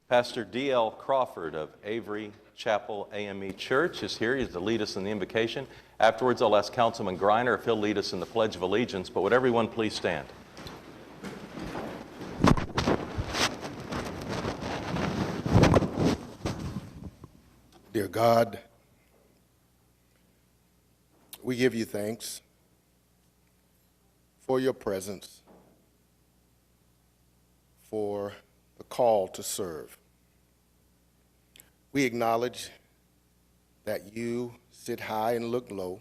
Pastor D.L. Crawford of Avery Chapel AME Church is here. He's to lead us in the invocation. Afterwards, I'll ask Councilman Greiner if he'll lead us in the Pledge of Allegiance. But would everyone please stand? Dear God, we give you thanks for your presence, for the call to serve. We acknowledge that you sit high and look low,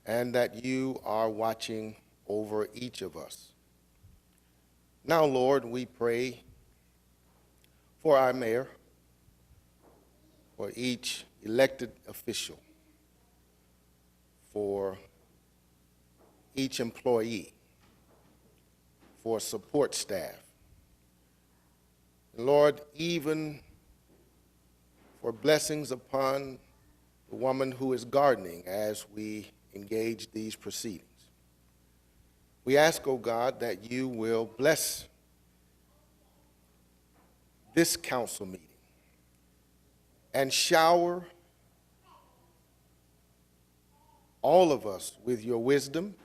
and that you are watching over each of us. Now, Lord, we pray for our mayor, for each elected official, for each employee, for support staff. Lord, even for blessings upon the woman who is gardening as we engage these proceedings. We ask, O God, that you will bless this council meeting and shower all of us with your wisdom,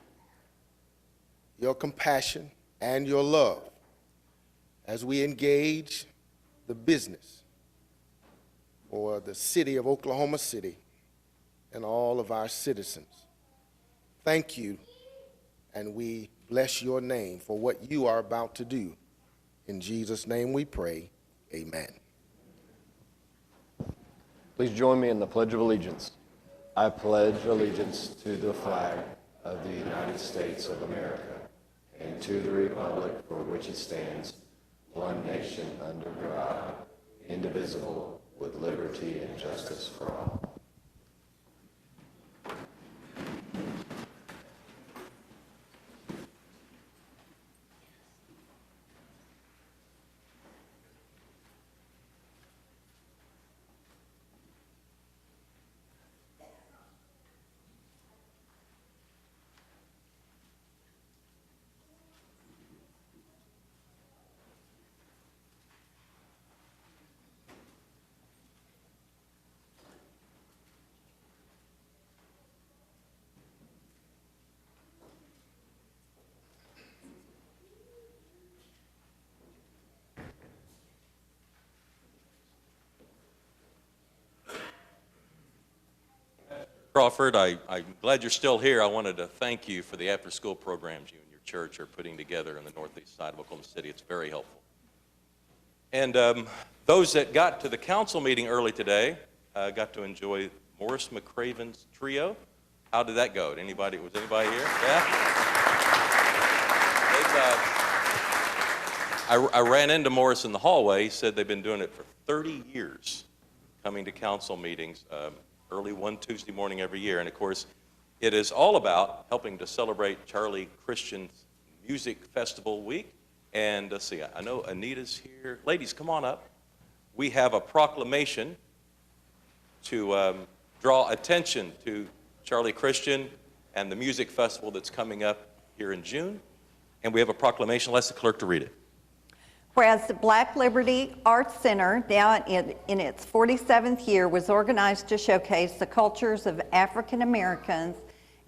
your compassion, and your love as we engage the business for the city of Oklahoma City and all of our citizens. Thank you, and we bless your name for what you are about to do. In Jesus' name we pray, amen. Please join me in the Pledge of Allegiance. I pledge allegiance to the flag of the United States of America and to the republic for which it stands, one nation under God, indivisible, with liberty and justice for all. Crawford, I'm glad you're still here. I wanted to thank you for the after-school programs you and your church are putting together in the northeast side of Oklahoma City. It's very helpful. And those that got to the council meeting early today got to enjoy Morris McCraven's trio. How did that go? Was anybody here? Yeah? I ran into Morris in the hallway. He said they've been doing it for 30 years, coming to council meetings early one Tuesday morning every year. And of course, it is all about helping to celebrate Charlie Christian's Music Festival Week. And let's see, I know Anita's here. Ladies, come on up. We have a proclamation to draw attention to Charlie Christian and the music festival that's coming up here in June. And we have a proclamation. Let's ask the clerk to read it. Whereas the Black Liberty Arts Center, now in its 47th year, was organized to showcase the cultures of African Americans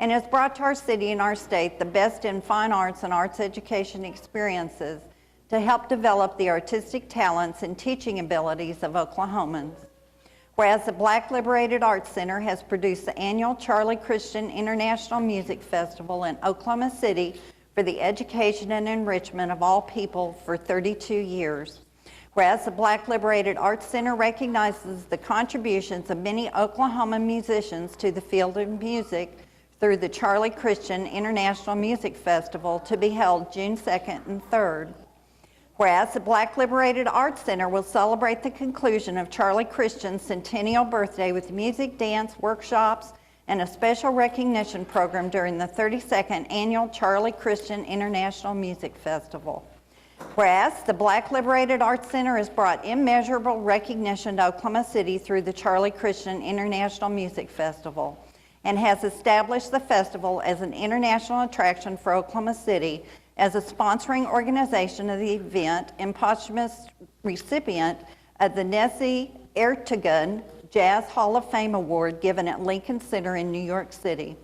and has brought to our city and our state the best in fine arts and arts education experiences to help develop the artistic talents and teaching abilities of Oklahomans. Whereas the Black Liberated Arts Center has produced the annual Charlie Christian International Music Festival in Oklahoma City for the education and enrichment of all people for 32 years. Whereas the Black Liberated Arts Center recognizes the contributions of many Oklahoma musicians to the field of music through the Charlie Christian International Music Festival to be held June 2nd and 3rd. Whereas the Black Liberated Arts Center will celebrate the conclusion of Charlie Christian's centennial birthday with music, dance, workshops, and a special recognition program during the 32nd Annual Charlie Christian International Music Festival. Whereas the Black Liberated Arts Center has brought immeasurable recognition to Oklahoma City through the Charlie Christian International Music Festival and has established the festival as an international attraction for Oklahoma City as a sponsoring organization of the event and posthumous recipient of the Nessie Ertegun Jazz Hall of Fame Award given at Lincoln Center in New York City.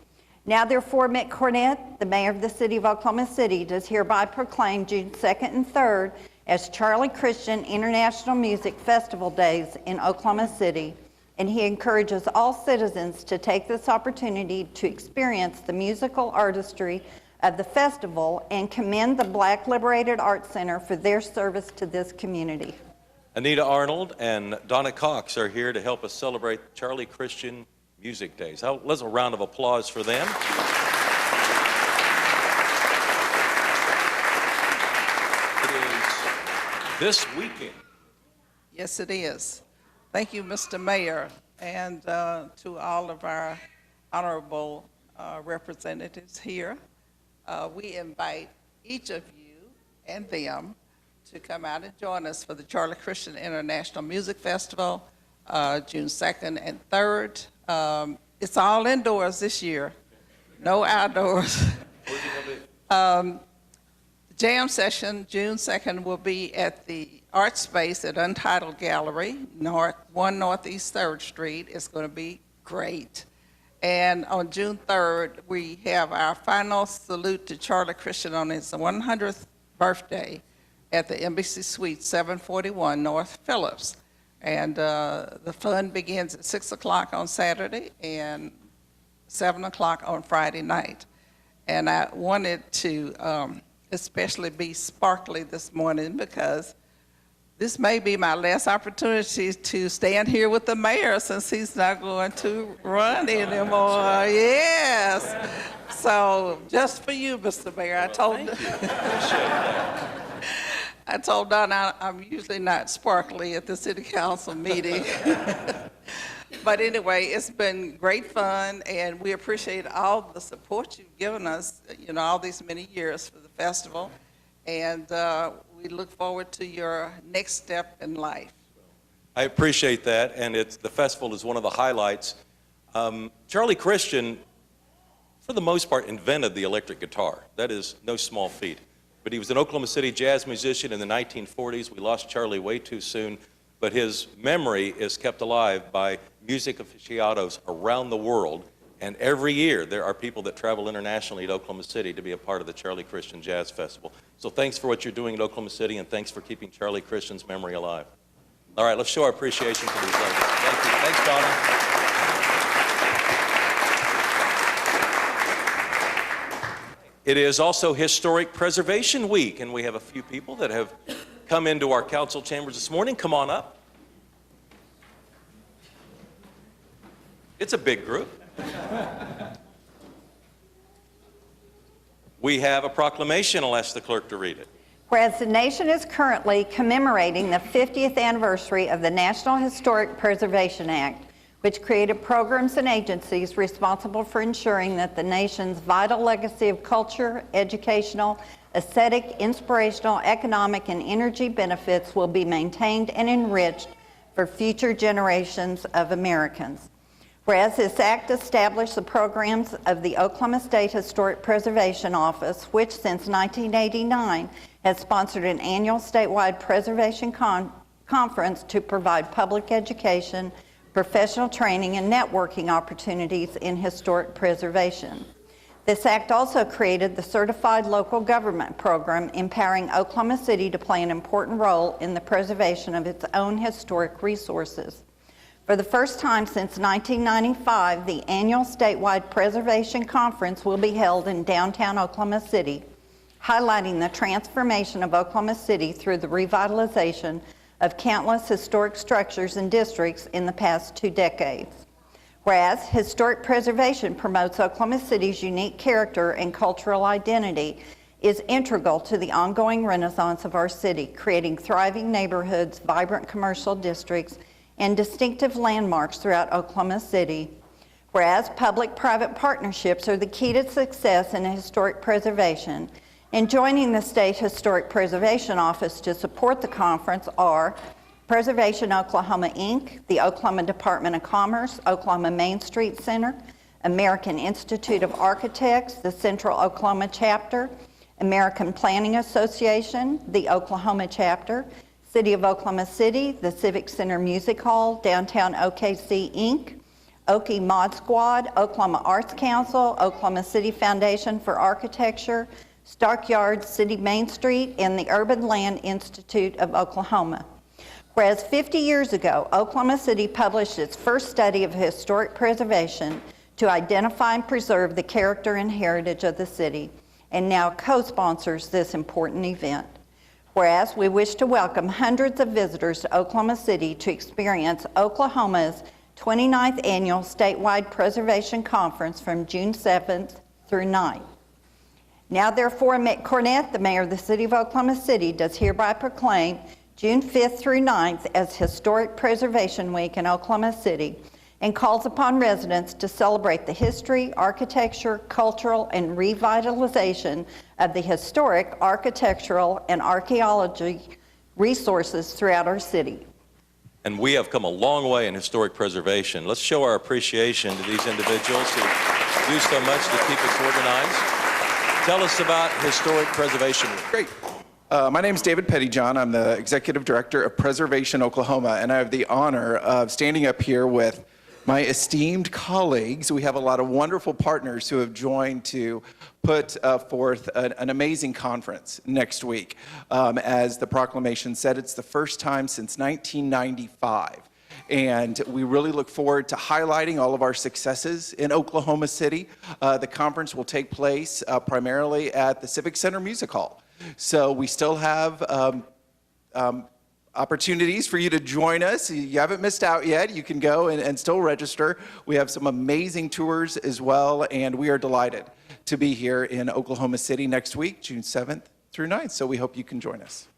Now therefore, Mick Cornett, the mayor of the city of Oklahoma City, does hereby proclaim June 2nd and 3rd as Charlie Christian International Music Festival Days in Oklahoma City, and he encourages all citizens to take this opportunity to experience the musical artistry of the festival and commend the Black Liberated Arts Center for their service to this community. Anita Arnold and Donna Cox are here to help us celebrate Charlie Christian Music Days. Let's a round of applause for them. It is this weekend. Yes, it is. Thank you, Mr. Mayor, and to all of our honorable representatives here. We invite each of you and them to come out and join us for the Charlie Christian International Music Festival, June 2nd and 3rd. It's all indoors this year, no outdoors. The jam session, June 2nd, will be at the Art Space at Untitled Gallery, 1 Northeast 3rd Street. It's going to be great. And on June 3rd, we have our final salute to Charlie Christian on his 100th birthday at the Embassy Suite, 741 North Phillips. And the fun begins at 6 o'clock on Saturday and 7 o'clock on Friday night. And I wanted to especially be sparkly this morning because this may be my last opportunity to stand here with the mayor since he's not going to run anymore. Yes. So just for you, Mr. Mayor, I told Donna I'm usually not sparkly at the city council meeting. But anyway, it's been great fun, and we appreciate all the support you've given us, all these many years for the festival. And we look forward to your next step in life. I appreciate that, and the festival is one of the highlights. Charlie Christian, for the most part, invented the electric guitar. That is no small feat. But he was an Oklahoma City jazz musician in the 1940s. We lost Charlie way too soon, but his memory is kept alive by music aficionados around the world. And every year, there are people that travel internationally to Oklahoma City to be a part of the Charlie Christian Jazz Festival. So thanks for what you're doing at Oklahoma City, and thanks for keeping Charlie Christian's memory alive. All right, let's show our appreciation for these legends. Thank you. Thanks, Donna. It is also Historic Preservation Week, and we have a few people that have come into our council chambers this morning. Come on up. It's a big group. We have a proclamation. I'll ask the clerk to read it. Whereas the nation is currently commemorating the 50th anniversary of the National Historic Preservation Act, which created programs and agencies responsible for ensuring that the nation's vital legacy of culture, educational, aesthetic, inspirational, economic, and energy benefits will be maintained and enriched for future generations of Americans. Whereas this act established the programs of the Oklahoma State Historic Preservation Office, which since 1989 has sponsored an annual statewide preservation conference to provide public education, professional training, and networking opportunities in historic preservation. This act also created the Certified Local Government Program, empowering Oklahoma City to play an important role in the preservation of its own historic resources. For the first time since 1995, the annual statewide preservation conference will be held in downtown Oklahoma City, highlighting the transformation of Oklahoma City through the revitalization of countless historic structures and districts in the past 2 decades. Whereas historic preservation promotes Oklahoma City's unique character and cultural identity, is integral to the ongoing renaissance of our city, creating thriving neighborhoods, vibrant commercial districts, and distinctive landmarks throughout Oklahoma City. Whereas public-private partnerships are the key to success in historic preservation, and joining the State Historic Preservation Office to support the conference are Preservation Oklahoma, Inc., the Oklahoma Department of Commerce, Oklahoma Main Street Center, American Institute of Architects, the Central Oklahoma Chapter, American Planning Association, the Oklahoma chapter, City of Oklahoma City, the Civic Center Music Hall, Downtown OKC Inc., Okie Mod Squad, Oklahoma Arts Council, Oklahoma City Foundation for Architecture, Stockyard City Main Street, and the Urban Land Institute of Oklahoma. Whereas 50 years ago, Oklahoma City published its first study of historic preservation to identify and preserve the character and heritage of the city, and now co-sponsors this important event. Whereas we wish to welcome hundreds of visitors to Oklahoma City to experience Oklahoma's 29th Annual Statewide Preservation Conference from June 7th through 9th. Now therefore, Mick Cornett, the Mayor of the City of Oklahoma City, does hereby proclaim June 5th through 9th as Historic Preservation Week in Oklahoma City and calls upon residents to celebrate the history, architecture, cultural, and revitalization of the historic, architectural, and archaeology resources throughout our city. And we have come a long way in historic preservation. Let's show our appreciation to these individuals who do so much to keep us organized. Tell us about Historic Preservation Week. Great. My name is David Pettyjohn. I'm the Executive Director of Preservation Oklahoma, and I have the honor of standing up here with my esteemed colleagues. We have a lot of wonderful partners who have joined to put forth an amazing conference next week. As the proclamation said, it's the first time since 1995. And we really look forward to highlighting all of our successes in Oklahoma City. The conference will take place primarily at the Civic Center Music Hall. So we still have opportunities for you to join us. You haven't missed out yet. You can go and still register. We have some amazing tours as well, and we are delighted to be here in Oklahoma City next week, June 7th through 9th. So we hope you can join us.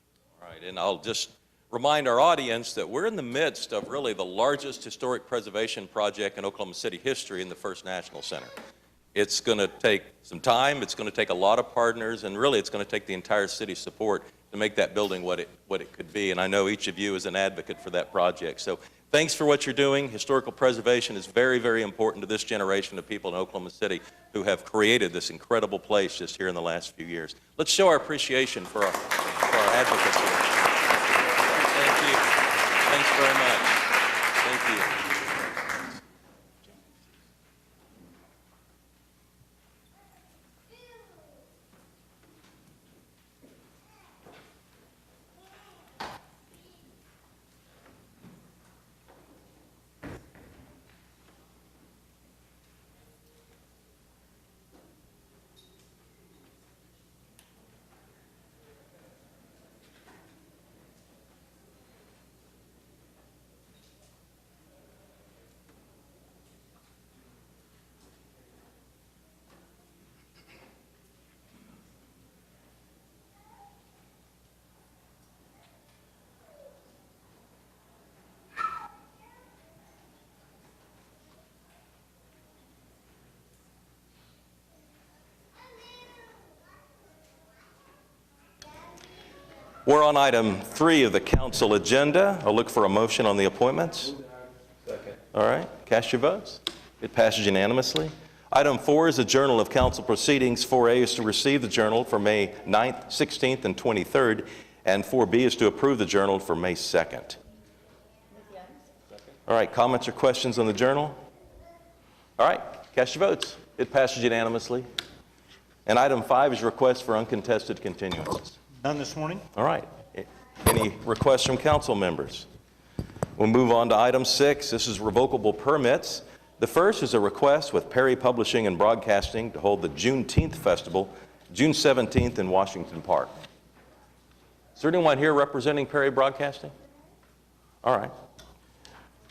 All right, and I'll just remind our audience that we're in the midst of really the largest historic preservation project in Oklahoma City history in the First National Center. It's going to take some time, it's going to take a lot of partners, and really it's going to take the entire city's support to make that building what it could be. And I know each of you is an advocate for that project. So thanks for what you're doing. Historical preservation is very, very important to this generation of people in Oklahoma City who have created this incredible place just here in the last few years. Let's show our appreciation for our advocates here. Thank you. Thanks very much. Thank you. We're on item 3 of the council agenda. I'll look for a motion on the appointments. Second. All right, cast your votes. It passes unanimously. Item 4 is a journal of council proceedings. 4A is to receive the journal for May 9th, 16th, and 23rd, and 4B is to approve the journal for May 2nd. All right, comments or questions on the journal? All right, cast your votes. It passes unanimously. And item 5 is request for uncontested continuances. None this morning. All right. Any requests from council members? We'll move on to item 6. This is revocable permits. The first is a request with Perry Publishing and Broadcasting to hold the Juneteenth Festival, June 17th in Washington Park. Is there anyone here representing Perry Broadcasting? All right.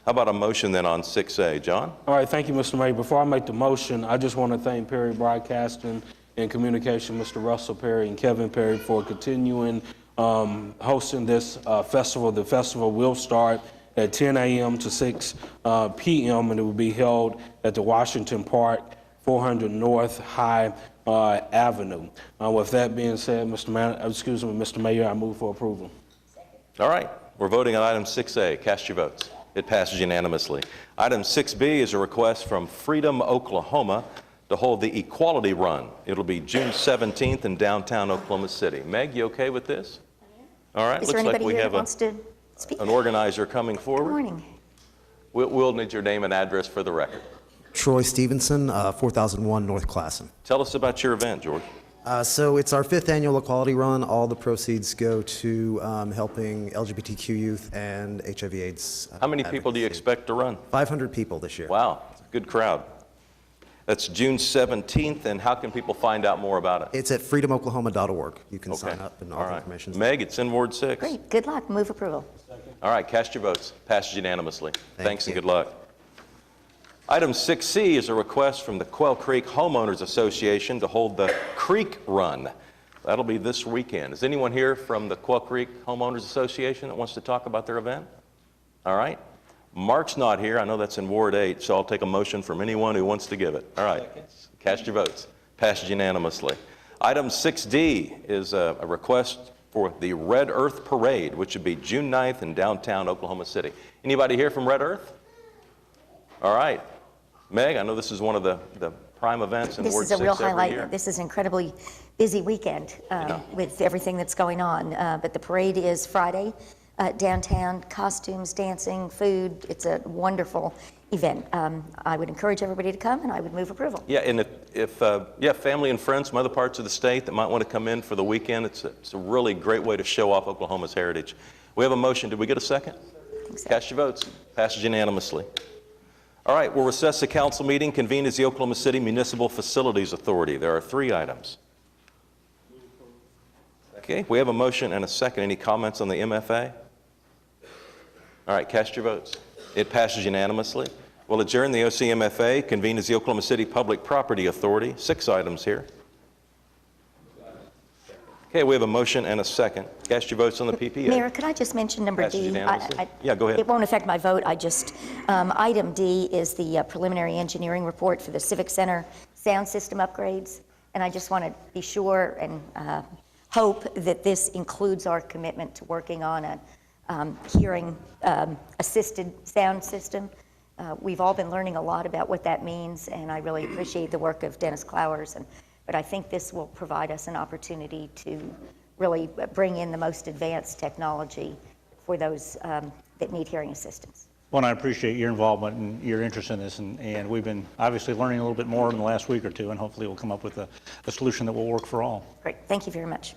How about a motion then on 6A? John? All right, thank you, Mr. Mayor. Before I make the motion, I just want to thank Perry Broadcasting and Communication, Mr. Russell Perry and Kevin Perry, for continuing hosting this festival. The festival will start at 10 a.m. to 6 p.m. and it will be held at the Washington Park, 400 North High Avenue. With that being said, Mr. Mayor, I move for approval. All right, we're voting on item 6A. Cast your votes. It passes unanimously. Item 6B is a request from Freedom, Oklahoma to hold the Equality Run. It'll be June 17th in downtown Oklahoma City. Meg, you okay with this? All right, Is there looks like anybody we here that have wants to speak? an organizer coming Good forward. morning. We'll need your name and address for the record. Troy Stevenson, 4001 North Classen. Tell us about your event, George. So it's our 5th annual Equality Run. All the proceeds go to helping LGBTQ youth and HIV/AIDS. How many people do you expect to run? 500 people this year. Wow, good crowd. That's June 17th, and how can people find out more about it? It's at freedomoklahoma.org. You can Okay. sign up and all All the right. information. Meg, it's in Ward 6. Great, good luck, move approval. All right, cast your votes. Passes unanimously. Thanks and you. good luck. Item 6C is a request from the Quail Creek Homeowners Association to hold the Creek Run. That'll be this weekend. Is anyone here from the Quail Creek Homeowners Association that wants to talk about their event? All right. Mark's not here. I know that's in Ward 8, so I'll take a motion from anyone who wants to give it. All right. Cast your votes. Passes unanimously. Item 6D is a request for the Red Earth Parade, which would be June 9th in downtown Oklahoma City. Anybody here from Red Earth? All right. Meg, I know this is one of the prime events in This Ward is a 6 real every highlight. year. This is an incredibly busy weekend with everything that's going on. But the parade is Friday downtown, costumes, dancing, food. It's a wonderful event. I would encourage everybody to come, and I would move approval. Yeah, and if you have family and friends from other parts of the state that might want to come in for the weekend, it's a really great way to show off Oklahoma's heritage. We have a motion. Did we get a second? So. Cast your votes. Passes unanimously. All right, we'll recess the council meeting, convene as the Oklahoma City Municipal Facilities Authority. There are 3 items. Okay, we have a motion and a second. Any comments on the MFA? All right, cast your votes. It passes unanimously. We'll adjourn the OCMFA, convene as the Oklahoma City Public Property Authority. 6 items here. Okay, we have a motion and a second. Cast your votes on the PPA. Mayor, could I just mention number Passes D? unanimously. Yeah, go ahead. It won't affect my vote. Item D is the preliminary engineering report for the Civic Center sound system upgrades. And I just want to be sure and hope that this includes our commitment to working on a hearing assisted sound system. We've all been learning a lot about what that means, and I really appreciate the work of Dennis Clowers. But I think this will provide us an opportunity to really bring in the most advanced technology for those that need hearing assistance. Well, I appreciate your involvement and your interest in this, and we've been obviously learning a little bit more in the last week or two, and hopefully we'll come up with a solution that will work for all. Great, thank you very much.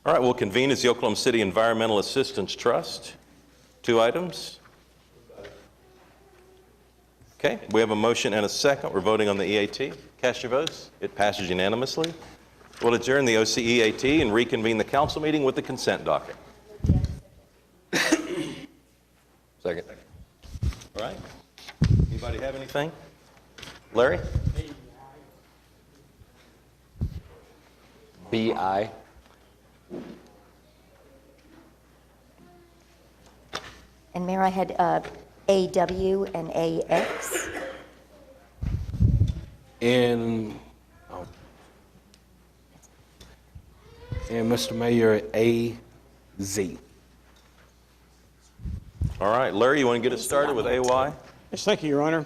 All right, we'll convene as the Oklahoma City Environmental Assistance Trust. 2 items. Okay, we have a motion and a second. We're voting on the EAT. Cast your votes. It passes unanimously. We'll adjourn the OCEAT and reconvene the council meeting with the consent docket. Second. All right. Anybody have anything? Larry? BI. And Mayor, I had AW and AX. And Mr. Mayor, AZ. All right, Larry, you want to get us started with AY? Yes, thank you, Your Honor.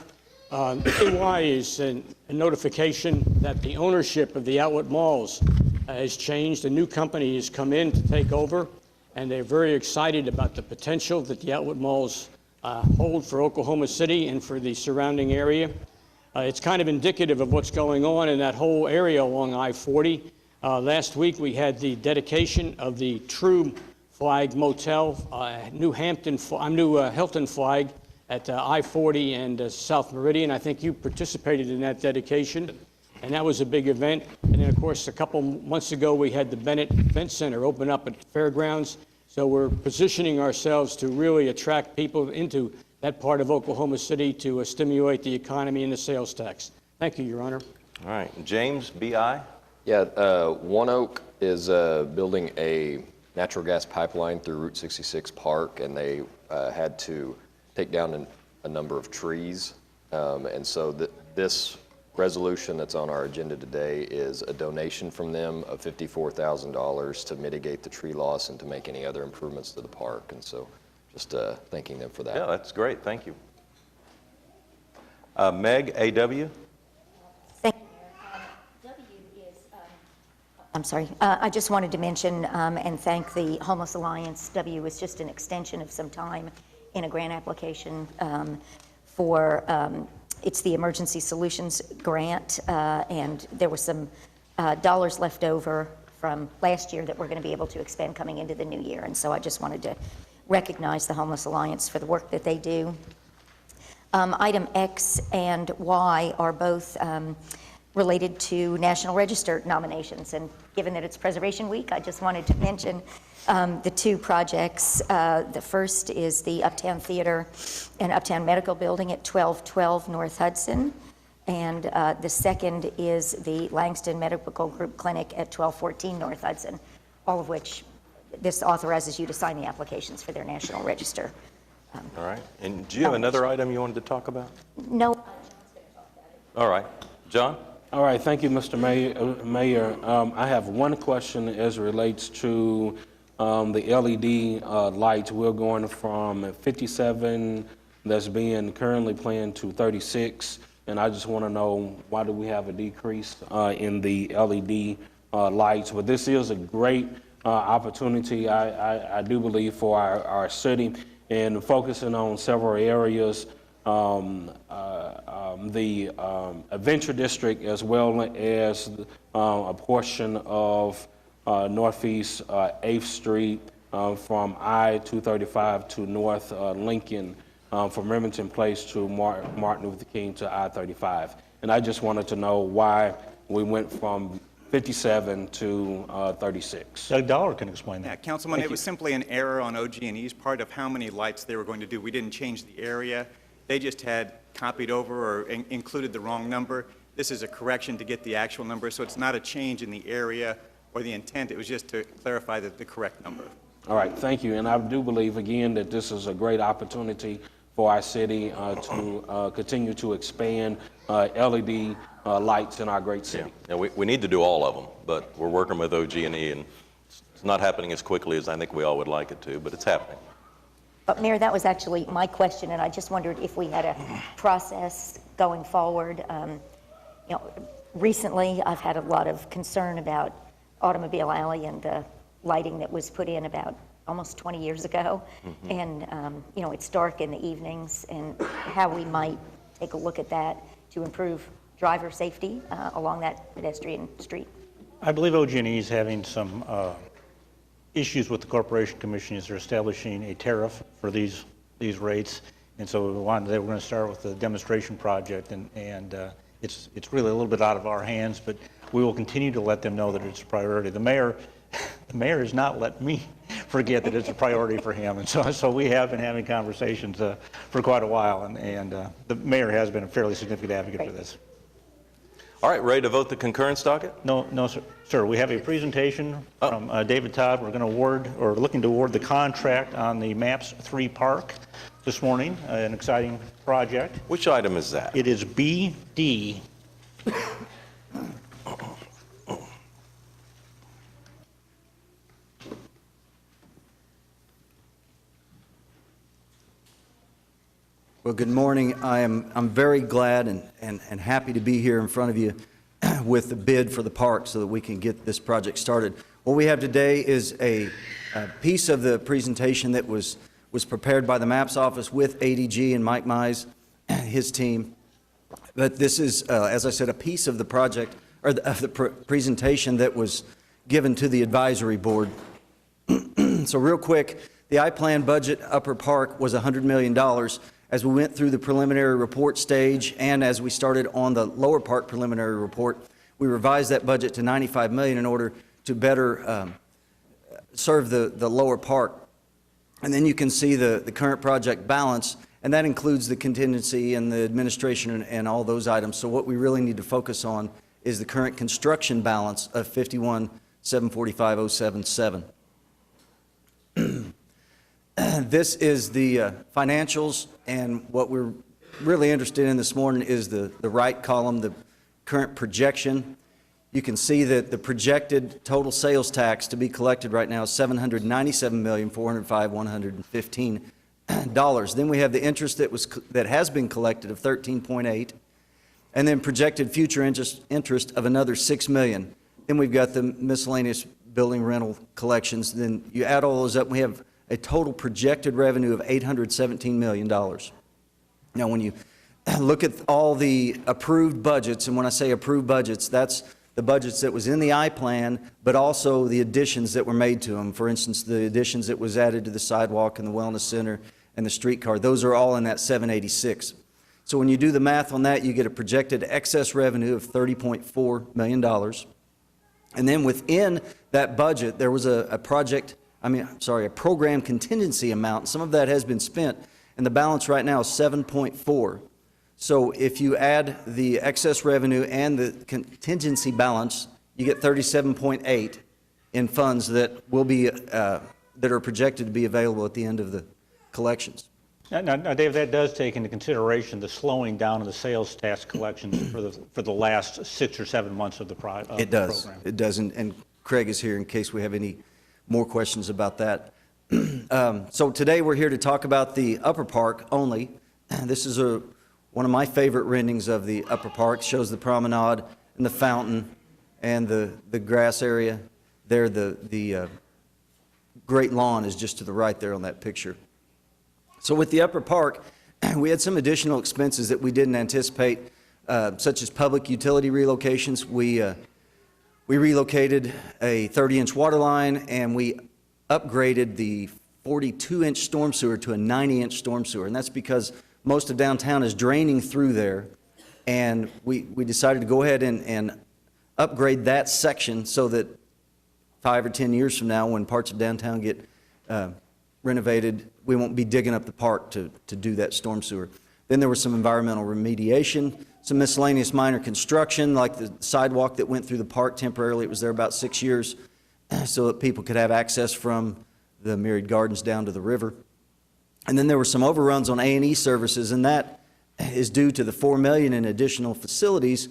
AY is a notification that the ownership of the outlet malls has changed. A new company has come in to take over, and they're very excited about the potential that the outlet malls hold for Oklahoma City and for the surrounding area. It's kind of indicative of what's going on in that whole area along I-40. Last week, we had the dedication of the True Flag Motel, New Hilton Flag at I-40 and South Meridian. I think you participated in that dedication, and that was a big event. And then, of course, a couple months ago, we had the Bennett Event Center open up at the fairgrounds. So we're positioning ourselves to really attract people into that part of Oklahoma City to stimulate the economy and the sales tax. Thank you, Your Honor. All right, James, BI? Yeah, One Oak is building a natural gas pipeline through Route 66 Park, and they had to take down a number of trees. And so this resolution that's on our agenda today is a donation from them of $54,000 to mitigate the tree loss and to make any other improvements to the park. And so just thanking them for that. Yeah, that's great. Thank you. Meg, AW? Thank you, Mayor. I'm sorry. I just wanted to mention and thank the Homeless Alliance. W is just an extension of some time in a grant application for, it's the Emergency Solutions Grant, and there was some dollars left over from last year that we're going to be able to expend coming into the new year. And so I just wanted to recognize the Homeless Alliance for the work that they do. Item X and Y are both related to National Register nominations. And given that it's Preservation Week, I just wanted to mention the two projects. The first is the Uptown Theater and Uptown Medical Building at 1212 North Hudson. And the second is the Langston Medical Group Clinic at 1214 North Hudson, all of which this authorizes you to sign the applications for their National Register. All right. And do you have another item you wanted to talk about? No. All right. John? All right, thank you, Mr. Mayor. I have one question as it relates to the LED lights. We're going from 57 that's being currently planned to 36, and I just want to know, why do we have a decrease in the LED lights? But this is a great opportunity, I do believe, for our city, and focusing on several areas. The Adventure District, as well as a portion of Northeast 8th Street from I-235 to North Lincoln, from Remington Place to Martin Luther King to I-35. And I just wanted to know why we went from 57 to 36. Doug Dollar can explain that. Yeah, Councilman, it was simply an error on OG&E's part of how many lights they were going to do. We didn't change the area. They just had copied over or included the wrong number. This is a correction to get the actual number, so it's not a change in the area or the intent. It was just to clarify the correct number. All right, thank you. And I do believe, again, that this is a great opportunity for our city to continue to expand LED lights in our great city. Yeah, we need to do all of them, but we're working with OG&E, and it's not happening as quickly as I think we all would like it to, but it's happening. But Mayor, that was actually my question, and I just wondered if we had a process going forward. Recently I've had a lot of concern about Automobile Alley and the lighting that was put in about almost 20 years ago. Mm-hmm. And, it's dark in the evenings, and how we might take a look at that to improve driver safety along that pedestrian street. I believe OG&E is having some issues with the Corporation Commission as they're establishing a tariff for these rates. And so we're going to start with the demonstration project, and it's really a little bit out of our hands, but we will continue to let them know that it's a priority. The mayor has not let me forget that it's a priority for him, and so we have been having conversations for quite a while, and the mayor has been a fairly significant advocate for this. All right, ready to vote the concurrence docket? No, sir. We have a presentation from David Todd. We're going to looking to award the contract on the MAPS 3 Park this morning, an exciting project. Which item is that? It is BD. Well, good morning. I'm very glad and happy to be here in front of you with the bid for the park so that we can get this project started. What we have today is a piece of the presentation that was prepared by the MAPS office with ADG and Mike Mize, his team. But this is, as I said, a piece of the project, or of the presentation that was given to the advisory board. So real quick, the I-Plan budget Upper Park was $100 million. As we went through the preliminary report stage and as we started on the Lower Park preliminary report, we revised that budget to $95 million in order to better serve the Lower Park. And then you can see the current project balance, and that includes the contingency and the administration and all those items. So what we really need to focus on is the current construction balance of $51,745,077. This is the financials, and what we're really interested in this morning is the right column, the current projection. You can see that the projected total sales tax to be collected right now is $797,405,115. Then we have the interest that has been collected of 13.8, and then projected future interest of another $6 million. Then we've got the miscellaneous building rental collections. Then you add all those up, we have a total projected revenue of $817 million. Now, when you look at all the approved budgets, and when I say approved budgets, that's the budgets that was in the I-plan, but also the additions that were made to them. For instance, the additions that was added to the sidewalk and the wellness center and the streetcar, those are all in that 786. So when you do the math on that, you get a projected excess revenue of $30.4 million. And then within that budget, there was a program contingency amount. Some of that has been spent, and the balance right now is 7.4. So if you add the excess revenue and the contingency balance, you get 37.8 in funds that will be that are projected to be available at the end of the collections. Now, Dave, that does take into consideration the slowing down of the sales tax collections for the last 6 or 7 months of the program. It does. It does, and Craig is here in case we have any more questions about that. So today we're here to talk about the Upper Park only. This is one of my favorite renderings of the Upper Park. It shows the promenade and the fountain and the grass area there. The great lawn is just to the right there on that picture. So with the Upper Park, we had some additional expenses that we didn't anticipate, such as public utility relocations. We relocated a 30-inch water line, and we upgraded the 42-inch storm sewer to a 90-inch storm sewer. And that's because most of downtown is draining through there. And we decided to go ahead and upgrade that section so that 5 or 10 years from now, when parts of downtown get renovated, we won't be digging up the park to do that storm sewer. Then there was some environmental remediation, some miscellaneous minor construction, like the sidewalk that went through the park temporarily. It was there about 6 years so that people could have access from the Myriad Gardens down to the river. And then there were some overruns on A&E services, and that is due to the $4 million in additional facilities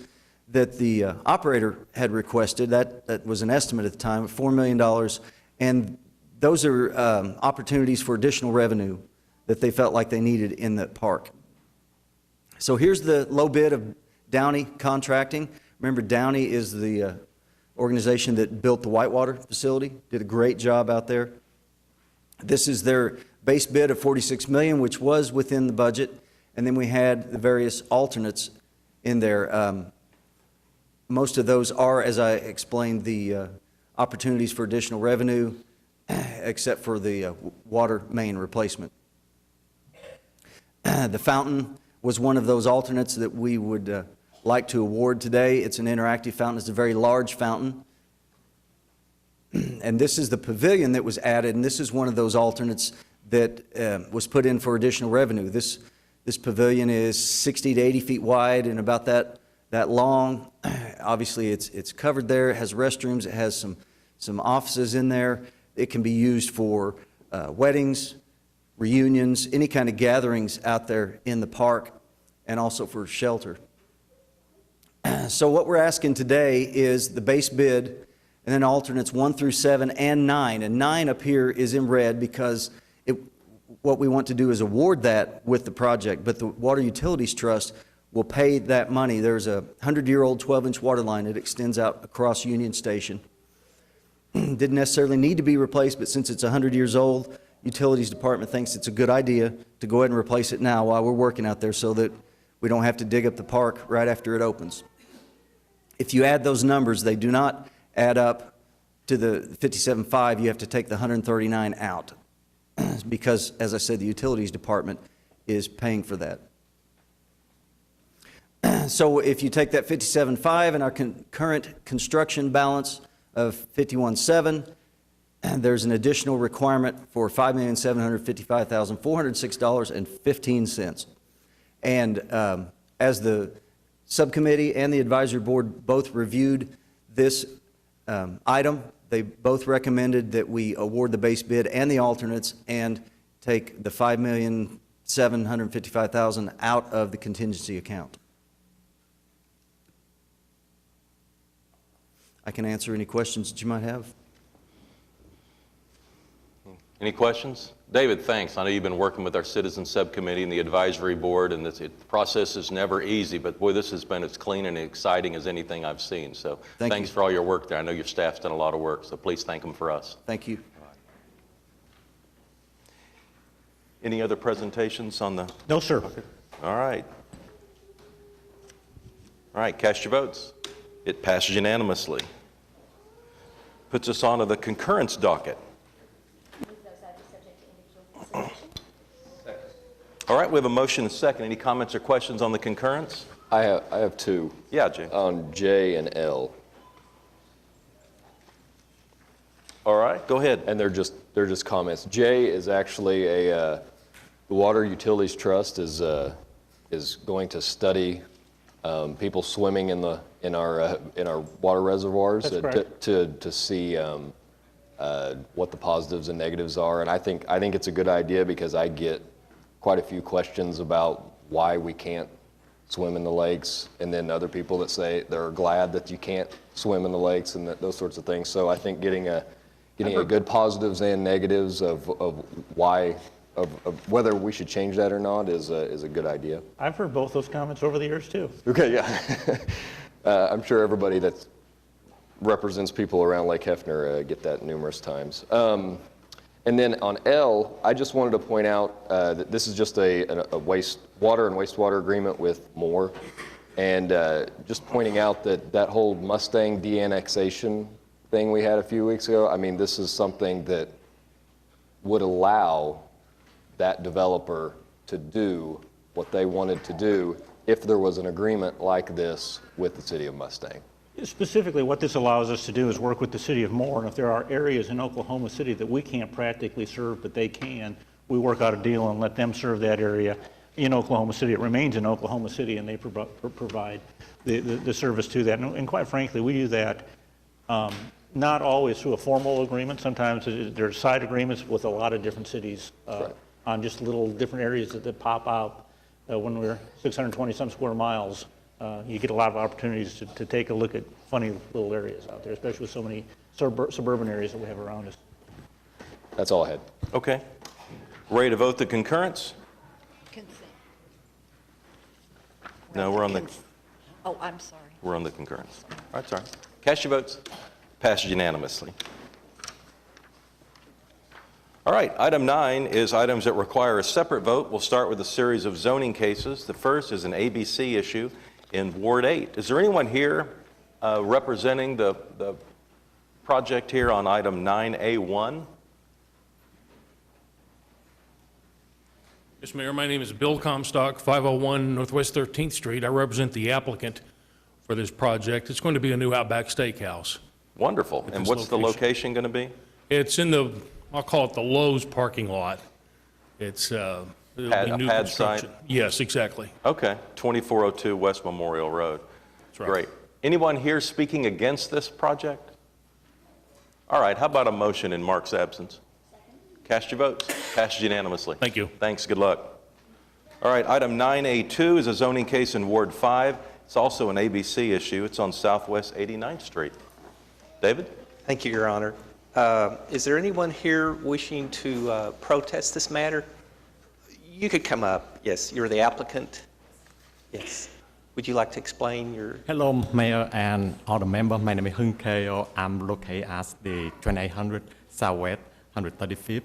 that the operator had requested. That was an estimate at the time of $4 million, and those are opportunities for additional revenue that they felt like they needed in the park. So here's the low bid of Downey Contracting. Remember, Downey is the organization that built the Whitewater facility, did a great job out there. This is their base bid of $46 million, which was within the budget, and then we had the various alternates in there. Most of those are, as I explained, the opportunities for additional revenue, except for the water main replacement. The fountain was one of those alternates that we would like to award today. It's an interactive fountain. It's a very large fountain. And this is the pavilion that was added, and this is one of those alternates that was put in for additional revenue. This pavilion is 60 to 80 feet wide and about that long. Obviously, it's covered there. It has restrooms. It has some offices in there. It can be used for weddings, reunions, any kind of gatherings out there in the park, and also for shelter. So what we're asking today is the base bid and then alternates 1 through 7 and 9. And 9 up here is in red because what we want to do is award that with the project, but the Water Utilities Trust will pay that money. There's a 100-year-old 12-inch water line that extends out across Union Station. Didn't necessarily need to be replaced, but since it's 100 years old, Utilities Department thinks it's a good idea to go ahead and replace it now while we're working out there so that we don't have to dig up the park right after it opens. If you add those numbers, they do not add up to the 57.5. You have to take the 139 out because, as I said, the Utilities Department is paying for that. So if you take that 57.5 and our current construction balance of 51.7, there's an additional requirement for $5,755,406.15. And as the subcommittee and the advisory board both reviewed this item, they both recommended that we award the base bid and the alternates and take the $5,755,000 out of the contingency account. I can answer any questions that you might have. Any questions? David, thanks. I know you've been working with our citizen subcommittee and the advisory board, and the process is never easy, but boy, this has been as clean and exciting as anything I've seen. So thanks for all your work there. I know your staff's done a lot of work, so please thank them for us. Thank you. Any other presentations on the? No, sir. Okay. All right. All right, cast your votes. It passes unanimously. Puts us on to the concurrence docket. All right, we have a motion and a second. Any comments or questions on the concurrence? I have two. Yeah, Jay. On J and L. All right, go ahead. And they're just comments. J is actually the Water Utilities Trust is going to study people swimming in our water reservoirs to see what the positives and negatives are. And I think it's a good idea because I get quite a few questions about why we can't swim in the lakes, and then other people that say they're glad that you can't swim in the lakes and those sorts of things. So I think getting a good positives and negatives of why of whether we should change that or not is a good idea. I've heard both those comments over the years too. Okay, yeah. I'm sure everybody that represents people around Lake Hefner get that numerous times. And then on L, I just wanted to point out that this is just a water and wastewater agreement with Moore. And just pointing out that whole Mustang de-annexation thing we had a few weeks ago, I mean, this is something that would allow that developer to do what they wanted to do if there was an agreement like this with the city of Mustang. Specifically, what this allows us to do is work with the city of Moore, and if there are areas in Oklahoma City that we can't practically serve, but they can, we work out a deal and let them serve that area in Oklahoma City. It remains in Oklahoma City, and they provide the service to that. And quite frankly, we do that not always through a formal agreement. Sometimes there's side agreements with a lot of different cities on just little different areas that pop out. When we're 620-some square miles, you get a lot of opportunities to take a look at funny little areas out there, especially with so many suburban areas that we have around us. That's all I had. Okay. Ready to vote the concurrence? Consent. No, we're on the. Oh, I'm sorry. We're on the concurrence. All right, sorry. Cast your votes. Passes unanimously. All right, item 9 is items that require a separate vote. We'll start with a series of zoning cases. The first is an ABC issue in Ward 8. Is there anyone here representing the project here on item 9A1? Yes, Mayor, my name is Bill Comstock, 501 Northwest 13th Street. I represent the applicant for this project. It's going to be a new Outback Steakhouse. Wonderful. And what's the location going to be? It's in the, I'll call it the Lowe's parking lot. It's it'll be new pad construction. site? Yes, exactly. Okay, 2402 West Memorial Road. That's right. Great. Anyone here speaking against this project? All right, how about a motion in Mark's absence? Cast your votes. Passes unanimously. Thank you. Thanks, good luck. All right, item 9A2 is a zoning case in Ward 5. It's also an ABC issue. It's on Southwest 89th Street. David? Thank you, Your Honor. Is there anyone here wishing to protest this matter? You could come up. Yes, you're the applicant. Yes. Would you like to explain your... Hello, Mayor and all the members. My name is Hưng Keo. I'm located at the 2800 Southwest 135th,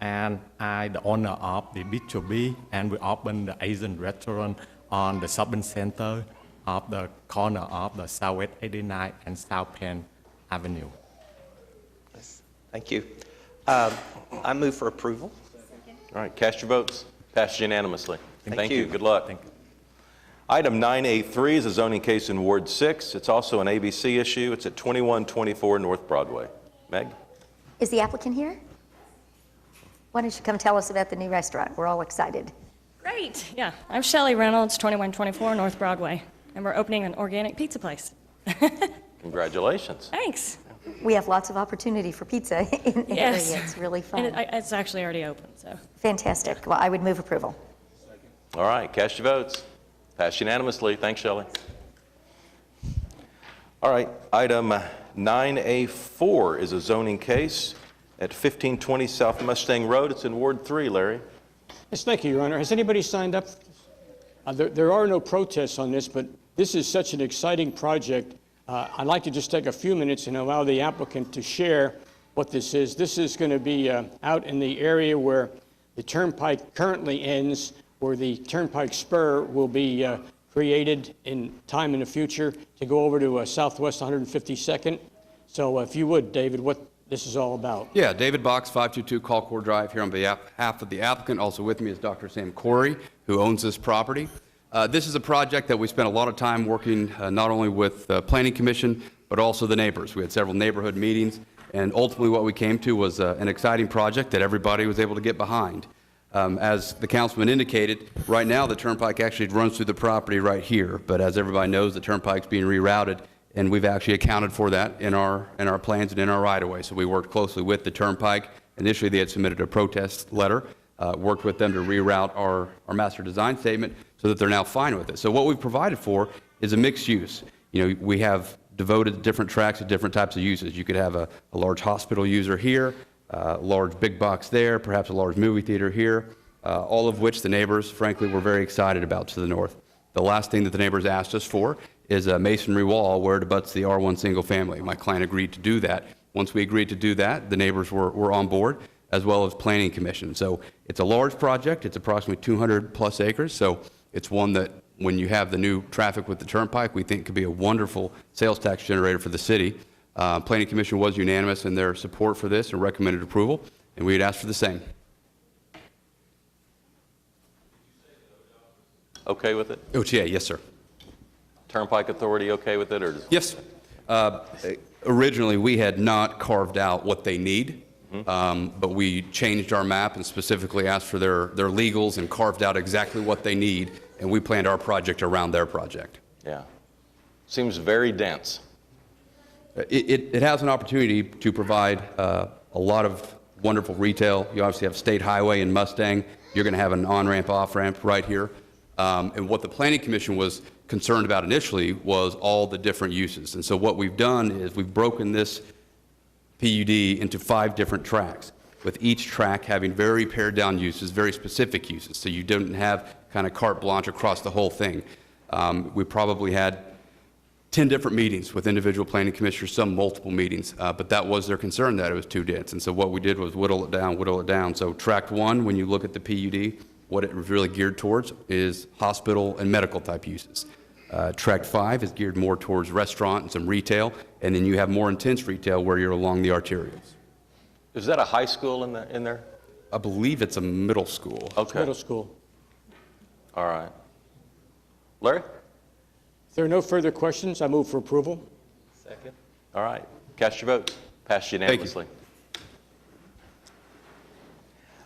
and I'm the owner of the Bistro B, and we opened the Asian restaurant on the shopping center of the corner of the Southwest 89 and South Penn Avenue. Yes. Thank you. I move for approval. All right, cast your votes. Passed unanimously. Thank you. Good luck. Thank you. Item 9A3 is a zoning case in Ward 6. It's also an ABC issue. It's at 2124 North Broadway. Meg? Is the applicant here? Why don't you come tell us about the new restaurant? We're all excited. Great. Yeah, I'm Shelley Reynolds, 2124 North Broadway, and we're opening an organic pizza place. Congratulations. Thanks. We have lots of opportunity for pizza in the Yes. area. It's really fun. And it's actually already open, so. Fantastic. Well, I would move approval. All right, cast your votes. Passed unanimously. Thanks, Shelley. All right, item 9A4 is a zoning case at 1520 South Mustang Road. It's in Ward 3, Larry. Yes, thank you, Your Honor. Has anybody signed up? There are no protests on this, but this is such an exciting project. I'd like to just take a few minutes and allow the applicant to share what this is. This is going to be out in the area where the turnpike currently ends, where the turnpike spur will be created in time in the future to go over to Southwest 152nd. So if you would, David, what this is all about. Yeah, David Box, 522 Colcord Drive, here on behalf of the applicant. Also with me is Dr. Sam Corey, who owns this property. This is a project that we spent a lot of time working not only with the Planning Commission, but also the neighbors. We had several neighborhood meetings, and ultimately what we came to was an exciting project that everybody was able to get behind. As the councilman indicated, right now the turnpike actually runs through the property right here, but as everybody knows, the turnpike's being rerouted, and we've actually accounted for that in our plans and in our right-of-way. So we worked closely with the turnpike. Initially, they had submitted a protest letter, worked with them to reroute our master design statement so that they're now fine with it. So what we've provided for is a mixed use. You know, we have devoted different tracks to different types of uses. You could have a large hospital user here, a large big box there, perhaps a large movie theater here, all of which the neighbors, frankly, were very excited about to the north. The last thing that the neighbors asked us for is a masonry wall where it abuts the R1 single family. My client agreed to do that. Once we agreed to do that, the neighbors were on board, as well as Planning Commission. So it's a large project. It's approximately 200 plus acres. So it's one that when you have the new traffic with the turnpike, we think could be a wonderful sales tax generator for the city. Planning Commission was unanimous in their support for this and recommended approval, and we had asked for the same. Okay with it? OTA, yes, sir. Turnpike Authority okay with it? Or yes. Originally, we had not carved out what they need, but we changed our map and specifically asked for their legals and carved out exactly what they need, and we planned our project around their project. Yeah. Seems very dense. It has an opportunity to provide a lot of wonderful retail. You obviously have State Highway in Mustang. You're going to have an on-ramp, off-ramp right here. And what the Planning Commission was concerned about initially was all the different uses. And so what we've done is we've broken this PUD into 5 different tracks, with each track having very pared down uses, very specific uses, so you don't have kind of carte blanche across the whole thing. We probably had 10 different meetings with individual planning commissioners, some multiple meetings, but that was their concern, that it was too dense. And so what we did was whittle it down. So tract 1, when you look at the PUD, what it was really geared towards is hospital and medical type uses. Tract 5 is geared more towards restaurant and some retail, and then you have more intense retail where you're along the arterials. Is that a high school in there? I believe it's a middle school. Okay. Middle school. All right. Larry? If there are no further questions, I move for approval. Second. All right. Cast your vote. Passed unanimously.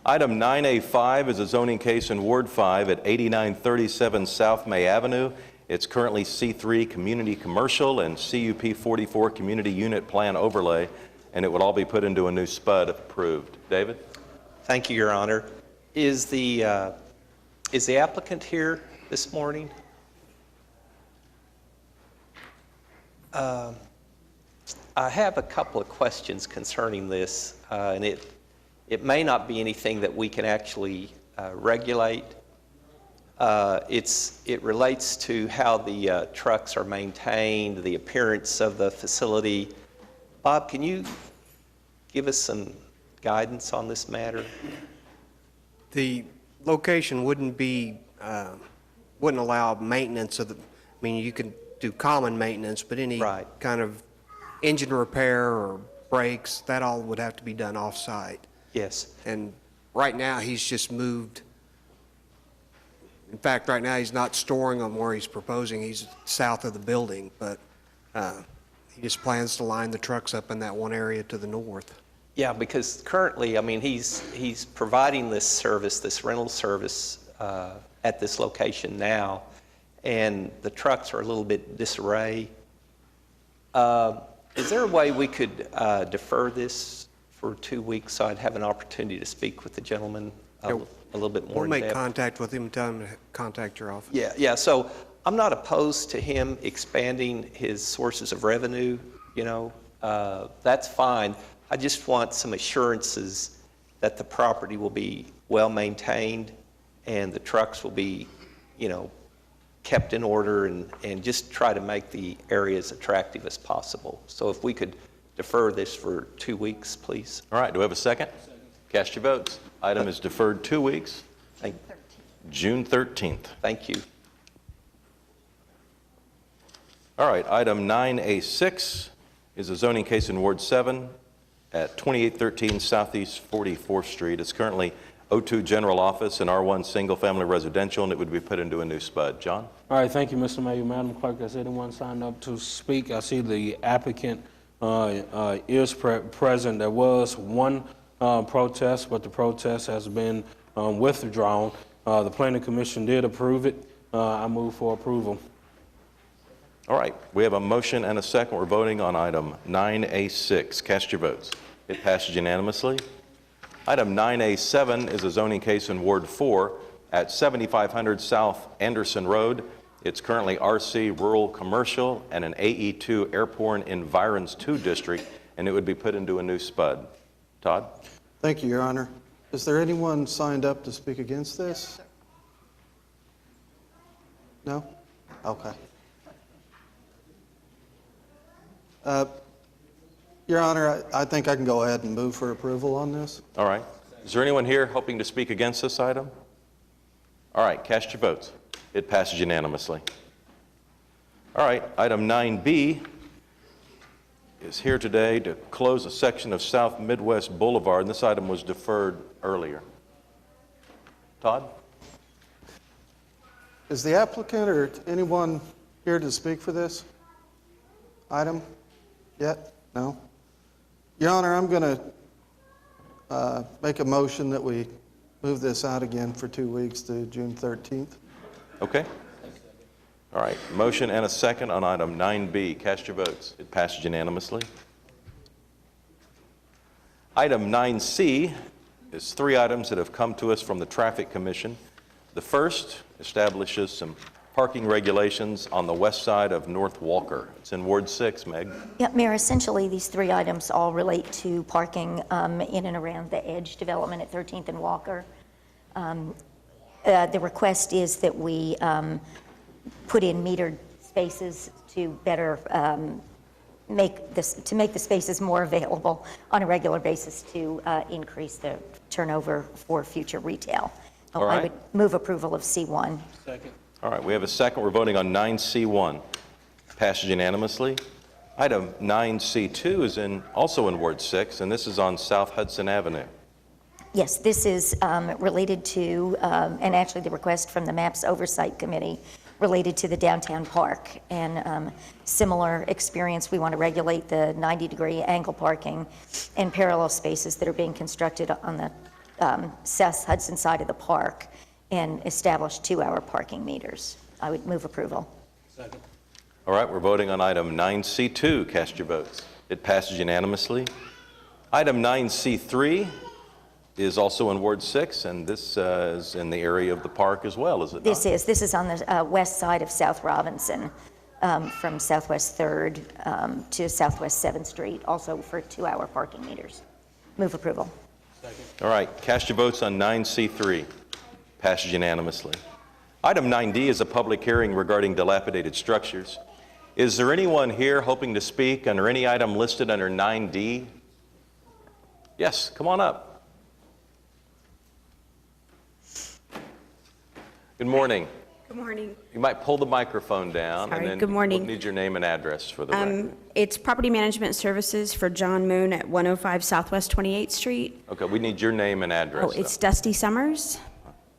Item 9A5 is a zoning case in Ward 5 at 8937 South May Avenue. It's currently C3 Community Commercial and CUP 44 Community Unit Plan Overlay, and it would all be put into a new SPUD if approved. David? Thank you, Your Honor. Is the applicant here this morning? I have a couple of questions concerning this, and it may not be anything that we can actually regulate. It relates to how the trucks are maintained, the appearance of the facility. Bob, can you give us some guidance on this matter? The location wouldn't allow maintenance of the, I mean, you could do common maintenance, but any kind of engine repair or brakes, that all would have to be done off-site. Yes. And right now, he's just moved. In fact, right now, he's not storing them where he's proposing. He's south of the building, but he just plans to line the trucks up in that one area to the north. Yeah, because currently, I mean, he's providing this service, this rental service at this location now, and the trucks are a little bit disarray. Is there a way we could defer this for 2 weeks so I'd have an opportunity to speak with the gentleman a little bit more in depth? We'll make contact with him and tell him to contact your office. Yeah. So I'm not opposed to him expanding his sources of revenue. You know, that's fine. I just want some assurances that the property will be well-maintained and the trucks will be, kept in order and just try to make the area as attractive as possible. So if we could defer this for 2 weeks, please. All right, do we have a second? Cast your votes. Item is deferred 2 weeks. June 13th. Thank you. All right, item 9A6 is a zoning case in Ward 7 at 2813 Southeast 44th Street. It's currently O2 General Office and R1 Single Family Residential, and it would be put into a new SPUD. John? All right, thank you, Mr. Mayor. Madam Clerk, has anyone signed up to speak? I see the applicant is present. There was one protest, but the protest has been withdrawn. The Planning Commission did approve it. I move for approval. All right, we have a motion and a second. We're voting on item 9A6. Cast your votes. It passes unanimously. Item 9A7 is a zoning case in Ward 4 at 7500 South Anderson Road. It's currently RC Rural Commercial and an AE2 Airborne Environs 2 district, and it would be put into a new SPUD. Todd? Thank you, Your Honor. Is there anyone signed up to speak against this? No? Okay. Your Honor, I think I can go ahead and move for approval on this. All right. Is there anyone here hoping to speak against this item? All right, cast your votes. It passes unanimously. All right, item 9B is here today to close a section of South Midwest Boulevard, and this item was deferred earlier. Todd? Is the applicant or anyone here to speak for this item yet? No? Your Honor, I'm going to make a motion that we move this out again for 2 weeks to June 13th. Okay. All right, motion and a second on item 9B. Cast your votes. It passes unanimously. Item 9C is 3 items that have come to us from the Traffic Commission. The first establishes some parking regulations on the west side of North Walker. It's in Ward 6, Meg. Yeah, Mayor, essentially these 3 items all relate to parking in and around the Edge development at 13th and Walker. The request is that we put in metered spaces to better make the spaces more available on a regular basis to increase the turnover for future retail. All right. I would move approval of C1. Second. All right, we have a second. We're voting on 9C1. Passes unanimously. Item 9C2 is also in Ward 6, and this is on South Hudson Avenue. Yes, this is related to, and actually the request from the MAPS Oversight Committee related to the downtown park. And similar experience, we want to regulate the 90-degree angle parking and parallel spaces that are being constructed on the South Hudson side of the park and establish 2-hour parking meters. I would move approval. Second. All right, we're voting on item 9C2. Cast your votes. It passes unanimously. Item 9C3 is also in Ward 6, and this is in the area of the park as well, is it not? This is on the west side of South Robinson, from Southwest 3rd to Southwest 7th Street, also for 2-hour parking meters. Move approval. Second. All right, cast your votes on 9C3. Passes unanimously. Item 9D is a public hearing regarding dilapidated structures. Is there anyone here hoping to speak under any item listed under 9D? Yes, come on up. Good morning. Good morning. You might pull the microphone down. Sorry, and then good morning. We'll need your name and address for the record. It's Property Management Services for John Moon at 105 Southwest 28th Street. Okay, we need your name and address. Oh, it's Dusty Summers,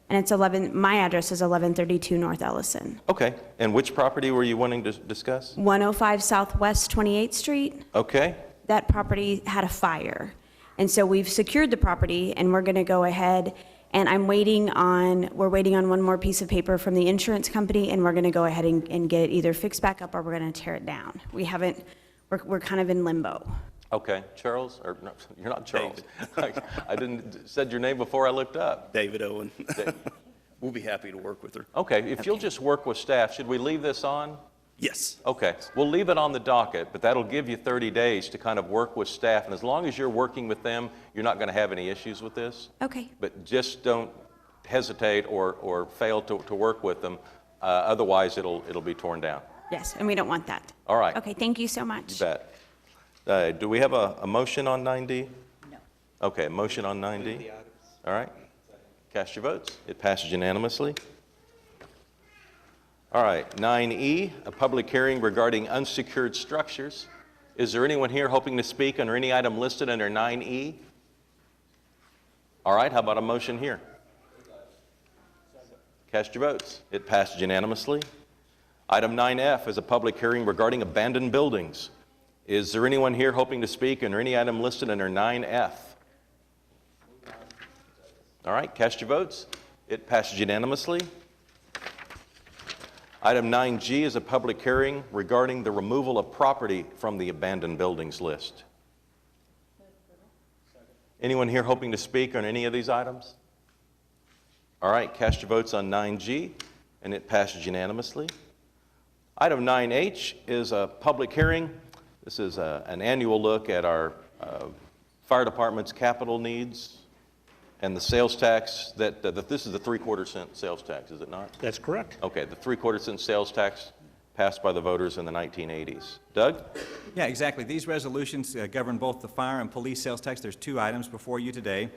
and it's my address is 1132 North Ellison. Okay, and which property were you wanting to discuss? 105 Southwest 28th Street. Okay. That property had a fire, and so we've secured the property, and we're going to go ahead. And we're waiting on one more piece of paper from the insurance company, and we're going to go ahead and get it either fixed back up or we're going to tear it down. We're kind of in limbo. Okay, Charles, or no, you're not Charles. I said your name before I looked up. David Owen. We'll be happy to work with her. Okay, if you'll just work with staff, should we leave this on? Yes. Okay, we'll leave it on the docket, but that'll give you 30 days to kind of work with staff. And as long as you're working with them, you're not going to have any issues with this. Okay. But just don't hesitate or fail to work with them. Otherwise, it'll be torn down. Yes, and we don't want that. All right. Okay, thank you so much. You bet. Do we have a motion on 9D? No. Okay, a motion on 9D? All right. Cast your votes. It passes unanimously. All right, 9E, a public hearing regarding unsecured structures. Is there anyone here hoping to speak under any item listed under 9E? All right, how about a motion here? Cast your votes. It passed unanimously. Item 9F is a public hearing regarding abandoned buildings. Is there anyone here hoping to speak under any item listed under 9F? All right, cast your votes. It passes unanimously. Item 9G is a public hearing regarding the removal of property from the abandoned buildings list. Anyone here hoping to speak on any of these items? All right, cast your votes on 9G, and it passes unanimously. Item 9H is a public hearing. This is an annual look at our fire department's capital needs and the sales tax that this is the 3/4 cent sales tax, is it not? That's correct. Okay, the 3/4 cent sales tax passed by the voters in the 1980s. Doug? Yeah, exactly. These resolutions govern both the fire and police sales tax. There's 2 items before you today.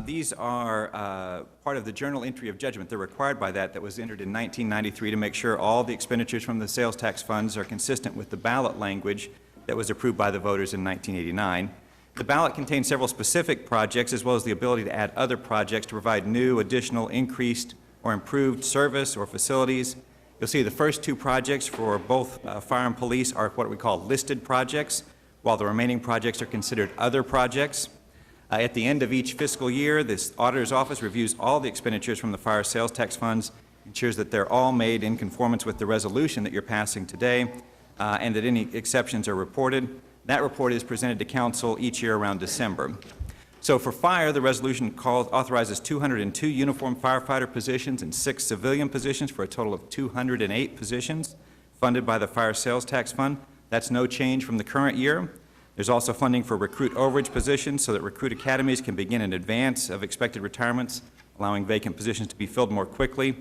These are part of the journal entry of judgment. They're required by that was entered in 1993 to make sure all the expenditures from the sales tax funds are consistent with the ballot language that was approved by the voters in 1989. The ballot contains several specific projects as well as the ability to add other projects to provide new, additional, increased, or improved service or facilities. You'll see the first 2 projects for both fire and police are what we call listed projects, while the remaining projects are considered other projects. At the end of each fiscal year, this auditor's office reviews all the expenditures from the fire sales tax funds, ensures that they're all made in conformance with the resolution that you're passing today, and that any exceptions are reported. That report is presented to council each year around December. So for fire, the resolution authorizes 202 uniformed firefighter positions and 6 civilian positions for a total of 208 positions funded by the fire sales tax fund. That's no change from the current year. There's also funding for recruit overage positions so that recruit academies can begin in advance of expected retirements, allowing vacant positions to be filled more quickly.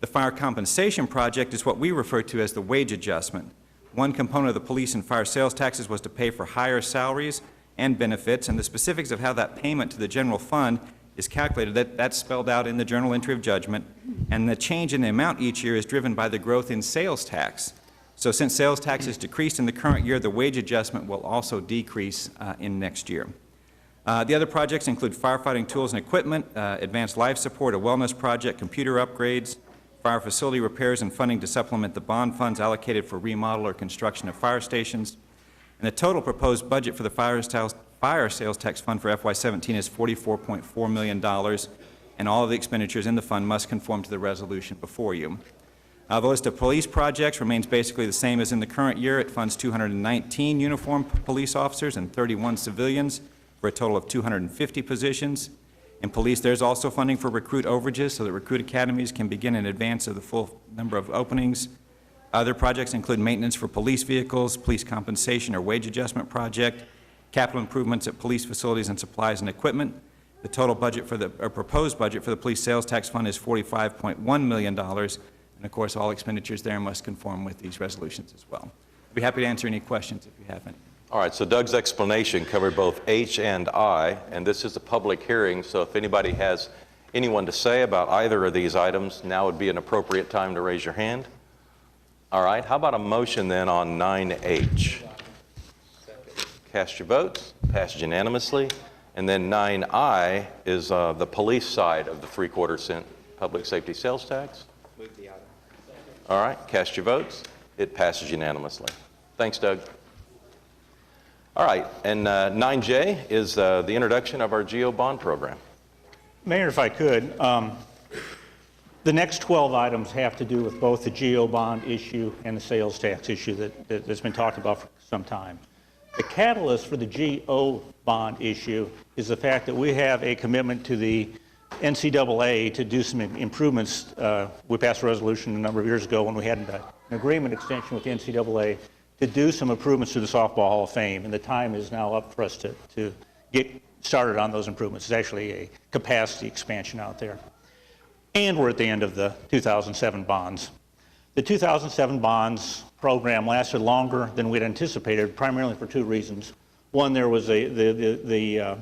The fire compensation project is what we refer to as the wage adjustment. One component of the police and fire sales taxes was to pay for higher salaries and benefits, and the specifics of how that payment to the general fund is calculated, that's spelled out in the journal entry of judgment, and the change in the amount each year is driven by the growth in sales tax. So since sales tax is decreased in the current year, the wage adjustment will also decrease in next year. The other projects include firefighting tools and equipment, advanced life support, a wellness project, computer upgrades, fire facility repairs, and funding to supplement the bond funds allocated for remodel or construction of fire stations. And the total proposed budget for the fire sales tax fund for FY17 is $44.4 million, and all of the expenditures in the fund must conform to the resolution before you. The list of police projects remains basically the same as in the current year. It funds 219 uniformed police officers and 31 civilians for a total of 250 positions. In police, there's also funding for recruit overages so that recruit academies can begin in advance of the full number of openings. Other projects include maintenance for police vehicles, police compensation or wage adjustment project, capital improvements at police facilities and supplies and equipment. The total budget for the proposed budget for the police sales tax fund is $45.1 million. And of course, all expenditures there must conform with these resolutions as well. I'd be happy to answer any questions if you have any. All right, so Doug's explanation covered both H and I, and this is a public hearing, so if anybody has anyone to say about either of these items, now would be an appropriate time to raise your hand. All right, how about a motion then on 9H? Cast your votes, passed unanimously. And then 9I is the police side of the 3/4 cent public safety sales tax. Move the item. All right, cast your votes. It passes unanimously. Thanks, Doug. All right, and 9J is the introduction of our GO bond program. Mayor, if I could, the next 12 items have to do with both the GO bond issue and the sales tax issue that's been talked about for some time. The catalyst for the GO bond issue is the fact that we have a commitment to the NCAA to do some improvements. We passed a resolution a number of years ago when we had an agreement extension with the NCAA to do some improvements to the Softball Hall of Fame, and the time is now up for us to get started on those improvements. It's actually a capacity expansion out there. And we're at the end of the 2007 bonds. The 2007 bonds program lasted longer than we'd anticipated, primarily for two reasons. One, there was the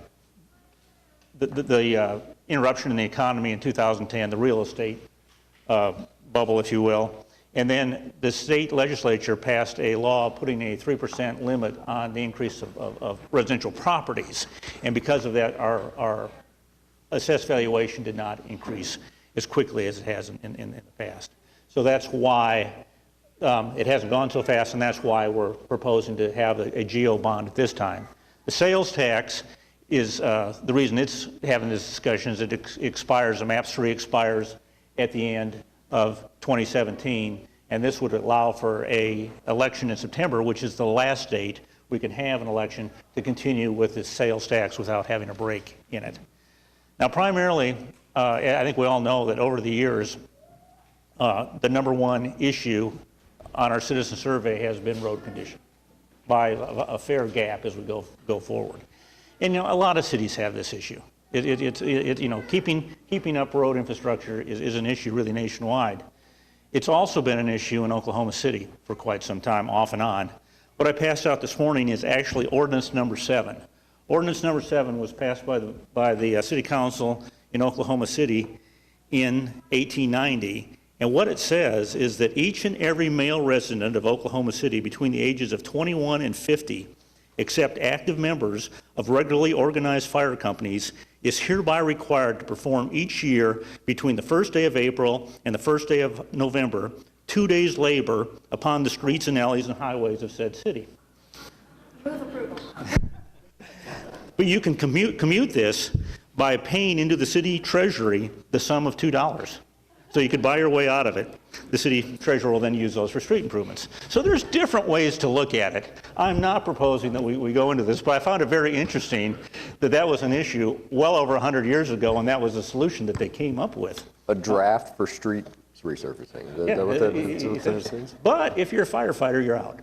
interruption in the economy in 2010, the real estate bubble, if you will. And then the state legislature passed a law putting a 3% limit on the increase of residential properties. And because of that, our assessed valuation did not increase as quickly as it has in the past. So that's why it hasn't gone so fast, and that's why we're proposing to have a GO bond at this time. The sales tax is the reason it's having this discussion is it expires, the MAPS 3 expires at the end of 2017, and this would allow for an election in September, which is the last date we can have an election to continue with this sales tax without having a break in it. Now, primarily, I think we all know that over the years, the number one issue on our citizen survey has been road condition by a fair gap as we go forward. And a lot of cities have this issue. Keeping up road infrastructure is an issue really nationwide. It's also been an issue in Oklahoma City for quite some time, off and on. What I passed out this morning is actually ordinance number 7. Ordinance number 7 was passed by the City Council in Oklahoma City in 1890. And what it says is that each and every male resident of Oklahoma City between the ages of 21 and 50, except active members of regularly organized fire companies, is hereby required to perform each year between the first day of April and the first day of November 2 days labor upon the streets and alleys and highways of said city. Move approval. But you can commute this by paying into the city treasury the sum of $2. So you could buy your way out of it. The city treasurer will then use those for street improvements. So there's different ways to look at it. I'm not proposing that we go into this, but I found it very interesting that that was an issue well over 100 years ago, and that was a solution that they came up with. A draft for street resurfacing. Is that what that is? But if you're a firefighter, you're out.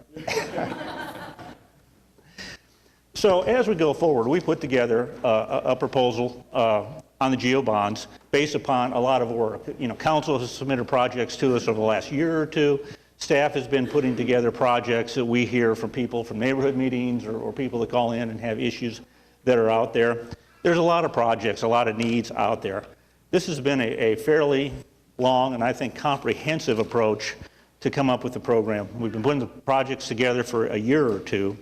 So as we go forward, we put together a proposal on the GO bonds based upon a lot of work. Council has submitted projects to us over the last year or two. Staff has been putting together projects that we hear from people from neighborhood meetings or people that call in and have issues that are out there. There's a lot of projects, a lot of needs out there. This has been a fairly long and I think comprehensive approach to come up with the program. We've been putting the projects together for a year or two.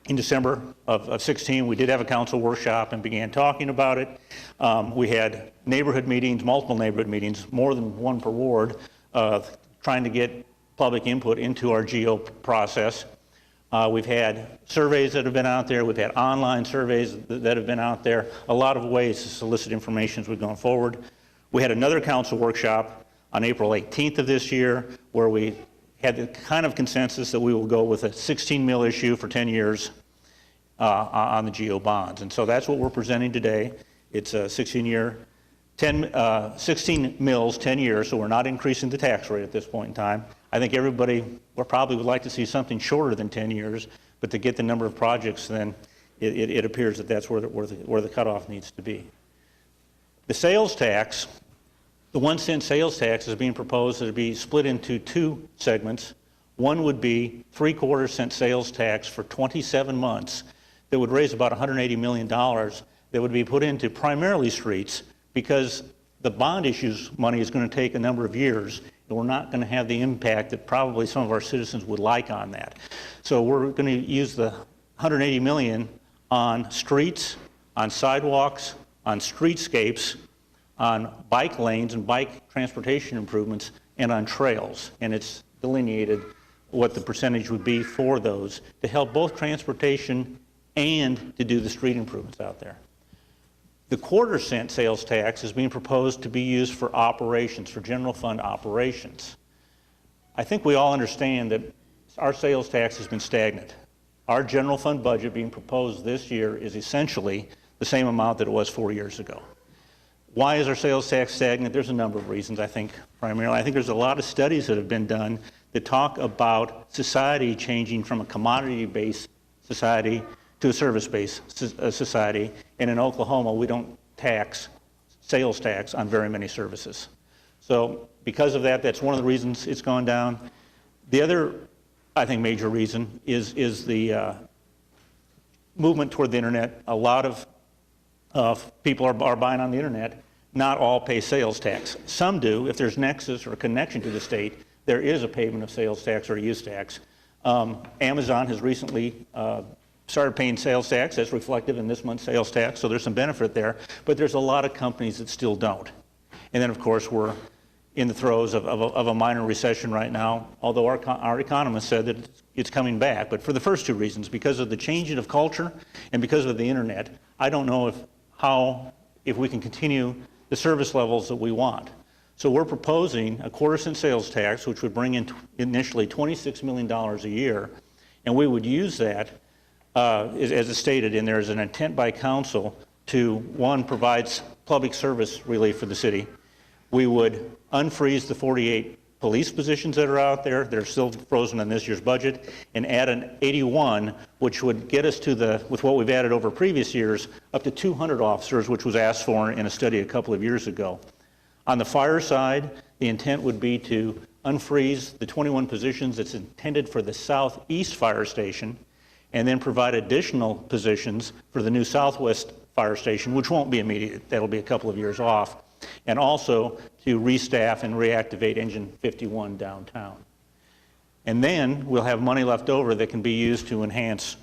In December of 16, we did have a council workshop and began talking about it. We had neighborhood meetings, multiple neighborhood meetings, more than one per ward, trying to get public input into our GO process. We've had surveys that have been out there. We've had online surveys that have been out there. A lot of ways to solicit information as we've gone forward. We had another council workshop on April 18th of this year where we had the kind of consensus that we will go with a 16 mil issue for 10 years on the GO bonds. And so that's what we're presenting today. It's a 16 mills, 10 years, so we're not increasing the tax rate at this point in time. I think everybody probably would like to see something shorter than 10 years, but to get the number of projects, then it appears that that's where the cutoff needs to be. The sales tax, the 1 cent sales tax is being proposed to be split into two segments. One would be 3/4 cent sales tax for 27 months that would raise about $180 million that would be put into primarily streets because the bond issues money is going to take a number of years and we're not going to have the impact that probably some of our citizens would like on that. So we're going to use the $180 million on streets, on sidewalks, on streetscapes, on bike lanes and bike transportation improvements, and on trails. And it's delineated what the percentage would be for those to help both transportation and to do the street improvements out there. The 1/4 cent sales tax is being proposed to be used for operations, for general fund operations. I think we all understand that our sales tax has been stagnant. Our general fund budget being proposed this year is essentially the same amount that it was 4 years ago. Why is our sales tax stagnant? There's a number of reasons, I think, primarily. I think there's a lot of studies that have been done that talk about society changing from a commodity-based society to a service-based society. And in Oklahoma, we don't tax sales tax on very many services. So because of that, that's one of the reasons it's gone down. The other, I think, major reason is the movement toward the internet. A lot of people are buying on the internet. Not all pay sales tax. Some do. If there's nexus or connection to the state, there is a payment of sales tax or use tax. Amazon has recently started paying sales tax. That's reflected in this month's sales tax, so there's some benefit there. But there's a lot of companies that still don't. And then, of course, we're in the throes of a minor recession right now, although our economists said that it's coming back. But for the first two reasons, because of the changing of culture and because of the internet, I don't know if we can continue the service levels that we want. So we're proposing a quarter-cent sales tax, which would bring in initially $26 million a year, and we would use that, as it's stated in there, as an intent by council to, one, provide public service relief for the city. We would unfreeze the 48 police positions that are out there. They're still frozen in this year's budget, and add an 81, which would get us to with what we've added over previous years, up to 200 officers, which was asked for in a study a couple of years ago. On the fire side, the intent would be to unfreeze the 21 positions that's intended for the Southeast Fire Station, and then provide additional positions for the new Southwest Fire Station, which won't be immediate. That'll be a couple of years off. And also to restaff and reactivate Engine 51 downtown. And then we'll have money left over that can be used to enhance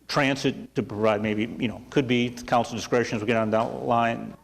transit, to provide maybe, could be council discretion as we get on down the line,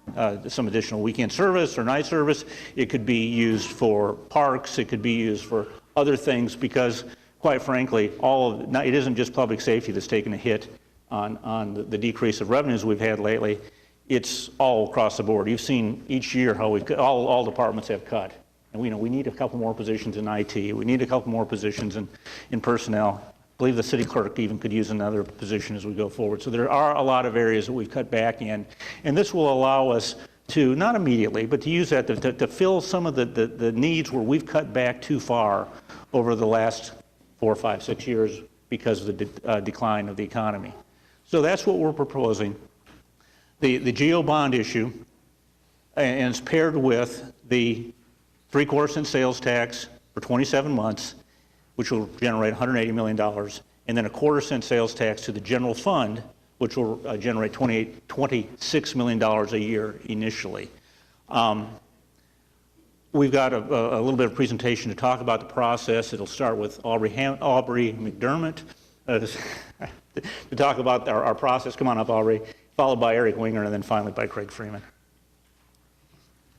some additional weekend service or night service. It could be used for parks. It could be used for other things because, quite frankly, it isn't just public safety that's taken a hit on the decrease of revenues we've had lately. It's all across the board. You've seen each year how all departments have cut. And we need a couple more positions in IT. We need a couple more positions in personnel. I believe the city clerk even could use another position as we go forward. So there are a lot of areas that we've cut back in. And this will allow us to, not immediately, but to use that to fill some of the needs where we've cut back too far over the last 4, 5, 6 years because of the decline of the economy. So that's what we're proposing. The GO bond issue, and it's paired with the 3/4-cent sales tax for 27 months, which will generate $180 million, and then a quarter-cent sales tax to the general fund, which will generate $26 million a year initially. We've got a little bit of presentation to talk about the process. It'll start with Aubrey McDermott to talk about our process. Come on up, Aubrey. Followed by Eric Winger, and then finally by Craig Freeman.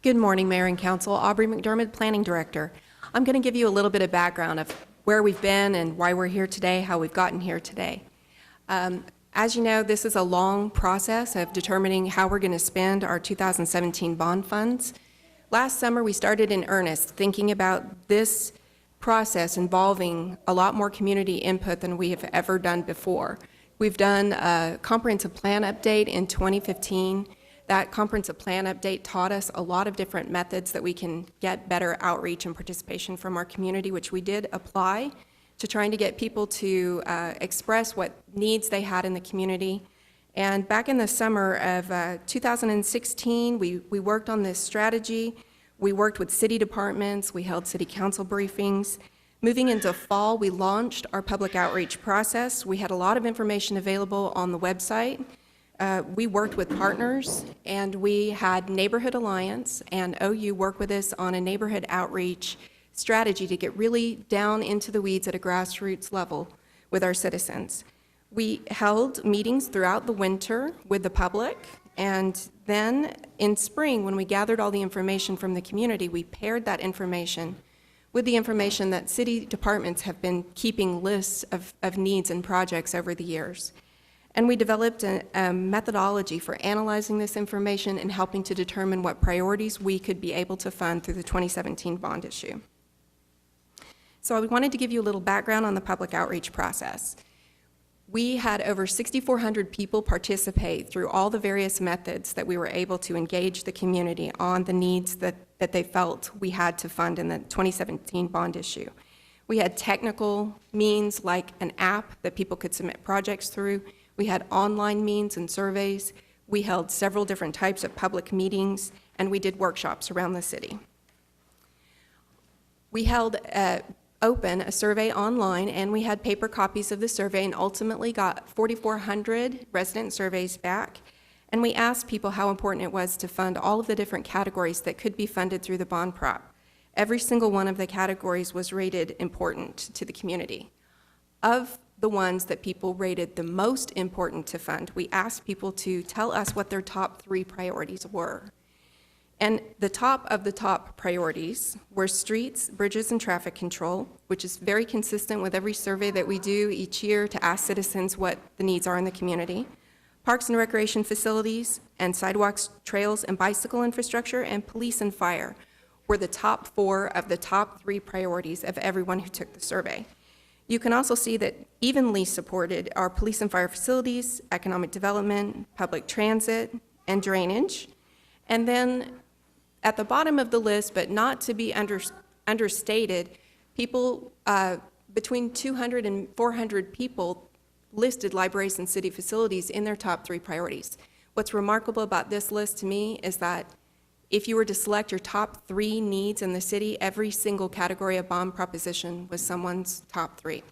Good morning, Mayor and Council. Aubrey McDermott, Planning Director. I'm going to give you a little bit of background of where we've been and why we're here today, how we've gotten here today. As you know, this is a long process of determining how we're going to spend our 2017 bond funds. Last summer, we started in earnest thinking about this process involving a lot more community input than we have ever done before. We've done a comprehensive plan update in 2015. That comprehensive plan update taught us a lot of different methods that we can get better outreach and participation from our community, which we did apply to trying to get people to express what needs they had in the community. And back in the summer of 2016, we worked on this strategy. We worked with city departments. We held city council briefings. Moving into fall, we launched our public outreach process. We had a lot of information available on the website. We worked with partners, and we had Neighborhood Alliance and OU work with us on a neighborhood outreach strategy to get really down into the weeds at a grassroots level with our citizens. We held meetings throughout the winter with the public, and then in spring, when we gathered all the information from the community, we paired that information with the information that city departments have been keeping lists of needs and projects over the years. And we developed a methodology for analyzing this information and helping to determine what priorities we could be able to fund through the 2017 bond issue. So I wanted to give you a little background on the public outreach process. We had over 6,400 people participate through all the various methods that we were able to engage the community on the needs that they felt we had to fund in the 2017 bond issue. We had technical means like an app that people could submit projects through. We had online means and surveys. We held several different types of public meetings, and we did workshops around the city. We held open a survey online, and we had paper copies of the survey and ultimately got 4,400 resident surveys back. And we asked people how important it was to fund all of the different categories that could be funded through the bond prop. Every single one of the categories was rated important to the community. Of the ones that people rated the most important to fund, we asked people to tell us what their top 3 priorities were. And the top of the top priorities were streets, bridges, and traffic control, which is very consistent with every survey that we do each year to ask citizens what the needs are in the community. Parks and recreation facilities, and sidewalks, trails, and bicycle infrastructure, and police and fire were the top 4 of the top 3 priorities of everyone who took the survey. You can also see that evenly supported are police and fire facilities, economic development, public transit, and drainage. And then at the bottom of the list, but not to be understated, people, between 200 and 400 people listed libraries and city facilities in their top 3 priorities. What's remarkable about this list to me is that if you were to select your top 3 needs in the city, every single category of bond proposition was someone's top 3.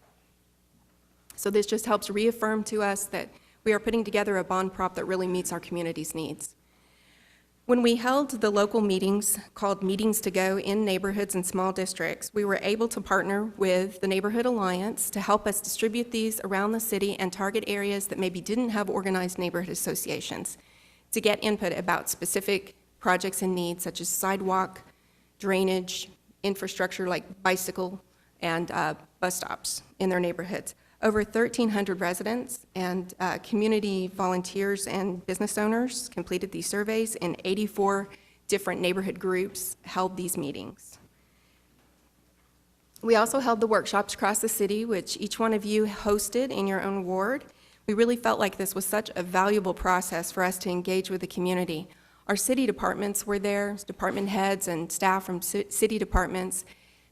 So this just helps reaffirm to us that we are putting together a bond prop that really meets our community's needs. When we held the local meetings called Meetings to Go in neighborhoods and small districts, we were able to partner with the Neighborhood Alliance to help us distribute these around the city and target areas that maybe didn't have organized neighborhood associations to get input about specific projects and needs such as sidewalk, drainage, infrastructure like bicycle and bus stops in their neighborhoods. Over 1,300 residents and community volunteers and business owners completed these surveys, and 84 different neighborhood groups held these meetings. We also held the workshops across the city, which each one of you hosted in your own ward. We really felt like this was such a valuable process for us to engage with the community. Our city departments were there, department heads and staff from city departments.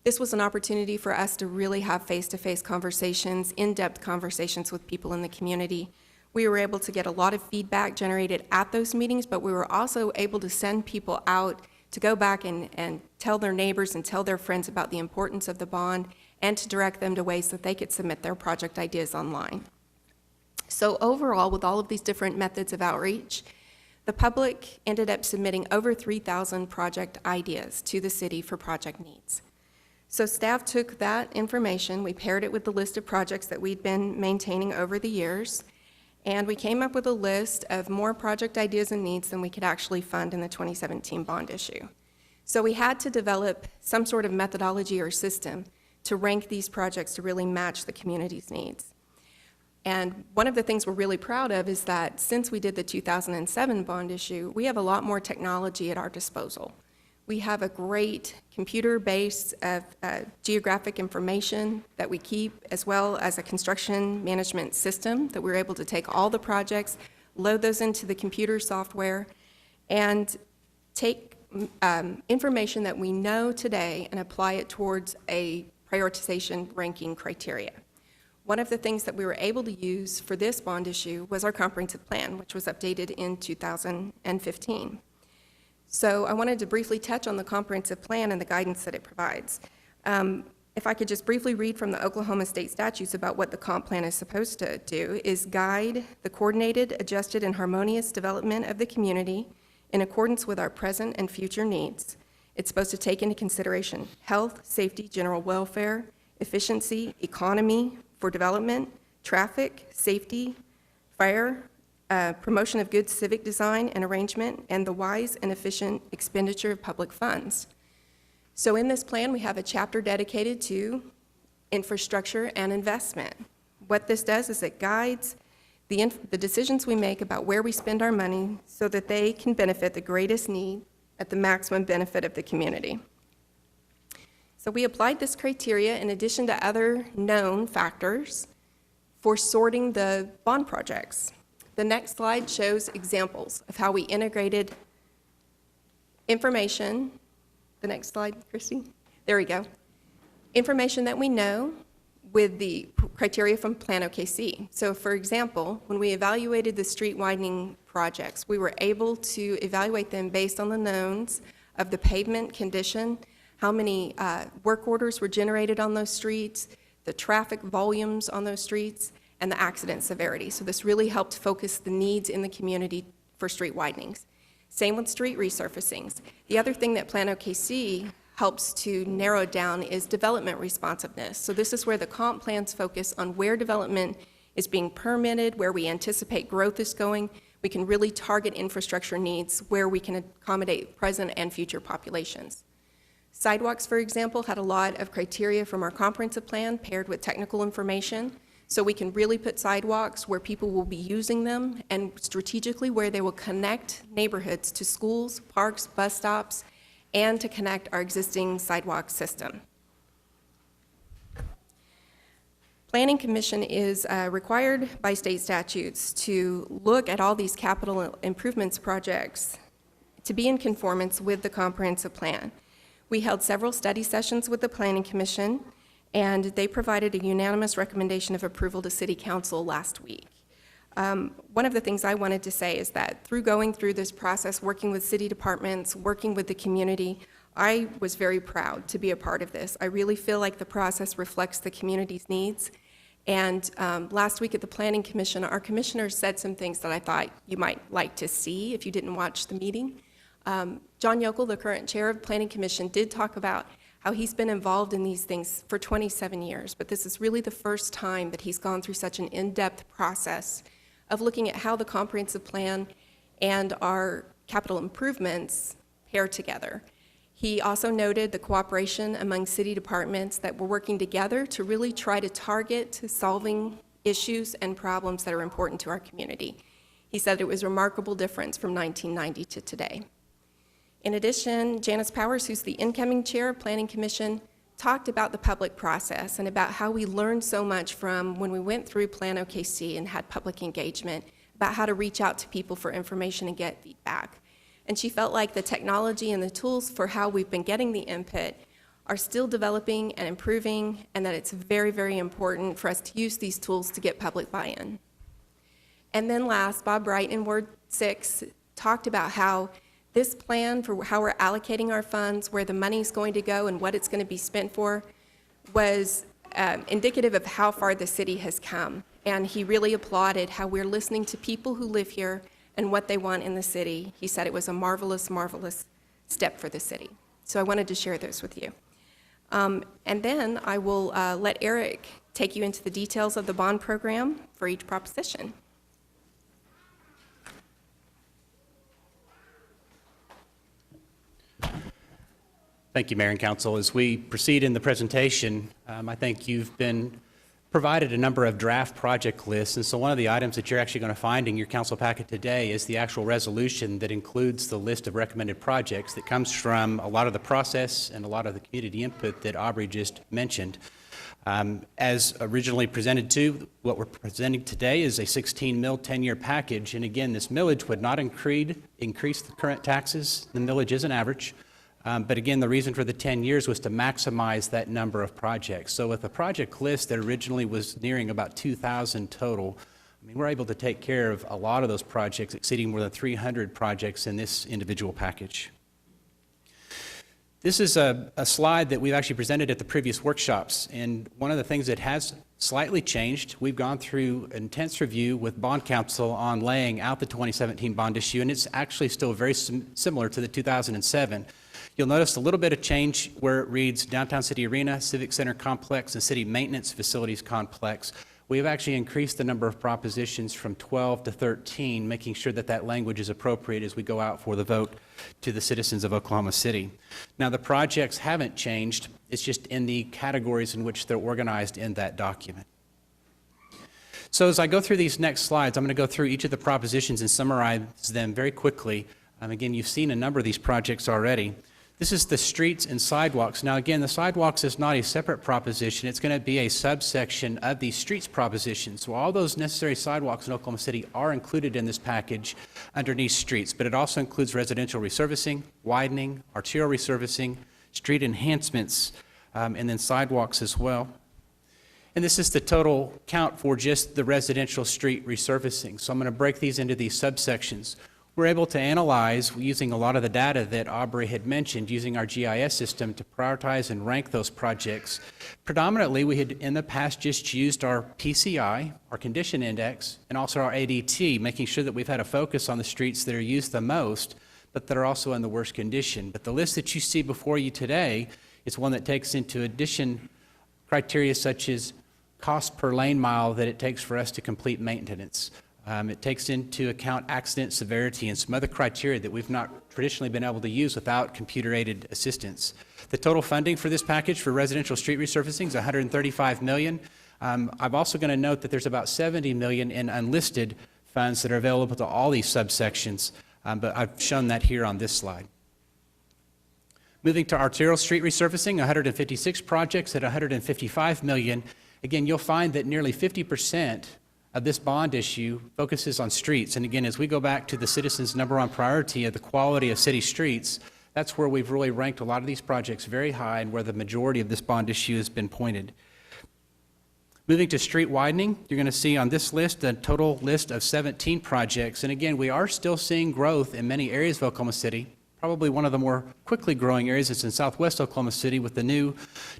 This was an opportunity for us to really have face-to-face conversations, in-depth conversations with people in the community. We were able to get a lot of feedback generated at those meetings, but we were also able to send people out to go back and tell their neighbors and tell their friends about the importance of the bond and to direct them to ways that they could submit their project ideas online. So overall, with all of these different methods of outreach, the public ended up submitting over 3,000 project ideas to the city for project needs. So staff took that information, we paired it with the list of projects that we'd been maintaining over the years, and we came up with a list of more project ideas and needs than we could actually fund in the 2017 bond issue. So we had to develop some sort of methodology or system to rank these projects to really match the community's needs. And one of the things we're really proud of is that since we did the 2007 bond issue, we have a lot more technology at our disposal. We have a great computer base of geographic information that we keep, as well as a construction management system that we're able to take all the projects, load those into the computer software, and take information that we know today and apply it towards a prioritization ranking criteria. One of the things that we were able to use for this bond issue was our comprehensive plan, which was updated in 2015. So I wanted to briefly touch on the comprehensive plan and the guidance that it provides. If I could just briefly read from the Oklahoma state statutes about what the comp plan is supposed to do, is guide the coordinated, adjusted, and harmonious development of the community in accordance with our present and future needs. It's supposed to take into consideration health, safety, general welfare, efficiency, economy for development, traffic, safety, fire, promotion of good civic design and arrangement, and the wise and efficient expenditure of public funds. So in this plan, we have a chapter dedicated to infrastructure and investment. What this does is it guides the decisions we make about where we spend our money so that they can benefit the greatest need at the maximum benefit of the community. So we applied this criteria in addition to other known factors for sorting the bond projects. The next slide shows examples of how we integrated information. The next slide, Christy. There we go. Information that we know with the criteria from Plan OKC. So for example, when we evaluated the street widening projects, we were able to evaluate them based on the knowns of the pavement condition, how many work orders were generated on those streets, the traffic volumes on those streets, and the accident severity. So this really helped focus the needs in the community for street widenings. Same with street resurfacings. The other thing that Plan OKC helps to narrow down is development responsiveness. So this is where the comp plans focus on where development is being permitted, where we anticipate growth is going. We can really target infrastructure needs where we can accommodate present and future populations. Sidewalks, for example, had a lot of criteria from our comprehensive plan paired with technical information. So we can really put sidewalks where people will be using them and strategically where they will connect neighborhoods to schools, parks, bus stops, and to connect our existing sidewalk system. Planning Commission is required by state statutes to look at all these capital improvements projects to be in conformance with the comprehensive plan. We held several study sessions with the Planning Commission, and they provided a unanimous recommendation of approval to City Council last week. One of the things I wanted to say is that through going through this process, working with city departments, working with the community, I was very proud to be a part of this. I really feel like the process reflects the community's needs. And last week at the Planning Commission, our commissioners said some things that I thought you might like to see if you didn't watch the meeting. John Yokel, the current chair of Planning Commission, did talk about how he's been involved in these things for 27 years, but this is really the first time that he's gone through such an in-depth process of looking at how the comprehensive plan and our capital improvements pair together. He also noted the cooperation among city departments that we're working together to really try to target solving issues and problems that are important to our community. He said it was a remarkable difference from 1990 to today. In addition, Janice Powers, who's the incoming chair of Planning Commission, talked about the public process and about how we learned so much from when we went through Plan OKC and had public engagement, about how to reach out to people for information and get feedback. And she felt like the technology and the tools for how we've been getting the input are still developing and improving, and that it's very, very important for us to use these tools to get public buy-in. And then last, Bob Wright in Ward 6 talked about how this plan for how we're allocating our funds, where the money's going to go and what it's going to be spent for, was indicative of how far the city has come. And he really applauded how we're listening to people who live here and what they want in the city. He said it was a marvelous, marvelous step for the city. So I wanted to share those with you. And then I will let Eric take you into the details of the bond program for each proposition. Thank you, Mayor and Council. As we proceed in the presentation, I think you've been provided a number of draft project lists, and so one of the items that you're actually going to find in your council packet today is the actual resolution that includes the list of recommended projects that comes from a lot of the process and a lot of the community input that Aubrey just mentioned. As originally presented to, what we're presenting today is a 16 mil 10-year package, and again, this millage would not increase the current taxes. The millage is an average. But again, the reason for the 10 years was to maximize that number of projects. So with a project list that originally was nearing about 2,000 total, I mean, we're able to take care of a lot of those projects, exceeding more than 300 projects in this individual package. This is a slide that we've actually presented at the previous workshops, and one of the things that has slightly changed, we've gone through intense review with Bond Council on laying out the 2017 bond issue, and it's actually still very similar to the 2007. You'll notice a little bit of change where it reads Downtown City Arena, Civic Center Complex, and City Maintenance Facilities Complex. We have actually increased the number of propositions from 12 to 13, making sure that that language is appropriate as we go out for the vote to the citizens of Oklahoma City. Now, the projects haven't changed. It's just in the categories in which they're organized in that document. So as I go through these next slides, I'm going to go through each of the propositions and summarize them very quickly. Again, you've seen a number of these projects already. This is the streets and sidewalks. Now, again, the sidewalks is not a separate proposition. It's going to be a subsection of the streets proposition. So all those necessary sidewalks in Oklahoma City are included in this package underneath streets, but it also includes residential resurfacing, widening, arterial resurfacing, street enhancements, and then sidewalks as well. And this is the total count for just the residential street resurfacing. So I'm going to break these into these subsections. We're able to analyze, using a lot of the data that Aubrey had mentioned, using our GIS system to prioritize and rank those projects. Predominantly, we had in the past just used our PCI, our condition index, and also our ADT, making sure that we've had a focus on the streets that are used the most, but that are also in the worst condition. But the list that you see before you today is one that takes into addition criteria such as cost per lane mile that it takes for us to complete maintenance. It takes into account accident severity and some other criteria that we've not traditionally been able to use without computer-aided assistance. The total funding for this package for residential street resurfacing is $135 million. I'm also going to note that there's about $70 million in unlisted funds that are available to all these subsections, but I've shown that here on this slide. Moving to arterial street resurfacing, 156 projects at $155 million. Again, you'll find that nearly 50% of this bond issue focuses on streets. And again, as we go back to the citizens' number one priority of the quality of city streets, that's where we've really ranked a lot of these projects very high and where the majority of this bond issue has been pointed. Moving to street widening, you're going to see on this list a total list of 17 projects. And again, we are still seeing growth in many areas of Oklahoma City. Probably one of the more quickly growing areas is in southwest Oklahoma City with the new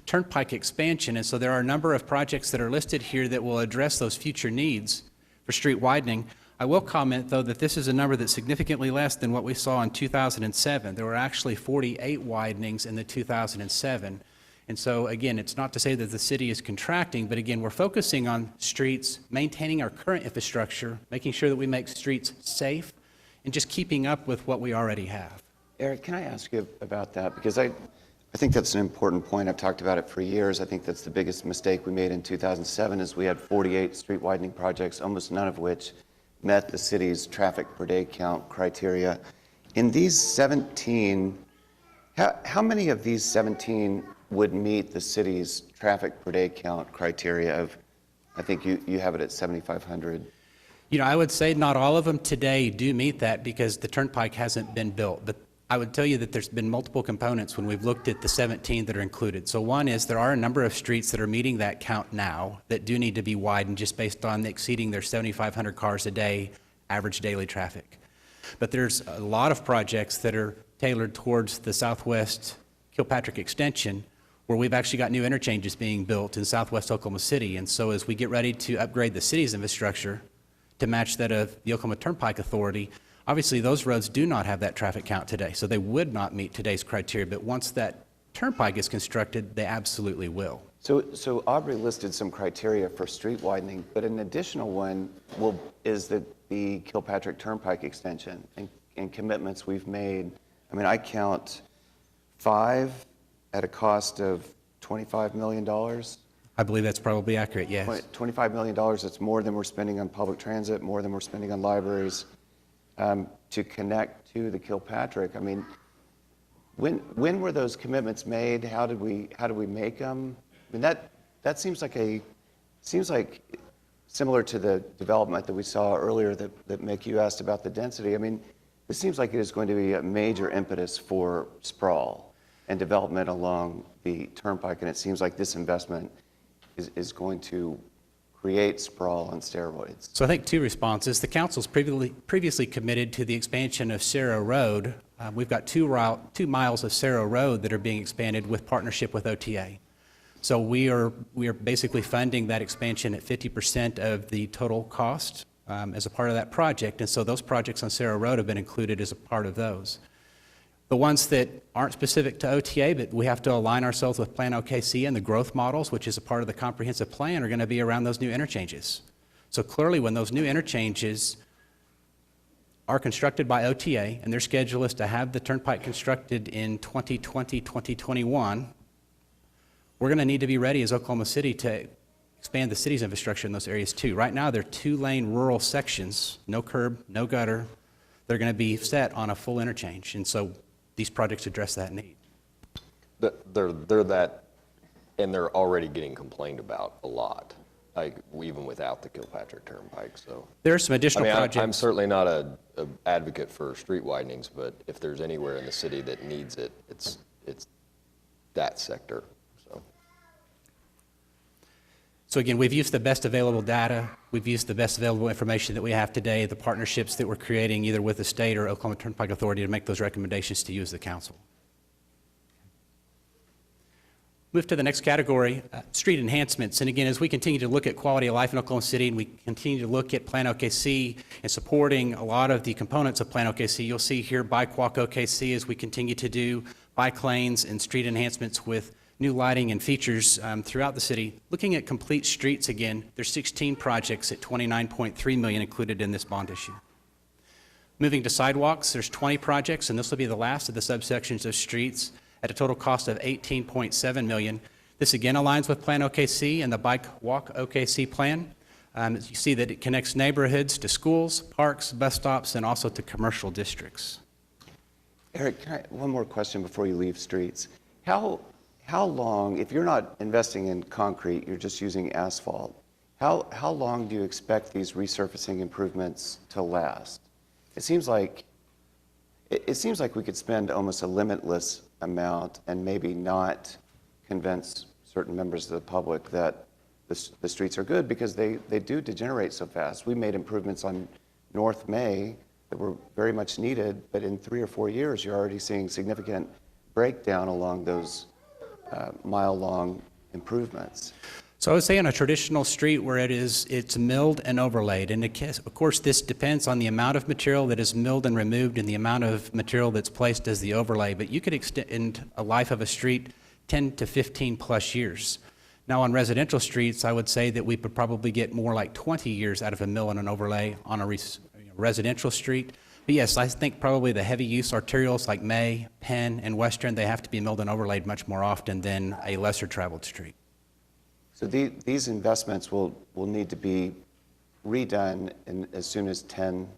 Turnpike expansion. And so there are a number of projects that are listed here that will address those future needs for street widening. I will comment, though, that this is a number that's significantly less than what we saw in 2007. There were actually 48 widenings in the 2007. And so, again, it's not to say that the city is contracting, but again, we're focusing on streets, maintaining our current infrastructure, making sure that we make streets safe, and just keeping up with what we already have. Eric, can I ask you about that? Because I think that's an important point. I've talked about it for years. I think that's the biggest mistake we made in 2007 is we had 48 street widening projects, almost none of which met the city's traffic per day count criteria. In these 17, how many of these 17 would meet the city's traffic per day count criteria of, I think you have it at 7,500? You know, I would say not all of them today do meet that because the Turnpike hasn't been built. But I would tell you that there's been multiple components when we've looked at the 17 that are included. So one is there are a number of streets that are meeting that count now that do need to be widened just based on exceeding their 7,500 cars a day average daily traffic. But there's a lot of projects that are tailored towards the southwest Kilpatrick extension where we've actually got new interchanges being built in southwest Oklahoma City. And so as we get ready to upgrade the city's infrastructure to match that of the Oklahoma Turnpike Authority, obviously, those roads do not have that traffic count today, so they would not meet today's criteria. But once that turnpike is constructed, they absolutely will. So Aubrey listed some criteria for street widening, but an additional one is the Kilpatrick Turnpike extension and commitments we've made. I mean, I count 5 at a cost of $25 million. I believe that's probably accurate, yes. $25 million, that's more than we're spending on public transit, more than we're spending on libraries. To connect to the Kilpatrick. I mean, when were those commitments made? How did we make them? I mean, that seems like similar to the development that we saw earlier that Mick, you asked about the density. I mean, this seems like it is going to be a major impetus for sprawl and development along the Turnpike, and it seems like this investment is going to create sprawl on steroids. So I think 2 responses. The council's previously committed to the expansion of Cerro Road. We've got 2 miles of Cerro Road that are being expanded with partnership with OTA. So we are basically funding that expansion at 50% of the total cost as a part of that project. And so those projects on Cerro Road have been included as a part of those. The ones that aren't specific to OTA, but we have to align ourselves with Plan OKC and the growth models, which is a part of the comprehensive plan, are going to be around those new interchanges. So clearly, when those new interchanges are constructed by OTA, and their schedule is to have the Turnpike constructed in 2020, 2021, we're going to need to be ready as Oklahoma City to expand the city's infrastructure in those areas too. Right now, they're 2-lane rural sections, no curb, no gutter. They're going to be set on a full interchange. And so these projects address that need. They're that, and they're already getting complained about a lot, like even without the Kilpatrick Turnpike, so. There are some additional projects. I'm certainly not a advocate for street widenings, but if there's anywhere in the city that needs it, it's that sector, so. So again, we've used the best available data. We've used the best available information that we have today, the partnerships that we're creating either with the state or Oklahoma Turnpike Authority to make those recommendations to you as the council. Move to the next category, street enhancements. And again, as we continue to look at quality of life in Oklahoma City and we continue to look at Plan OKC and supporting a lot of the components of Plan OKC, you'll see here Bike Walk OKC as we continue to do bike lanes and street enhancements with new lighting and features throughout the city. Looking at complete streets again, there's 16 projects at $29.3 million included in this bond issue. Moving to sidewalks, there's 20 projects, and this will be the last of the subsections of streets at a total cost of $18.7 million. This again aligns with Plan OKC and the Bike Walk OKC plan. As you see that it connects neighborhoods to schools, parks, bus stops, and also to commercial districts. Eric, one more question before you leave streets. How long, if you're not investing in concrete, you're just using asphalt, how long do you expect these resurfacing improvements to last? It seems like we could spend almost a limitless amount and maybe not convince certain members of the public that the streets are good because they do degenerate so fast. We made improvements on North May that were very much needed, but in 3 or 4 years, you're already seeing significant breakdown along those mile-long improvements. So I would say on a traditional street where it's milled and overlaid, and of course this depends on the amount of material that is milled and removed and the amount of material that's placed as the overlay, but you could extend a life of a street 10 to 15 plus years. Now on residential streets, I would say that we could probably get more like 20 years out of a mill and an overlay on a residential street. But yes, I think probably the heavy use arterials like May, Penn, and Western, they have to be milled and overlaid much more often than a lesser traveled street. So these investments will need to be redone in as soon as 10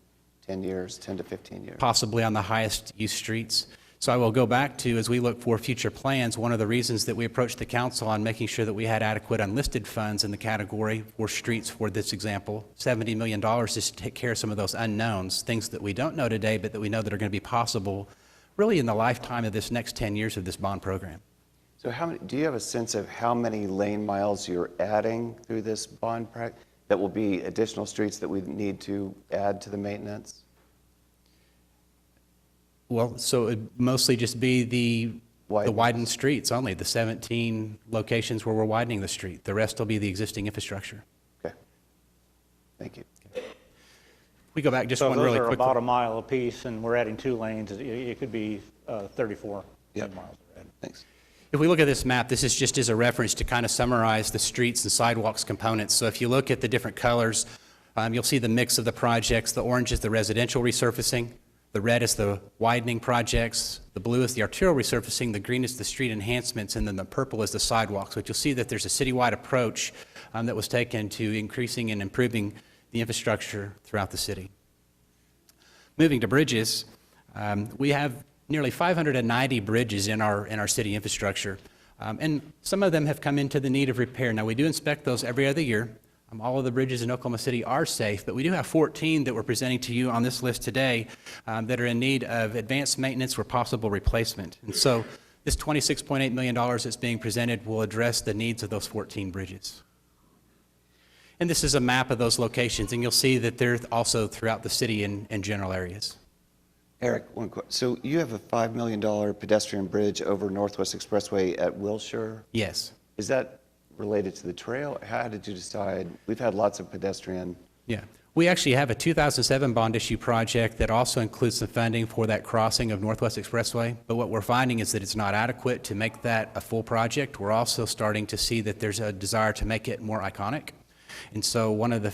years, 10 to 15 years. Possibly on the highest use streets. So I will go back to, as we look for future plans, one of the reasons that we approached the council on making sure that we had adequate unlisted funds in the category for streets for this example, $70 million just to take care of some of those unknowns, things that we don't know today, but that we know that are going to be possible really in the lifetime of this next 10 years of this bond program. So do you have a sense of how many lane miles you're adding through this bond that will be additional streets that we need to add to the maintenance? Well, so it would mostly just be the widened streets only, the 17 locations where we're widening the street. The rest will be the existing infrastructure. Okay. Thank you. We go back just so one really quick. So those are about a mile apiece, and we're adding 2 lanes. It could be 34 miles. Thanks. If we look at this map, this is just as a reference to kind of summarize the streets and sidewalks components. So if you look at the different colors, you'll see the mix of the projects. The orange is the residential resurfacing. The red is the widening projects. The blue is the arterial resurfacing. The green is the street enhancements. And then the purple is the sidewalks. But you'll see that there's a citywide approach that was taken to increasing and improving the infrastructure throughout the city. Moving to bridges, we have nearly 590 bridges in our city infrastructure, and some of them have come into the need of repair. Now, we do inspect those every other year. All of the bridges in Oklahoma City are safe, but we do have 14 that we're presenting to you on this list today that are in need of advanced maintenance or possible replacement. And so this $26.8 million that's being presented will address the needs of those 14 bridges. And this is a map of those locations, and you'll see that they're also throughout the city in general areas. Eric, one question. So you have a $5 million pedestrian bridge over Northwest Expressway at Wilshire? Yes. Is that related to the trail? How did you decide? We've had lots of pedestrian. Yeah. We actually have a 2007 bond issue project that also includes some funding for that crossing of Northwest Expressway. But what we're finding is that it's not adequate to make that a full project. We're also starting to see that there's a desire to make it more iconic. And so one of the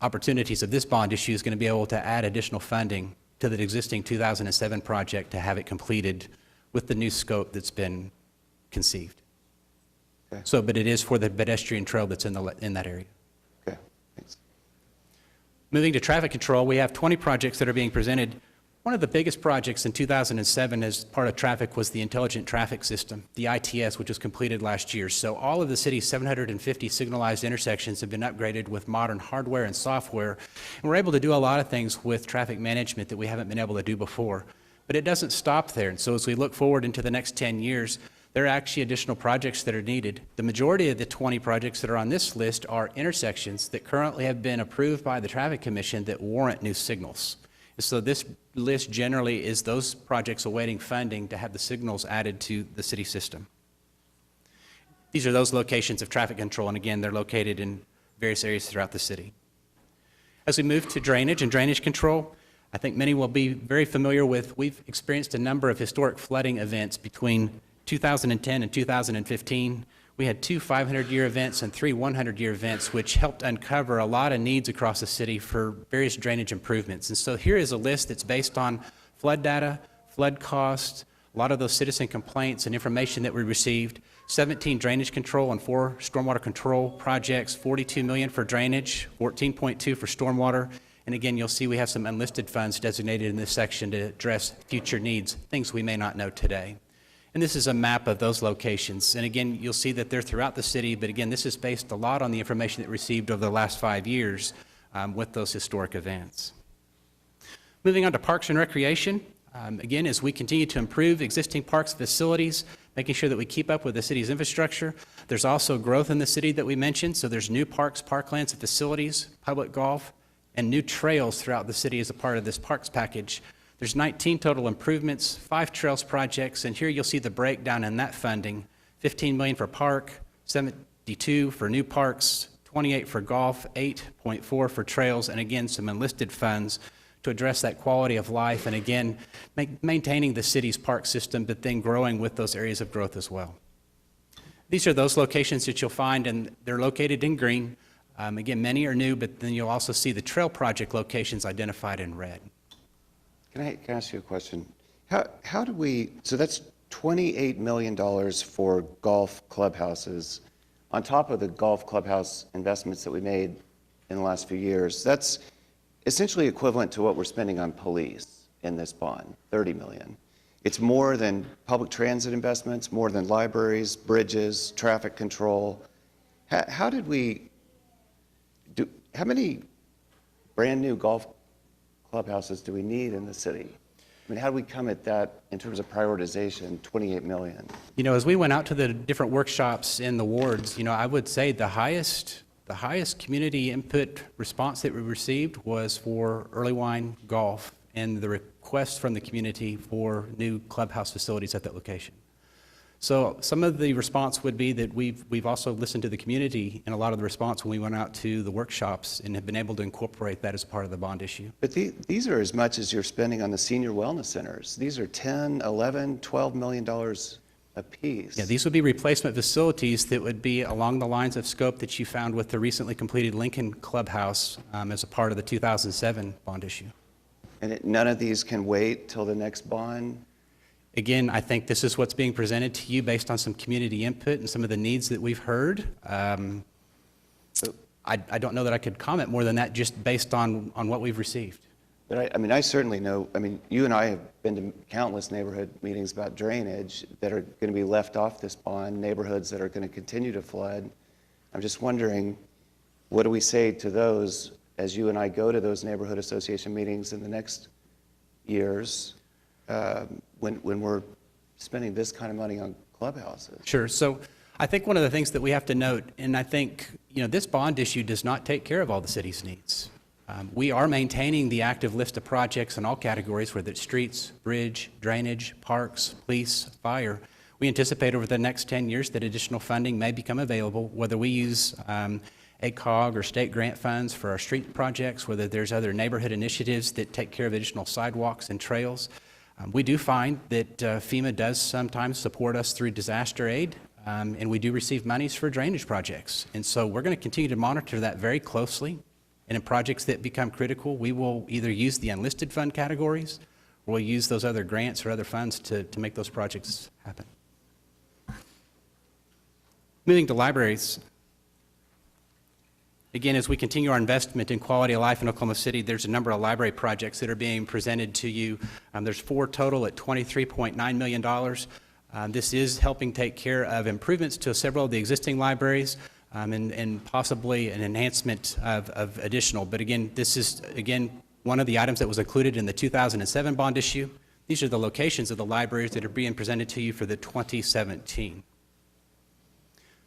opportunities of this bond issue is going to be able to add additional funding to the existing 2007 project to have it completed with the new scope that's been conceived. Okay. So, but it is for the pedestrian trail that's in that area. Okay, thanks. Moving to traffic control, we have 20 projects that are being presented One of the biggest projects in 2007 as part of traffic was the Intelligent Traffic System, the ITS, which was completed last year. So all of the city's 750 signalized intersections have been upgraded with modern hardware and software, and we're able to do a lot of things with traffic management that we haven't been able to do before. But it doesn't stop there, and so as we look forward into the next 10 years, there are actually additional projects that are needed. The majority of the 20 projects that are on this list are intersections that currently have been approved by the Traffic Commission that warrant new signals. So this list generally is those projects awaiting funding to have the signals added to the city system. These are those locations of traffic control, and again, they're located in various areas throughout the city. As we move to drainage and drainage control, I think many will be very familiar with, we've experienced a number of historic flooding events between 2010 and 2015. We had 2 500-year events and 3 100-year events, which helped uncover a lot of needs across the city for various drainage improvements. And so here is a list that's based on flood data, flood costs, a lot of those citizen complaints and information that we received, 17 drainage control and 4 stormwater control projects, $42 million for drainage, 14.2 for stormwater. And again, you'll see we have some unlisted funds designated in this section to address future needs, things we may not know today. And this is a map of those locations. And again, you'll see that they're throughout the city, but again, this is based a lot on the information that we received over the last 5 years with those historic events. Moving on to parks and recreation. Again, as we continue to improve existing parks facilities, making sure that we keep up with the city's infrastructure, there's also growth in the city that we mentioned. So there's new parks, parklands, and facilities, public golf, and new trails throughout the city as a part of this parks package. There's 19 total improvements, 5 trails projects, and here you'll see the breakdown in that funding. $15 million for park, $72 for new parks, $28 for golf, $8.4 for trails, and again, some enlisted funds to address that quality of life, and again, maintaining the city's park system, but then growing with those areas of growth as well. These are those locations that you'll find, and they're located in green. Again, many are new, but then you'll also see the trail project locations identified in red. Can I ask you a question? How do we, so that's $28 million for golf clubhouses on top of the golf clubhouse investments that we made in the last few years. That's essentially equivalent to what we're spending on police in this bond, $30 million. It's more than public transit investments, more than libraries, bridges, traffic control. How did we do, how many brand new golf clubhouses do we need in the city? I mean, how do we come at that in terms of prioritization, 28 million? You know, as we went out to the different workshops in the wards, you know, I would say the highest community input response that we received was for early wine golf and the request from the community for new clubhouse facilities at that location. So some of the response would be that we've also listened to the community in a lot of the response when we went out to the workshops and have been able to incorporate that as part of the bond issue. But these are as much as you're spending on the senior wellness centers. These are $10, $11, $12 million a piece. Yeah, these would be replacement facilities that would be along the lines of scope that you found with the recently completed Lincoln Clubhouse as a part of the 2007 bond issue. And none of these can wait till the next bond? Again, I think this is what's being presented to you based on some community input and some of the needs that we've heard. I don't know that I could comment more than that just based on what we've received. But I mean, I certainly know, I mean, you and I have been to countless neighborhood meetings about drainage that are going to be left off this bond, neighborhoods that are going to continue to flood. I'm just wondering, what do we say to those as you and I go to those neighborhood association meetings in the next years? When we're spending this kind of money on clubhouses? Sure. So I think one of the things that we have to note, and I think, you know, this bond issue does not take care of all the city's needs. We are maintaining the active list of projects in all categories, whether it's streets, bridge, drainage, parks, police, fire. We anticipate over the next 10 years that additional funding may become available, whether we use ACOG or state grant funds for our street projects, whether there's other neighborhood initiatives that take care of additional sidewalks and trails. We do find that FEMA does sometimes support us through disaster aid, and we do receive monies for drainage projects. And so we're going to continue to monitor that very closely. And in projects that become critical, we will either use the unlisted fund categories or we'll use those other grants or other funds to make those projects happen. Moving to libraries. Again, as we continue our investment in quality of life in Oklahoma City, there's a number of library projects that are being presented to you. There's 4 total at $23.9 million. This is helping take care of improvements to several of the existing libraries and possibly an enhancement of additional. But again, this is, one of the items that was included in the 2007 bond issue. These are the locations of the libraries that are being presented to you for the 2017.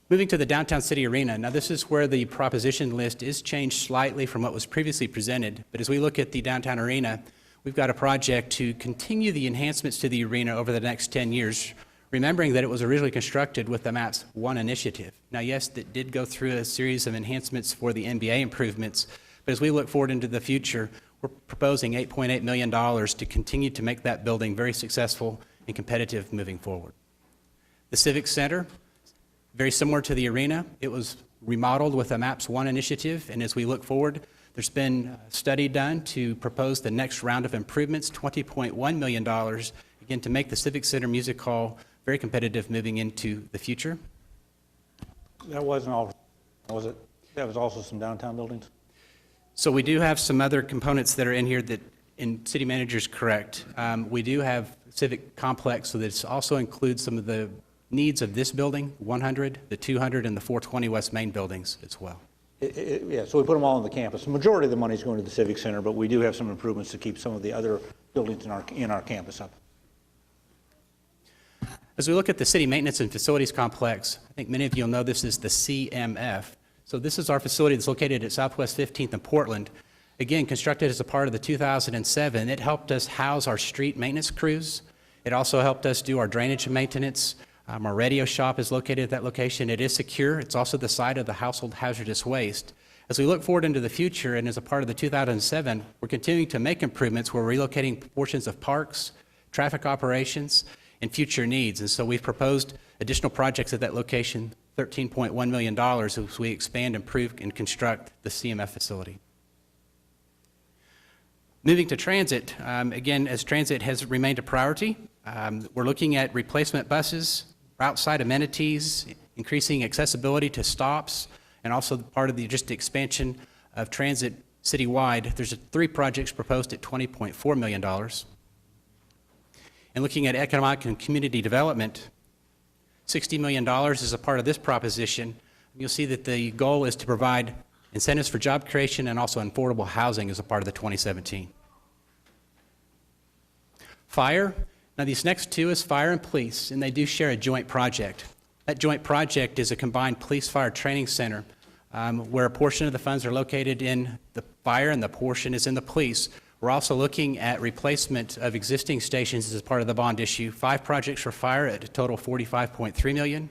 Moving to the Downtown City Arena. Now, this is where the proposition list is changed slightly from what was previously presented. But as we look at the Downtown Arena, we've got a project to continue the enhancements to the arena over the next 10 years, remembering that it was originally constructed with the MAPS 1 initiative. Now, yes, that did go through a series of enhancements for the NBA improvements, but as we look forward into the future, we're proposing $8.8 million to continue to make that building very successful and competitive moving forward. The Civic Center, very similar to the arena. It was remodeled with a MAPS 1 initiative, and as we look forward, there's been a study done to propose the next round of improvements, $20.1 million, again, to make the Civic Center Music Hall very competitive moving into the future. That wasn't all, was it? That was also some downtown buildings? So we do have some other components that are in here that, in city manager's correct. We do have civic complex, so this also includes some of the needs of this building, 100, the 200, and the 420 West Main buildings as well. Yeah, so we put them all on the campus. The majority of the money is going to the Civic Center, but we do have some improvements to keep some of the other buildings in our campus up. As we look at the City Maintenance and Facilities Complex, I think many of you will know this is the CMF. So this is our facility that's located at Southwest 15th and Portland. Again, constructed as a part of the 2007. It helped us house our street maintenance crews. It also helped us do our drainage maintenance. Our radio shop is located at that location. It is secure. It's also the site of the household hazardous waste. As we look forward into the future and as a part of the 2007, we're continuing to make improvements. We're relocating portions of parks, traffic operations, and future needs. And so we've proposed additional projects at that location, $13.1 million as we expand, improve, and construct the CMF facility. Moving to transit, again, as transit has remained a priority, we're looking at replacement buses, outside amenities, increasing accessibility to stops, and also part of the just expansion of transit citywide. There's 3 projects proposed at $20.4 million. And looking at economic and community development, $60 million is a part of this proposition. You'll see that the goal is to provide incentives for job creation and also affordable housing as a part of the 2017. Fire. Now these next 2 is fire and police, and they do share a joint project. That joint project is a combined police-fire training center where a portion of the funds are located in the fire and the portion is in the police. We're also looking at replacement of existing stations as part of the bond issue. 5 projects for fire at a total $45.3 million.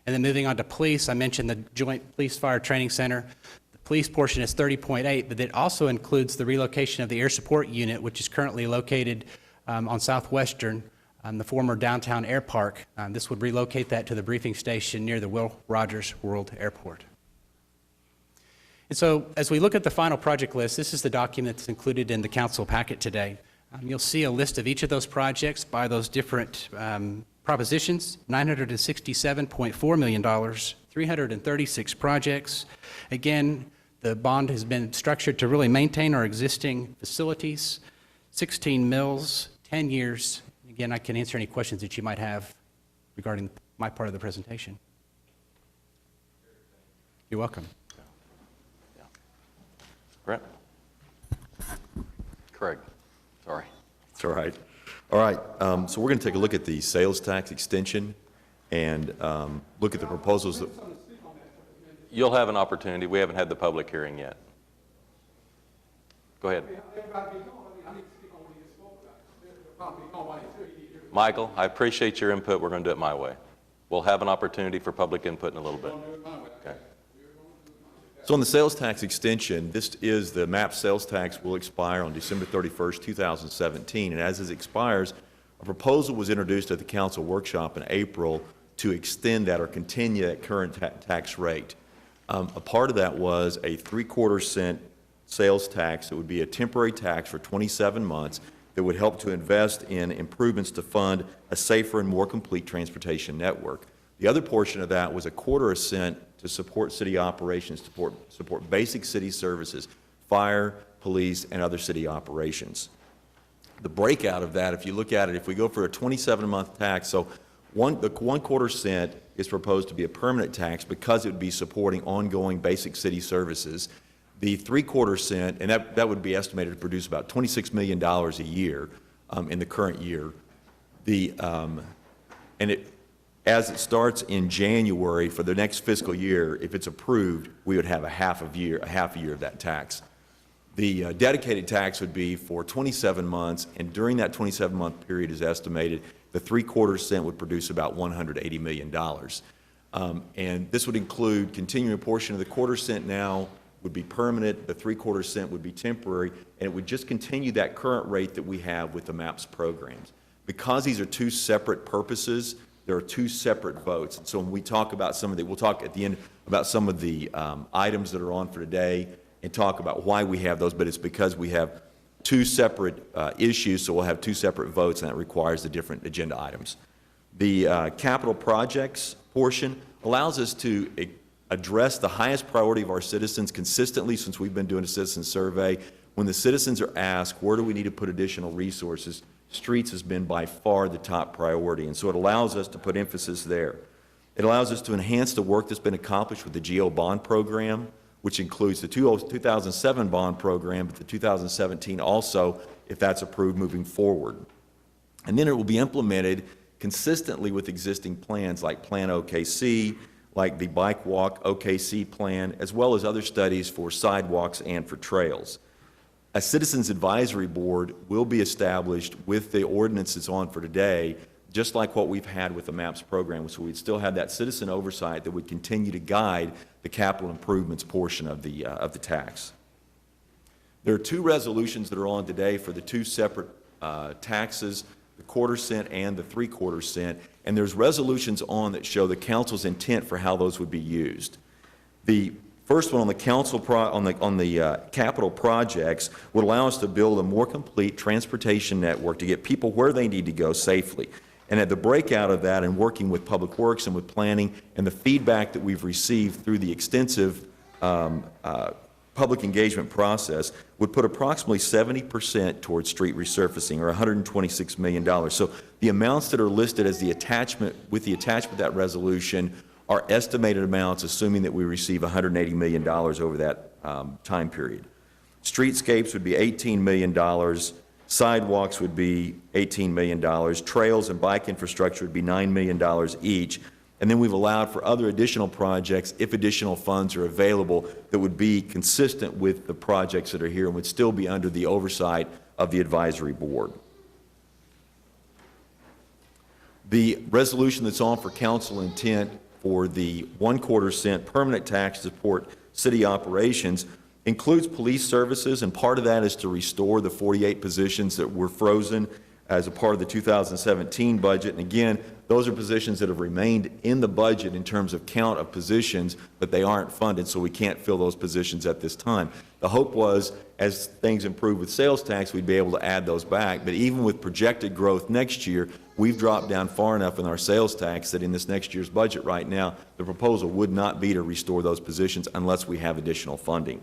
And then moving on to police, I mentioned the joint police-fire training center. The police portion is $30.8, but it also includes the relocation of the air support unit, which is currently located on Southwestern, the former downtown air park. This would relocate that to the briefing station near the Will Rogers World Airport. And so as we look at the final project list, this is the document that's included in the council packet today. You'll see a list of each of those projects by those different propositions, $967.4 million, 336 projects. Again, the bond has been structured to really maintain our existing facilities, 16 mills, 10 years. Again, I can answer any questions that you might have regarding my part of the presentation. You're welcome. Brent? Craig, sorry. It's all right. All right, so we're going to take a look at the sales tax extension and look at the proposals that... You'll have an opportunity. We haven't had the public hearing yet. Go ahead. Michael, I appreciate your input. We're going to do it my way. We'll have an opportunity for public input in a little bit. Okay. So on the sales tax extension, this is the MAP sales tax will expire on December 31st, 2017. And as it expires, a proposal was introduced at the council workshop in April to extend that or continue that current tax rate. A part of that was a 3/4 cent sales tax. It would be a temporary tax for 27 months that would help to invest in improvements to fund a safer and more complete transportation network. The other portion of that was a 1/4 cent to support city operations, to support basic city services, fire, police, and other city operations. The breakout of that, if you look at it, if we go for a 27-month tax, so the 1/4 cent is proposed to be a permanent tax because it would be supporting ongoing basic city services. The 3/4 cent, and that would be estimated to produce about $26 million a year in the current year. As it starts in January for the next fiscal year, if it's approved, we would have a half a year of that tax. The dedicated tax would be for 27 months, and during that 27-month period is estimated, the 3/4 cent would produce about $180 million. And this would include continuing a portion of the 1/4 cent now would be permanent, the 3/4 cent would be temporary, and it would just continue that current rate that we have with the MAPS programs. Because these are two separate purposes, there are two separate votes. And so when we talk about we'll talk at the end about some of the items that are on for today and talk about why we have those, but it's because we have two separate issues, so we'll have two separate votes, and that requires the different agenda items. The capital projects portion allows us to address the highest priority of our citizens consistently since we've been doing a citizen survey. When the citizens are asked, where do we need to put additional resources, streets has been by far the top priority, and so it allows us to put emphasis there. It allows us to enhance the work that's been accomplished with the GO bond program, which includes the 2007 bond program, but the 2017 also, if that's approved, moving forward. And then it will be implemented consistently with existing plans like Plan OKC, like the Bike Walk OKC plan, as well as other studies for sidewalks and for trails. A Citizens Advisory Board will be established with the ordinance that's on for today, just like what we've had with the MAPS program. So we'd still have that citizen oversight that would continue to guide the capital improvements portion of the tax. There are two resolutions that are on today for the two separate taxes, the 1/4 cent and the 3/4 cent, and there's resolutions on that show the council's intent for how those would be used. The first one on the capital projects would allow us to build a more complete transportation network to get people where they need to go safely. And at the breakout of that and working with Public Works and with planning and the feedback that we've received through the extensive public engagement process would put approximately 70% towards street resurfacing, or $126 million. So the amounts that are listed as the attachment, with the attachment of that resolution, are estimated amounts, assuming that we receive $180 million over that time period. Streetscapes would be $18 million. Sidewalks would be $18 million. Trails and bike infrastructure would be $9 million each. And then we've allowed for other additional projects, if additional funds are available, that would be consistent with the projects that are here and would still be under the oversight of the advisory board. The resolution that's on for council intent for the 1/4 cent permanent tax to support city operations includes police services, and part of that is to restore the 48 positions that were frozen as a part of the 2017 budget. And again, those are positions that have remained in the budget in terms of count of positions, but they aren't funded, so we can't fill those positions at this time. The hope was, as things improve with sales tax, we'd be able to add those back. But even with projected growth next year, we've dropped down far enough in our sales tax that in this next year's budget right now, the proposal would not be to restore those positions unless we have additional funding.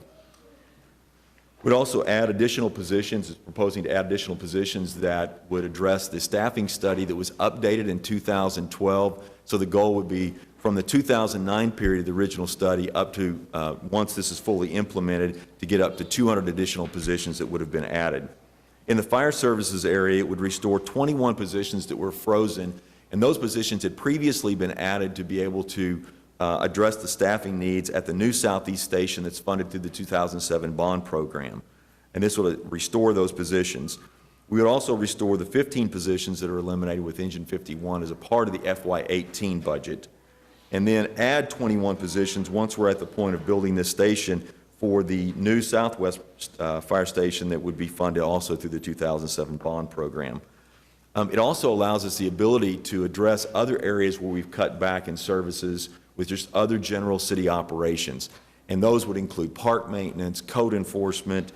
We'd also add additional positions, proposing to add additional positions that would address the staffing study that was updated in 2012. So the goal would be from the 2009 period, the original study, up to, once this is fully implemented, to get up to 200 additional positions that would have been added. In the fire services area, it would restore 21 positions that were frozen, and those positions had previously been added to be able to address the staffing needs at the new Southeast Station that's funded through the 2007 bond program. And this will restore those positions. We would also restore the 15 positions that are eliminated with Engine 51 as a part of the FY18 budget, and then add 21 positions once we're at the point of building this station for the new Southwest Fire Station that would be funded also through the 2007 bond program. It also allows us the ability to address other areas where we've cut back in services with just other general city operations. And those would include park maintenance, code enforcement,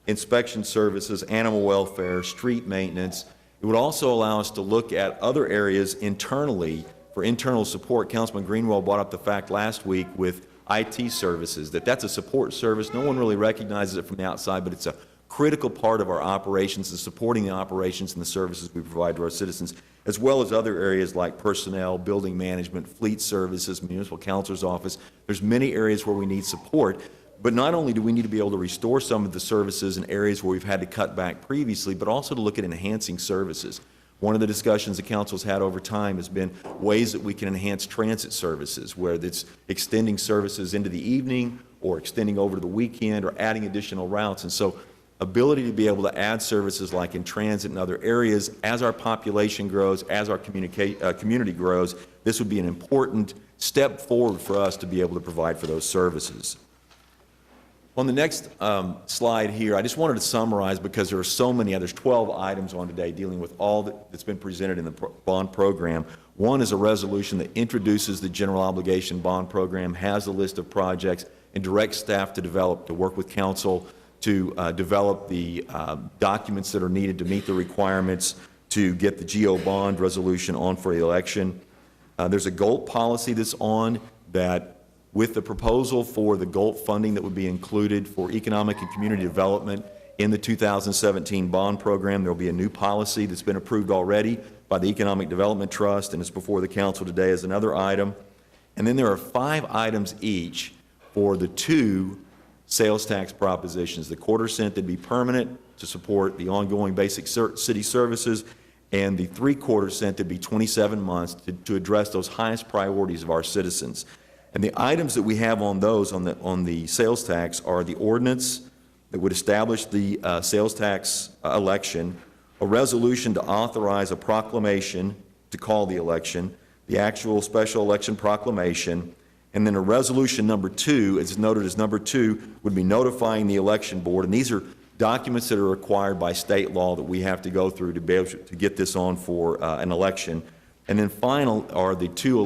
inspection services, animal welfare, street maintenance. It would also allow us to look at other areas internally for for internal support. Councilman Greenwell brought up the fact last week with IT services, that's a support service. No one really recognizes it from the outside, but it's a critical part of our operations and supporting the operations and the services we provide to our citizens, as well as other areas like personnel, building management, fleet services, municipal counselor's office. There's many areas where we need support, but not only do we need to be able to restore some of the services in areas where we've had to cut back previously, but also to look at enhancing services. One of the discussions the council's had over time has been ways that we can enhance transit services, whether it's extending services into the evening or extending over to the weekend or adding additional routes. And so ability to be able to add services like in transit and other areas as our population grows, as our community grows, this would be an important step forward for us to be able to provide for those services. On the next slide here, I just wanted to summarize because there are so many others, 12 items on today dealing with all that's been presented in the bond program. One is a resolution that introduces the general obligation bond program, has a list of projects, and directs staff to work with council to develop the documents that are needed to meet the requirements to get the GO bond resolution on for the election. There's a GOLT policy that's on that with the proposal for the GOLT funding that would be included for economic and community development in the 2017 bond program. There will be a new policy that's been approved already by the Economic Development Trust and is before the council today as another item. And then there are 5 items each for the 2 sales tax propositions. The $0.25 to be permanent to support the ongoing basic city services, and the $0.75 to be 27 months to address those highest priorities of our citizens. And the items that we have on those, on the sales tax, are the ordinance that would establish the sales tax election, a resolution to authorize a proclamation to call the election, the actual special election proclamation, and then a resolution number 2, as noted as number 2, would be notifying the election board. And these are documents that are required by state law that we have to go through to be able to get this on for an election. And then final are the 2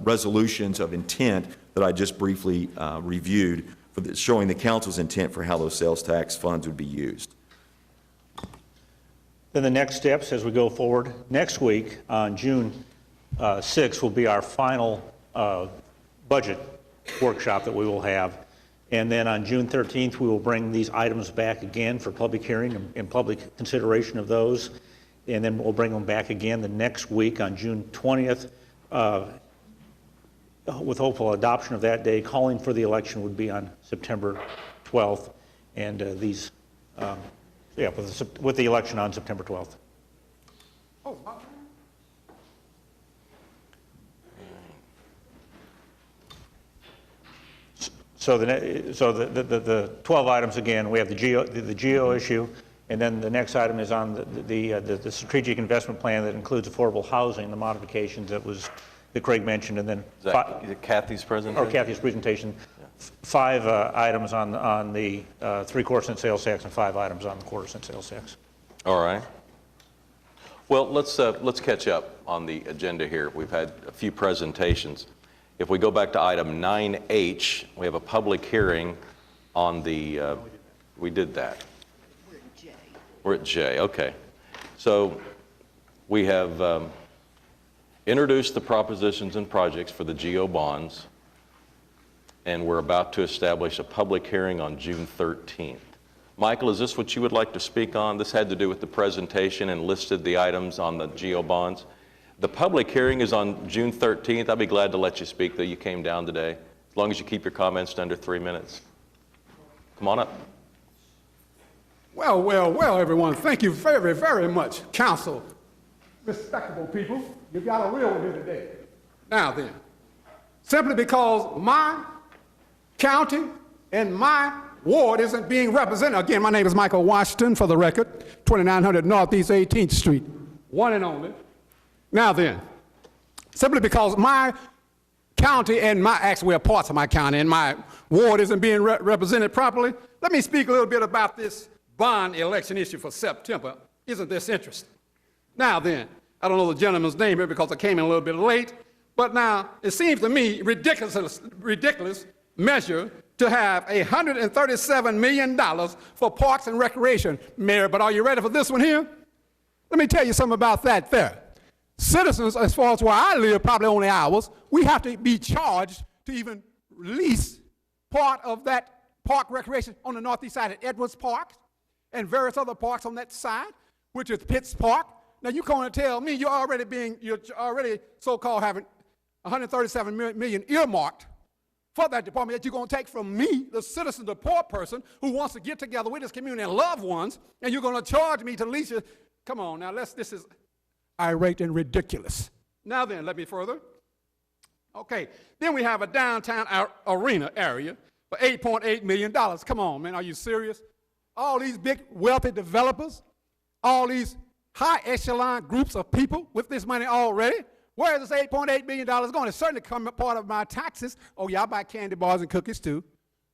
resolutions of intent that I just briefly reviewed, showing the council's intent for how those sales tax funds would be used. Then the next steps as we go forward, next week on June 6th will be our final budget workshop that we will have. And then on June 13th, we will bring these items back again for public hearing and public consideration of those. And then we'll bring them back again the next week on June 20th with hopeful adoption of that day. Calling for the election would be on September 12th, and with the election on September 12th. So the 12 items again, we have the GO issue. And then the next item is on the strategic investment plan that includes affordable housing, the modifications that Craig mentioned, and then is it Kathy's presentation? Or Kathy's presentation. Yeah. 5 items on the 3/4-cent sales tax and 5 items on the 1/4-cent sales tax. All right. Well, let's catch up on the agenda here. We've had a few presentations. If we go back to item 9H, we have a public hearing on the. We did that. We're at J, okay. So we have introduced the propositions and projects for the GO bonds, and we're about to establish a public hearing on June 13th. Michael, is this what you would like to speak on? This had to do with the presentation and listed the items on the GO bonds. The public hearing is on June 13th. I'd be glad to let you speak, though. You came down today, as long as you keep your comments to under 3 minutes. Come on up. Well, everyone, thank you very, very much, council. Respectable people, you got a real one here today. Now then, simply because my county and my ward isn't being represented. Again, my name is Michael Washington, for the record, 2900 Northeast 18th Street, one and only. Now then, simply because my county and actually parts of my county and my ward isn't being represented properly, let me speak a little bit about this bond election issue for September. Isn't this interesting? Now then, I don't know the gentleman's name here because I came in a little bit late, but now it seems to me ridiculous measure to have $137 million for parks and recreation, Mayor, but are you ready for this one here? Let me tell you something about that there. citizens, as far as where I live, probably only ours, we have to be charged to even lease part of that park recreation on the northeast side at Edwards Park and various other parks on that side, which is Pitts Park. Now you're going to tell me you're already so-called having 137 million earmarked for that department that you're going to take from me, the citizen, the poor person who wants to get together with his community and loved ones, and you're going to charge me to lease it. Come on now, this is irate and ridiculous. Now then, let me further. Okay, then we have a downtown arena area for $8.8 million. Come on, man, are you serious? All these big wealthy developers, all these high echelon groups of people with this money already. Where is this $8.8 million going? It's certainly come part of my taxes. Oh yeah, I buy candy bars and cookies too,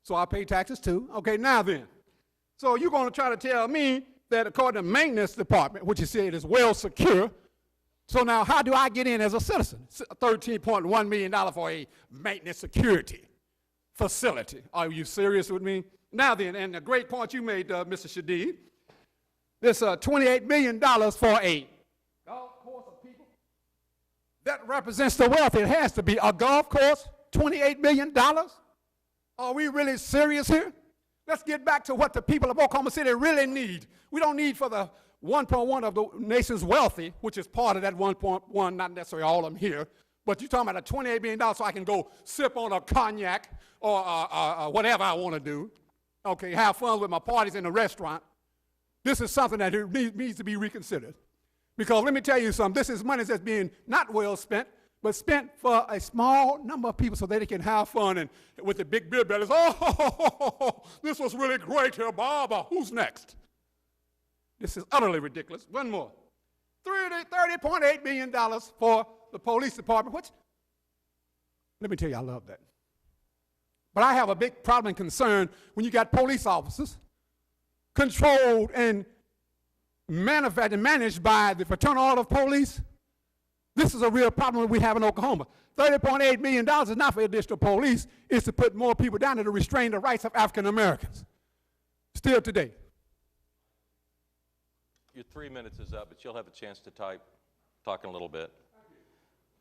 so I pay taxes too. Okay, now then. So you're going to try to tell me that according to the maintenance department, which you said is well secure, so now how do I get in as a citizen? $13.1 million for a maintenance security facility. Are you serious with me? Now then, and the great point you made, Mr. Shadid, this $28 million for a golf course of people, that represents the wealth. It has to be a golf course, $28 million? Are we really serious here? Let's get back to what the people of Oklahoma City really need. We don't need for the 1.1 of the nation's wealthy, which is part of that 1.1, not necessarily all of them here, but you're talking about a $28 million so I can go sip on a cognac or whatever I want to do. Okay, have fun with my parties in the restaurant. This is something that needs to be reconsidered. Because let me tell you something, this is money that's being not well spent, but spent for a small number of people so they can have fun and with the big beer bellies. Oh, this was really great here, Bob. Who's next? This is utterly ridiculous. One more. $30.8 million for the police department. Let me tell you, I love that. But I have a big problem and concern when you got police officers controlled and managed by the Fraternal Order of Police. This is a real problem we have in Oklahoma. $30.8 million is not for additional police, it's to put more people down there to restrain the rights of African Americans. Still today. Your 3 minutes is up, but you'll have a chance to talk in a little bit.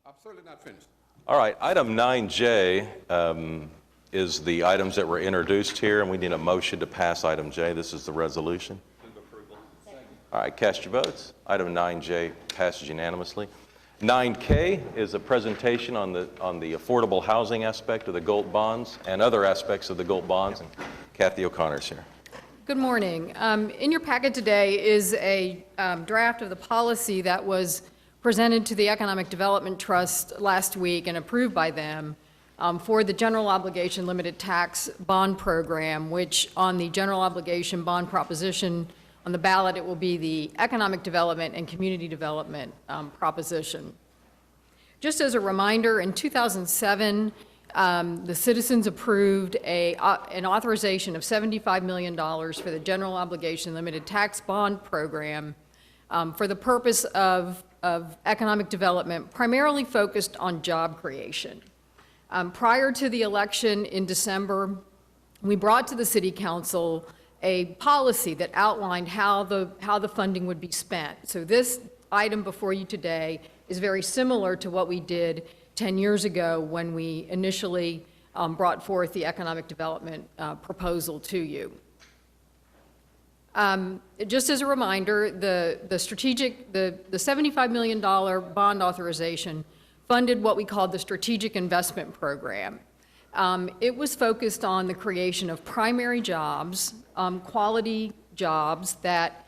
I'm certainly not finished. All right, item 9J is the items that were introduced here, and we need a motion to pass item J. This is the resolution. All right, cast your votes. Item 9J passes unanimously. 9K is a presentation on the affordable housing aspect of the GOLT bonds and other aspects of the GOLT bonds, and Kathy O'Connor's here. Good morning. In your packet today is a draft of the policy that was presented to the Economic Development Trust last week and approved by them for the general obligation limited tax bond program, which on the general obligation bond proposition on the ballot, it will be the economic development and community development proposition. Just as a reminder, in 2007, the citizens approved an authorization of $75 million for the general obligation limited tax bond program for the purpose of economic development, primarily focused on job creation. Prior to the election in December, we brought to the City Council a policy that outlined how the funding would be spent. So this item before you today is very similar to what we did 10 years ago when we initially brought forth the economic development proposal to you. Just as a reminder, the $75 million bond authorization funded what we called the Strategic Investment Program. It was focused on the creation of primary jobs, quality jobs that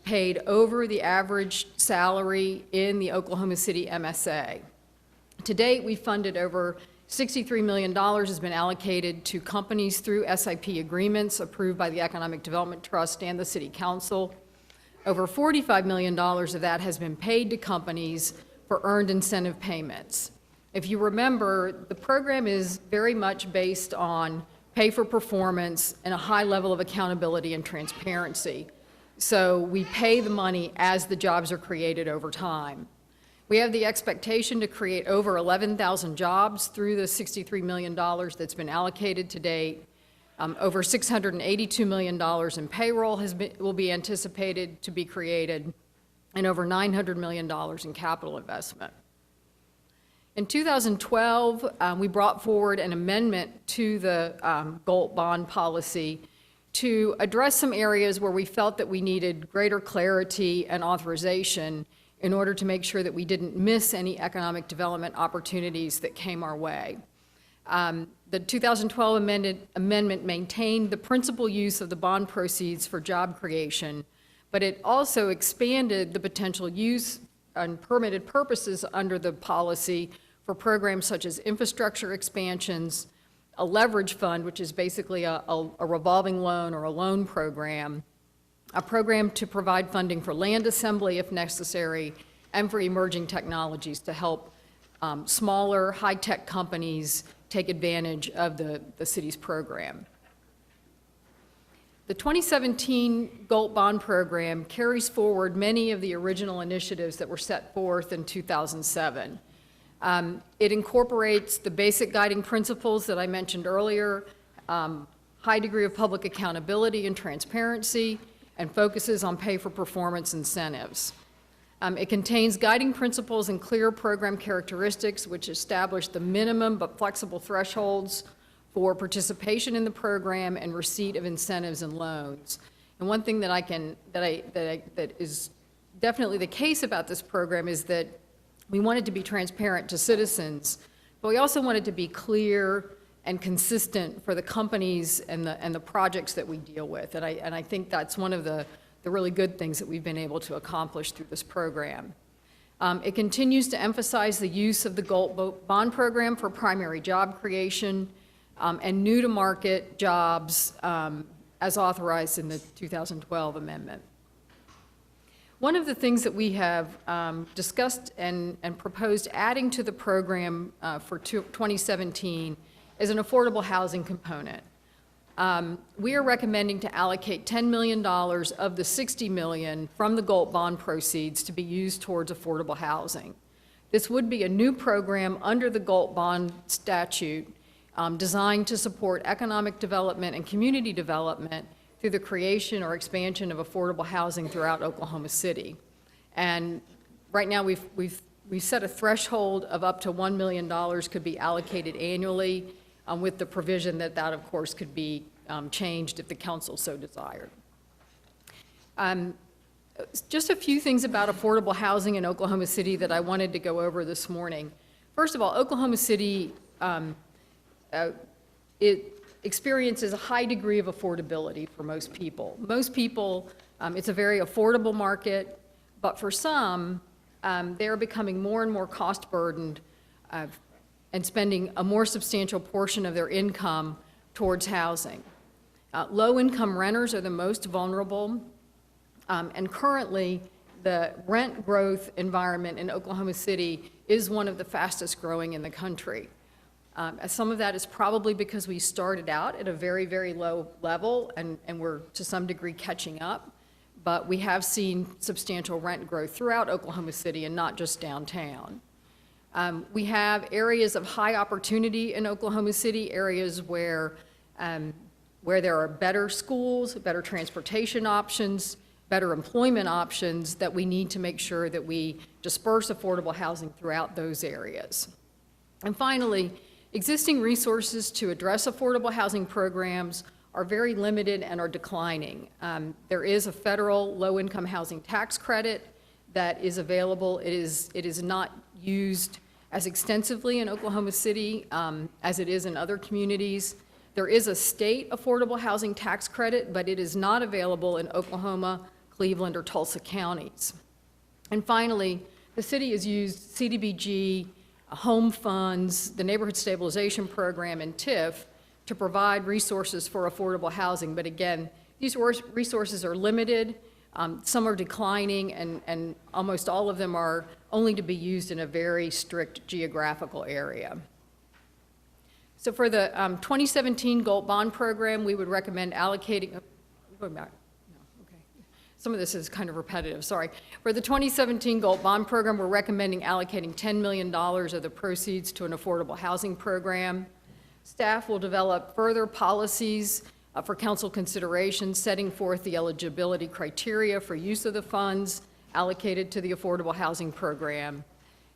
paid over the average salary in the Oklahoma City MSA. To date, we funded over $63 million has been allocated to companies through SIP agreements approved by the Economic Development Trust and the City Council. Over $45 million of that has been paid to companies for earned incentive payments. If you remember, the program is very much based on pay for performance and a high level of accountability and transparency. So we pay the money as the jobs are created over time. We have the expectation to create over 11,000 jobs through the $63 million that's been allocated to date. Over $682 million in payroll will be anticipated to be created. and over $900 million in capital investment. In 2012, we brought forward an amendment to the GOLT bond policy to address some areas where we felt that we needed greater clarity and authorization in order to make sure that we didn't miss any economic development opportunities that came our way. The 2012 amendment maintained the principal use of the bond proceeds for job creation, but it also expanded the potential use and permitted purposes under the policy for programs such as infrastructure expansions, a leverage fund, which is basically a revolving loan or a loan program, a program to provide funding for land assembly if necessary, and for emerging technologies to help smaller, high-tech companies take advantage of the city's program. The 2017 GOLT bond program carries forward many of the original initiatives that were set forth in 2007. It incorporates the basic guiding principles that I mentioned earlier, high degree of public accountability and transparency, and focuses on pay-for-performance incentives. It contains guiding principles and clear program characteristics which establish the minimum but flexible thresholds for participation in the program and receipt of incentives and loans. And one thing that is definitely the case about this program is that we want it to be transparent to citizens, but we also want it to be clear and consistent for the companies and the projects that we deal with. And I think that's one of the really good things that we've been able to accomplish through this program. It continues to emphasize the use of the GOLT bond program for primary job creation and new-to-market jobs as authorized in the 2012 amendment. One of the things that we have discussed and proposed adding to the program for 2017 is an affordable housing component. We are recommending to allocate $10 million of the $60 million from the GOLT bond proceeds to be used towards affordable housing. This would be a new program under the GOLT bond statute designed to support economic development and community development through the creation or expansion of affordable housing throughout Oklahoma City. And right now we've set a threshold of up to $1 million could be allocated annually with the provision that of course could be changed if the council so desired. Just a few things about affordable housing in Oklahoma City that I wanted to go over this morning. First of all, Oklahoma City, it experiences a high degree of affordability for most people. Most people, it's a very affordable market, but for some, they are becoming more and more cost burdened and spending a more substantial portion of their income towards housing. Low-income renters are the most vulnerable, and currently the rent growth environment in Oklahoma City is one of the fastest growing in the country. Some of that is probably because we started out at a very, very low level and we're to some degree catching up, but we have seen substantial rent growth throughout Oklahoma City and not just downtown. We have areas of high opportunity in Oklahoma City, areas where there are better schools, better transportation options, better employment options that we need to make sure that we disperse affordable housing throughout those areas. And finally, existing resources to address affordable housing programs are very limited and are declining. There is a federal low-income housing tax credit that is available. It is not used as extensively in Oklahoma City as it is in other communities. There is a state affordable housing tax credit, but it is not available in Oklahoma, Cleveland, or Tulsa counties. And finally, the city has used CDBG, home funds, the Neighborhood Stabilization Program, and TIF to provide resources for affordable housing. But again, these resources are limited. Some are declining, and almost all of them are only to be used in a very strict geographical area. So for the 2017 GOLT bond program, we would recommend allocating, going back. Some of this is kind of repetitive, sorry. For the 2017 GOLT bond program, we're recommending allocating $10 million of the proceeds to an affordable housing program. Staff will develop further policies for council consideration, setting forth the eligibility criteria for use of the funds, allocated to the affordable housing program.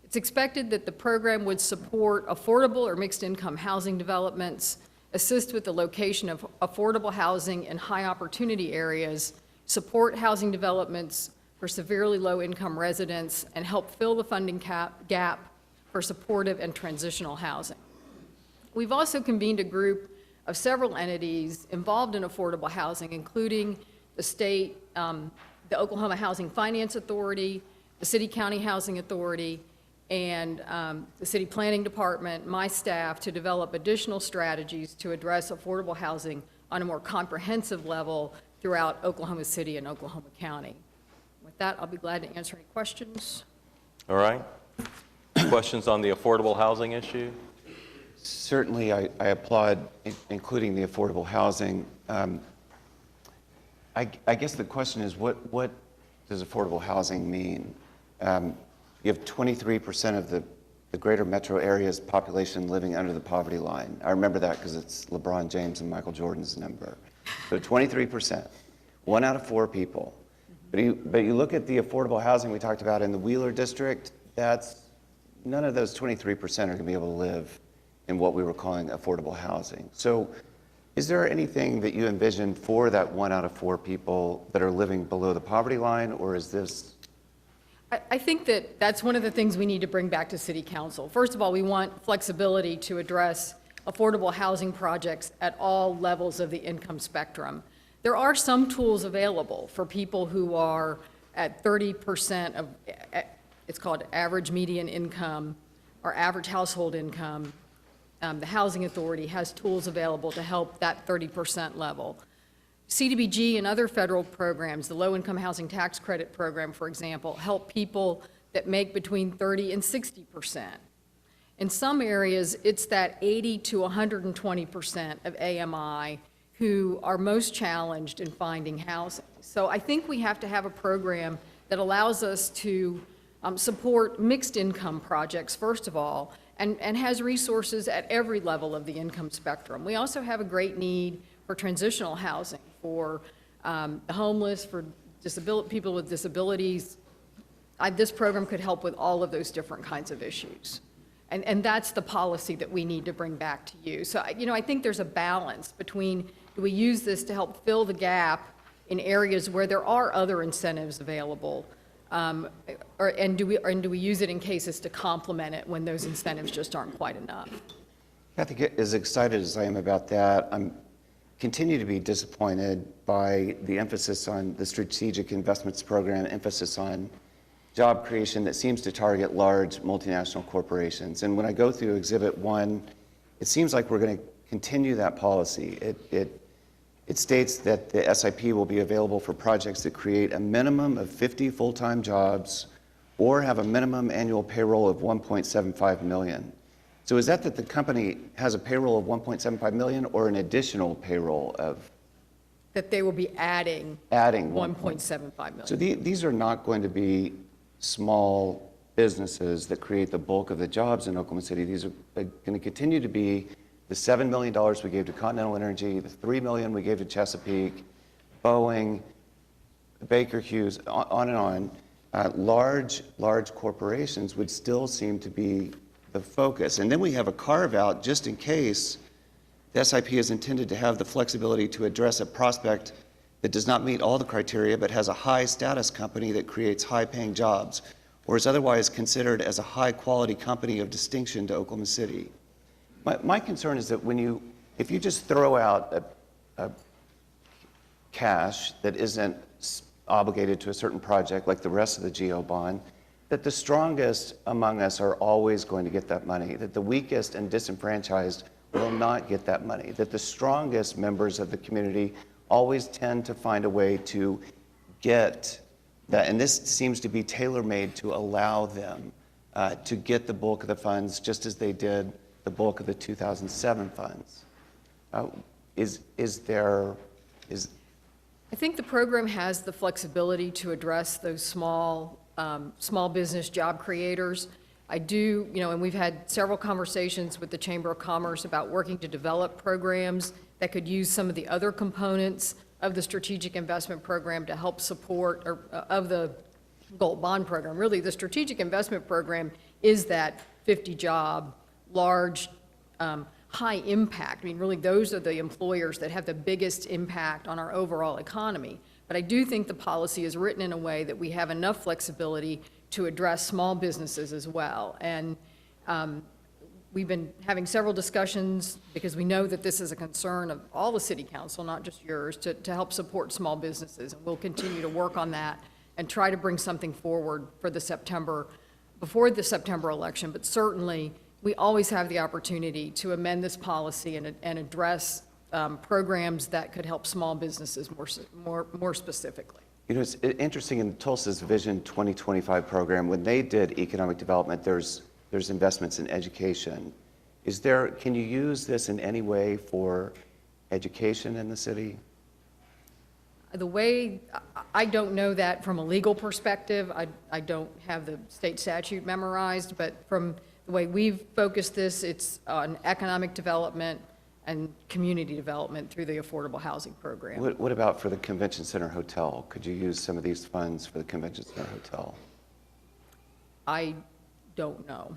It's expected that the program would support affordable or mixed-income housing developments, assist with the location of affordable housing in high-opportunity areas, support housing developments for severely low-income residents, and help fill the funding gap for supportive and transitional housing. We've also convened a group of several entities involved in affordable housing, including the state, the Oklahoma Housing Finance Authority, the City County Housing Authority, and the City Planning Department, my staff, to develop additional strategies to address affordable housing on a more comprehensive level throughout Oklahoma City and Oklahoma County. With that, I'll be glad to answer any questions. All right. Questions on the affordable housing issue? Certainly, I applaud including the affordable housing. I guess the question is, what does affordable housing mean? You have 23% of the greater metro area's population living under the poverty line. I remember that because it's LeBron James and Michael Jordan's number. So 23%, 1 out of 4 people. But you look at the affordable housing we talked about in the Wheeler district, none of those 23% are going to be able to live in what we were calling affordable housing. So is there anything that you envision for that 1 out of 4 people that are living below the poverty line, or is this? I think that that's one of the things we need to bring back to City Council. First of all, we want flexibility to address affordable housing projects at all levels of the income spectrum. There are some tools available for people who are at 30% of, it's called average median income or average household income. The Housing Authority has tools available to help that 30% level. CDBG and other federal programs, the Low Income Housing Tax Credit Program, for example, help people that make between 30 and 60%. In some areas, it's that 80 to 120% of AMI who are most challenged in finding housing. So I think we have to have a program that allows us to support mixed income projects, first of all, and has resources at every level of the income spectrum. We also have a great need for transitional housing, for the homeless, for people with disabilities. This program could help with all of those different kinds of issues. And that's the policy that we need to bring back to you. So, I think there's a balance between, do we use this to help fill the gap in areas where there are other incentives available, and do we use it in cases to complement it when those incentives just aren't quite enough? I think as excited as I am about that, I'm continue to be disappointed by the emphasis on the strategic investments program, emphasis on job creation that seems to target large multinational corporations. And when I go through Exhibit 1, it seems like we're going to continue that policy. It states that the SIP will be available for projects that create a minimum of 50 full-time jobs or have a minimum annual payroll of $1.75 million. So is that the company has a payroll of $1.75 million or an additional payroll of? That they will be adding $1.75 million. So these are not going to be small businesses that create the bulk of the jobs in Oklahoma City. These are going to continue to be the $7 million we gave to Continental Energy, the $3 million we gave to Chesapeake, Boeing, Baker Hughes, on and on. Large corporations would still seem to be the focus. And then we have a carve-out just in case the SIP is intended to have the flexibility to address a prospect that does not meet all the criteria but has a high-status company that creates high-paying jobs or is otherwise considered as a high-quality company of distinction to Oklahoma City. My concern is that if you just throw out a cash that isn't obligated to a certain project like the rest of the GO bond, that the strongest among us are always going to get that money, that the weakest and disenfranchised will not get that money, that the strongest members of the community always tend to find a way to get that. And this seems to be tailor-made to allow them to get the bulk of the funds just as they did the bulk of the 2007 funds. I think the program has the flexibility to address those small business job creators. I do, and we've had several conversations with the Chamber of Commerce about working to develop programs that could use some of the other components of the strategic investment program to help support, or of the GOLD bond program. Really, the strategic investment program is that 50-job, large, high impact. I mean, really, those are the employers that have the biggest impact on our overall economy. But I do think the policy is written in a way that we have enough flexibility to address small businesses as well. And we've been having several discussions, because we know that this is a concern of all the city council, not just yours, to help support small businesses. And we'll continue to work on that and try to bring something forward for before the September election. But certainly, we always have the opportunity to amend this policy and address programs that could help small businesses more specifically. You know, it's interesting in Tulsa's Vision 2025 program, when they did economic development, there's investments in education. Can you use this in any way for education in the city? The way, I don't know that from a legal perspective. I don't have the state statute memorized, but from the way we've focused this, it's on economic development and community development through the affordable housing program. What about for the Convention Center Hotel? Could you use some of these funds for the Convention Center Hotel? I don't know.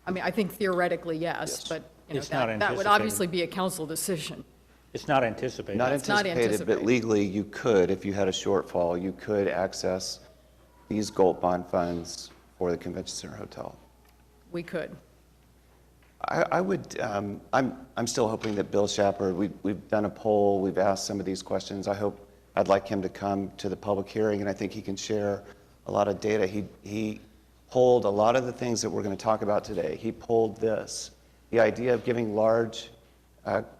I mean, I think theoretically, yes, but you know, It's not that would obviously be a council decision. It's not anticipated. Not It's not anticipated, but legally you could, if you had a shortfall, you could access these GOLD bond funds for the Convention Center Hotel. We could. I would, I'm still hoping that Bill Shapard, we've done a poll, we've asked some of these questions. I'd like him to come to the public hearing, and I think he can share a lot of data. He polled a lot of the things that we're going to talk about today. He polled this, the idea of giving large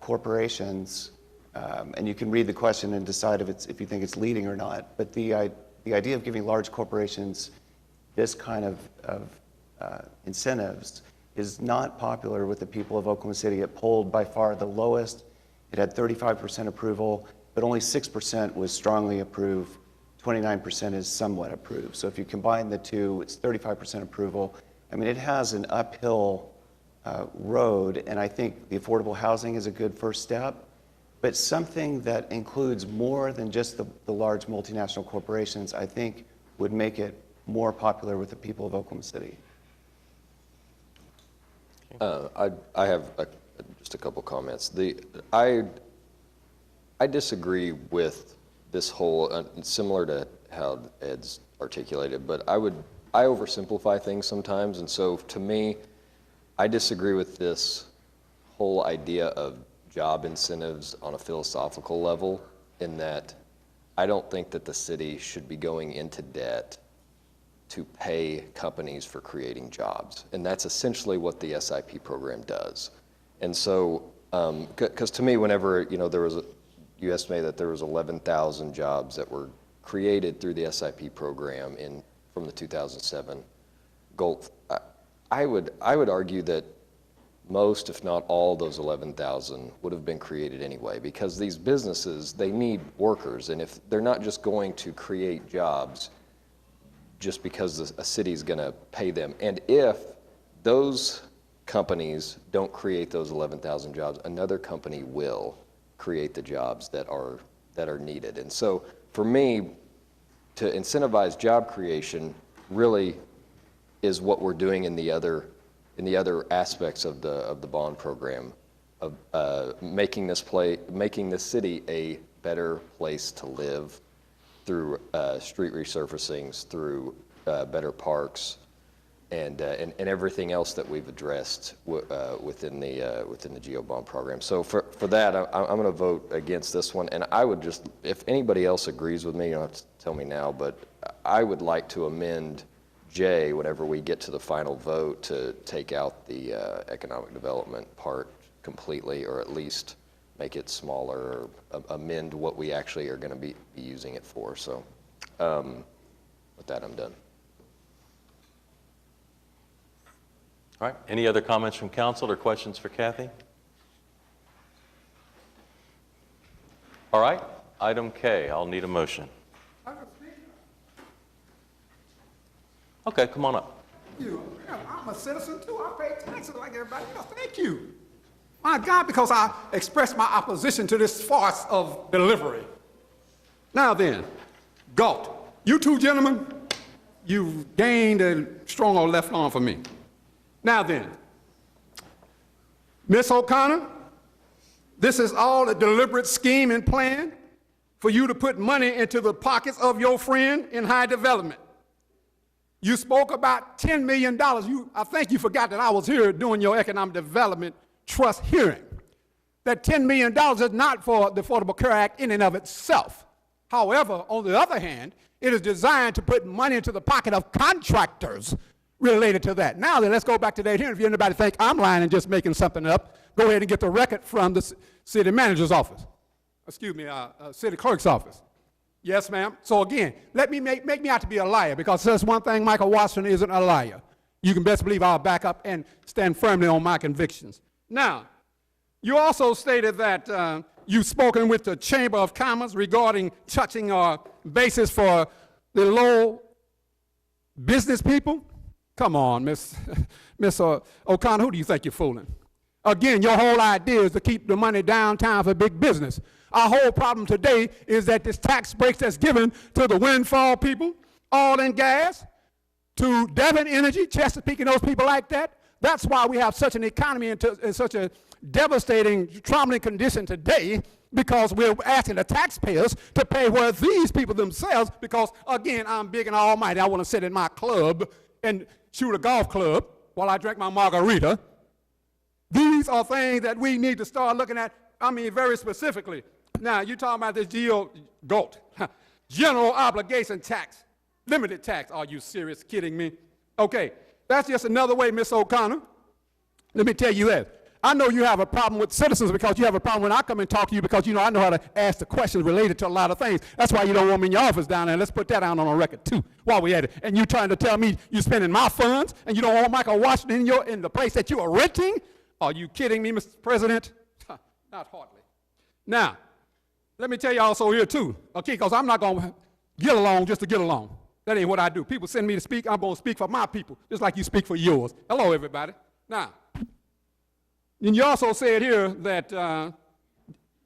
corporations, and you can read the question and decide if you think it's leading or not, but the idea of giving large corporations this kind of incentives is not popular with the people of Oklahoma City. It polled by far the lowest. It had 35% approval, but only 6% was strongly approved. 29% is somewhat approved. So if you combine the two, it's 35% approval. I mean, it has an uphill road, and I think the affordable housing is a good first step, but something that includes more than just the large multinational corporations, I think would make it more popular with the people of Oklahoma City. I have just a couple comments. I disagree with this whole, similar to how Ed's articulated, but I oversimplify things sometimes, and so to me, I disagree with this whole idea of job incentives on a philosophical level, in that I don't think that the city should be going into debt to pay companies for creating jobs. And that's essentially what the SIP program does. And so, because to me, whenever, you estimate that there was 11,000 jobs that were created through the SIP program from the 2007 goal. I would argue that most, if not all, those 11,000 would have been created anyway, because these businesses, they need workers, and if they're not just going to create jobs just because a city's going to pay them, and if those companies don't create those 11,000 jobs, another company will create the jobs that are needed. And so for me, to incentivize job creation really is what we're doing in the other aspects of the bond program, of making this city a better place to live through street resurfacings, through better parks, and everything else that we've addressed within the GEO bond program. So for that, I'm going to vote against this one. And I would just, if anybody else agrees with me, you don't have to tell me now, but I would like to amend J whenever we get to the final vote to take out the economic development part completely, or at least make it smaller, or amend what we actually are going to be using it for. So with that, I'm done. All right, any other comments from council or questions for Kathy? All right, item K, I'll need a motion. Okay, come on up. Thank you. I'm a citizen too. I pay taxes like everybody else. Thank you. My God, because I expressed my opposition to this farce of delivery. Now then, Galt, you two gentlemen, you've gained a stronger left arm for me. Now then, Miss O'Connor, this is all a deliberate scheme and plan for you to put money into the pockets of your friend in high development. You spoke about $10 million. I think you forgot that I was here doing your economic development trust hearing. That $10 million is not for the Affordable Care Act in and of itself. However, on the other hand, it is designed to put money into the pocket of contractors related to that. Now then, let's go back to that hearing. If anybody think I'm lying and just making something up, go ahead and get the record from the city manager's office. Excuse me, city clerk's office. Yes, ma'am. So again, let me make me out to be a liar, because that's one thing, Michael Washington isn't a liar. You can best believe I'll back up and stand firmly on my convictions. Now, you also stated that you've spoken with the Chamber of Commerce regarding touching basis for the low business people. Come on, Miss O'Connor, who do you think you're fooling? Again, your whole idea is to keep the money downtown for big business. Our whole problem today is that this tax breaks that's given to the windfall people, oil and gas, to Devon Energy, Chesapeake and those people like that. That's why we have such an economy in such a devastating, troubling condition today, because we're asking the taxpayers to pay for these people themselves, because, again, I'm big and almighty. I want to sit in my club and shoot a golf club while I drink my margarita. These are things that we need to start looking at, very specifically. Now, you're talking about this GOAT, general obligation tax, limited tax. Are you serious, kidding me? Okay, that's just another way, Miss O'Connor. Let me tell you this. I know you have a problem with citizens because you have a problem when I come and talk to you, because I know how to ask the questions related to a lot of things. That's why you don't want me in your office down there. Let's put that down on a record too while we at it. And you trying to tell me you're spending my funds and you don't want Michael Washington in the place that you are renting? Are you kidding me, Mr. President? Not hardly. Now, let me tell you also here too, okay, because I'm not going to get along just to get along. That ain't what I do. People send me to speak, I'm going to speak for my people, just like you speak for yours. Hello, everybody. Now, and you also said here that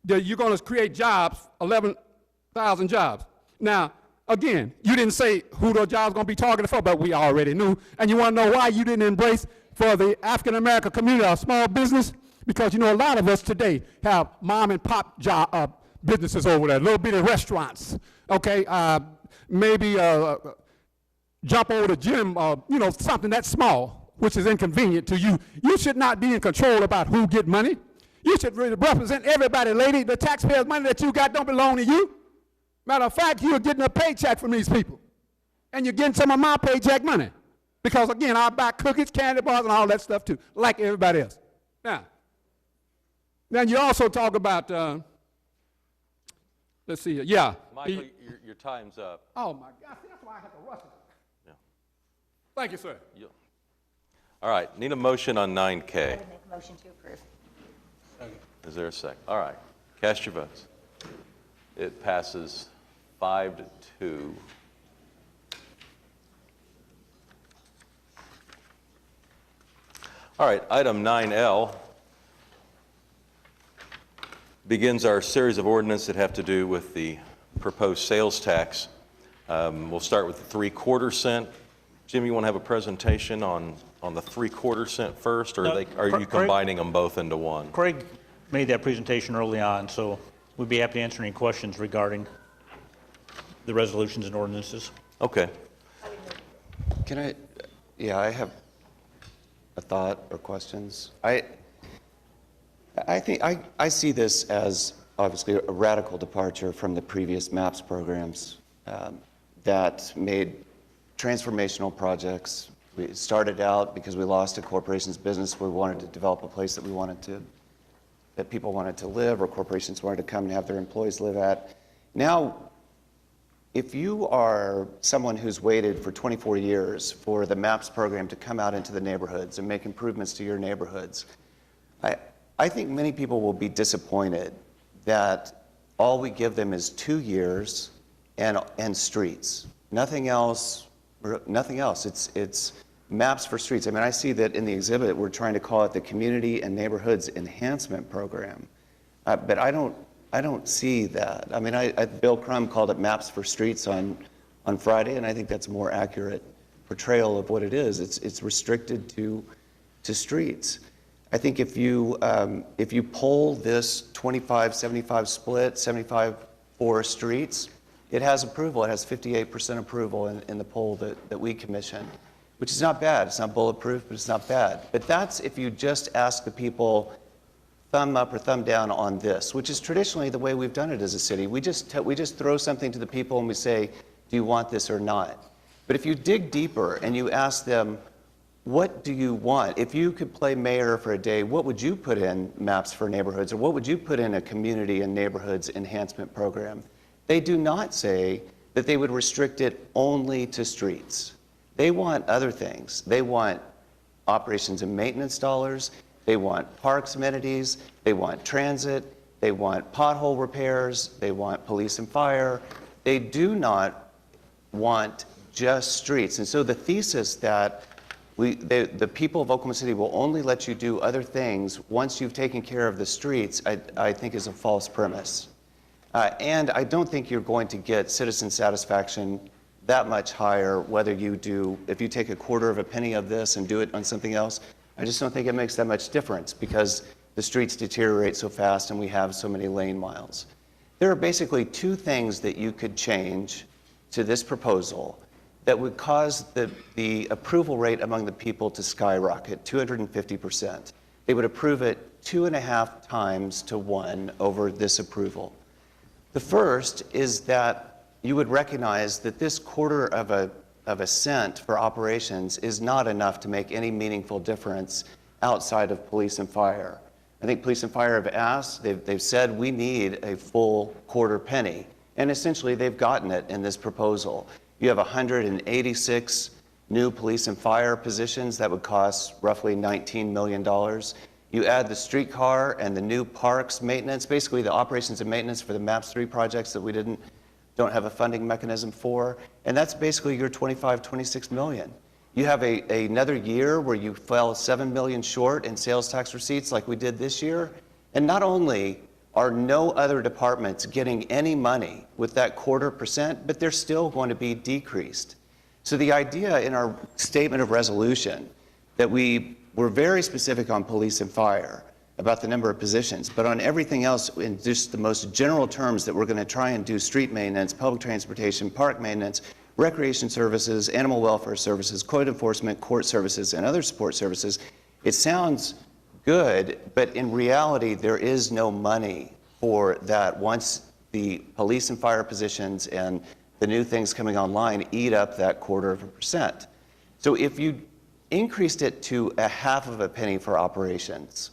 you're going to create jobs, 11,000 jobs. Now, again, you didn't say who those jobs are going to be targeted for, but we already knew. And you want to know why you didn't embrace for the African-American community, our small business? Because, a lot of us today have mom and pop businesses over there, little bitty restaurants, okay? Maybe jump over the gym, something that small, which is inconvenient to you. You should not be in control about who get money. You should really represent everybody, lady. The taxpayers' money that you got don't belong to you. Matter of fact, you're getting a paycheck from these people. And you're getting some of my paycheck money. Because, again, I buy cookies, candy bars, and all that stuff, too, like everybody else. Now you also talk about, let's see, yeah. Michael, your time's up. Oh, my God, that's why I have to rush it. Yeah. Thank you, sir. All right, need a motion on 9K. I would make a motion to approve. Is there a second? All right, cast your votes. It passes 5-2. All right, item 9L begins our series of ordinances that have to do with the proposed sales tax. We'll start with the 3/4 cent. Jim, you want to have a presentation on the 3/4 cent first, or No, are you combining them both into one? Craig made that presentation early on, so we'd be happy to answer any questions regarding the resolutions and ordinances. Okay. I have a thought or questions. I think I see this as obviously a radical departure from the previous MAPS programs that made transformational projects. We started out because we lost a corporation's business. We wanted to develop a place that people wanted to live, or corporations wanted to come and have their employees live at. Now, if you are someone who's waited for 24 years for the MAPS program to come out into the neighborhoods and make improvements to your neighborhoods, I think many people will be disappointed that all we give them is 2 years and streets. Nothing else. It's maps for streets. I see that in the exhibit we're trying to call it the Community and Neighborhoods Enhancement Program, but I don't see that. Bill Crum called it maps for streets on on Friday, and I think that's a more accurate portrayal of what it is. It's restricted to streets. I think if you poll this 25-75 split, 75 for streets, it has approval. It has 58% approval in the poll that we commissioned, which is not bad. It's not bulletproof, but it's not bad. But that's if you just ask the people thumb up or thumb down on this, which is traditionally the way we've done it as a city. We just throw something to the people and we say, do you want this or not? But if you dig deeper and you ask them, what do you want? If you could play mayor for a day, what would you put in maps for neighborhoods, or what would you put in a community and neighborhoods enhancement program? They do not say that they would restrict it only to streets. They want other things. They want operations and maintenance dollars. They want parks amenities. They want transit. They want pothole repairs. They want police and fire. They do not want just streets. And so the thesis that the people of Oklahoma City will only let you do other things once you've taken care of the streets, I think is a false premise. And I don't think you're going to get citizen satisfaction that much higher if you take a quarter of a penny of this and do it on something else. I just don't think it makes that much difference because the streets deteriorate so fast and we have so many lane miles. There are basically two things that you could change to this proposal that would cause the approval rate among the people to skyrocket, 250%. They would approve it 2.5 times to 1 over this approval. The first is that you would recognize that this quarter of a cent for operations is not enough to make any meaningful difference outside of police and fire. I think police and fire have asked, they've said we need a full quarter penny, and essentially they've gotten it in this proposal. You have 186 new police and fire positions that would cost roughly $19 million. You add the streetcar and the new parks maintenance, basically the operations and maintenance for the MAPS 3 projects that we don't have a funding mechanism for, and that's basically your 26 million. You have another year where you fell 7 million short in sales tax receipts like we did this year, and not only are no other departments getting any money with that 0.25%, but they're still going to be decreased. So the idea in our statement of resolution that we were very specific on police and fire about the number of positions, but on everything else in just the most general terms that we're going to try and do street maintenance, public transportation, park maintenance, recreation services, animal welfare services, code enforcement, court services, and other support services, it sounds good, but in reality, there is no money for that once the police and fire positions and the new things coming online eat up that 0.25%. So if you increased it to 0.5 penny for operations,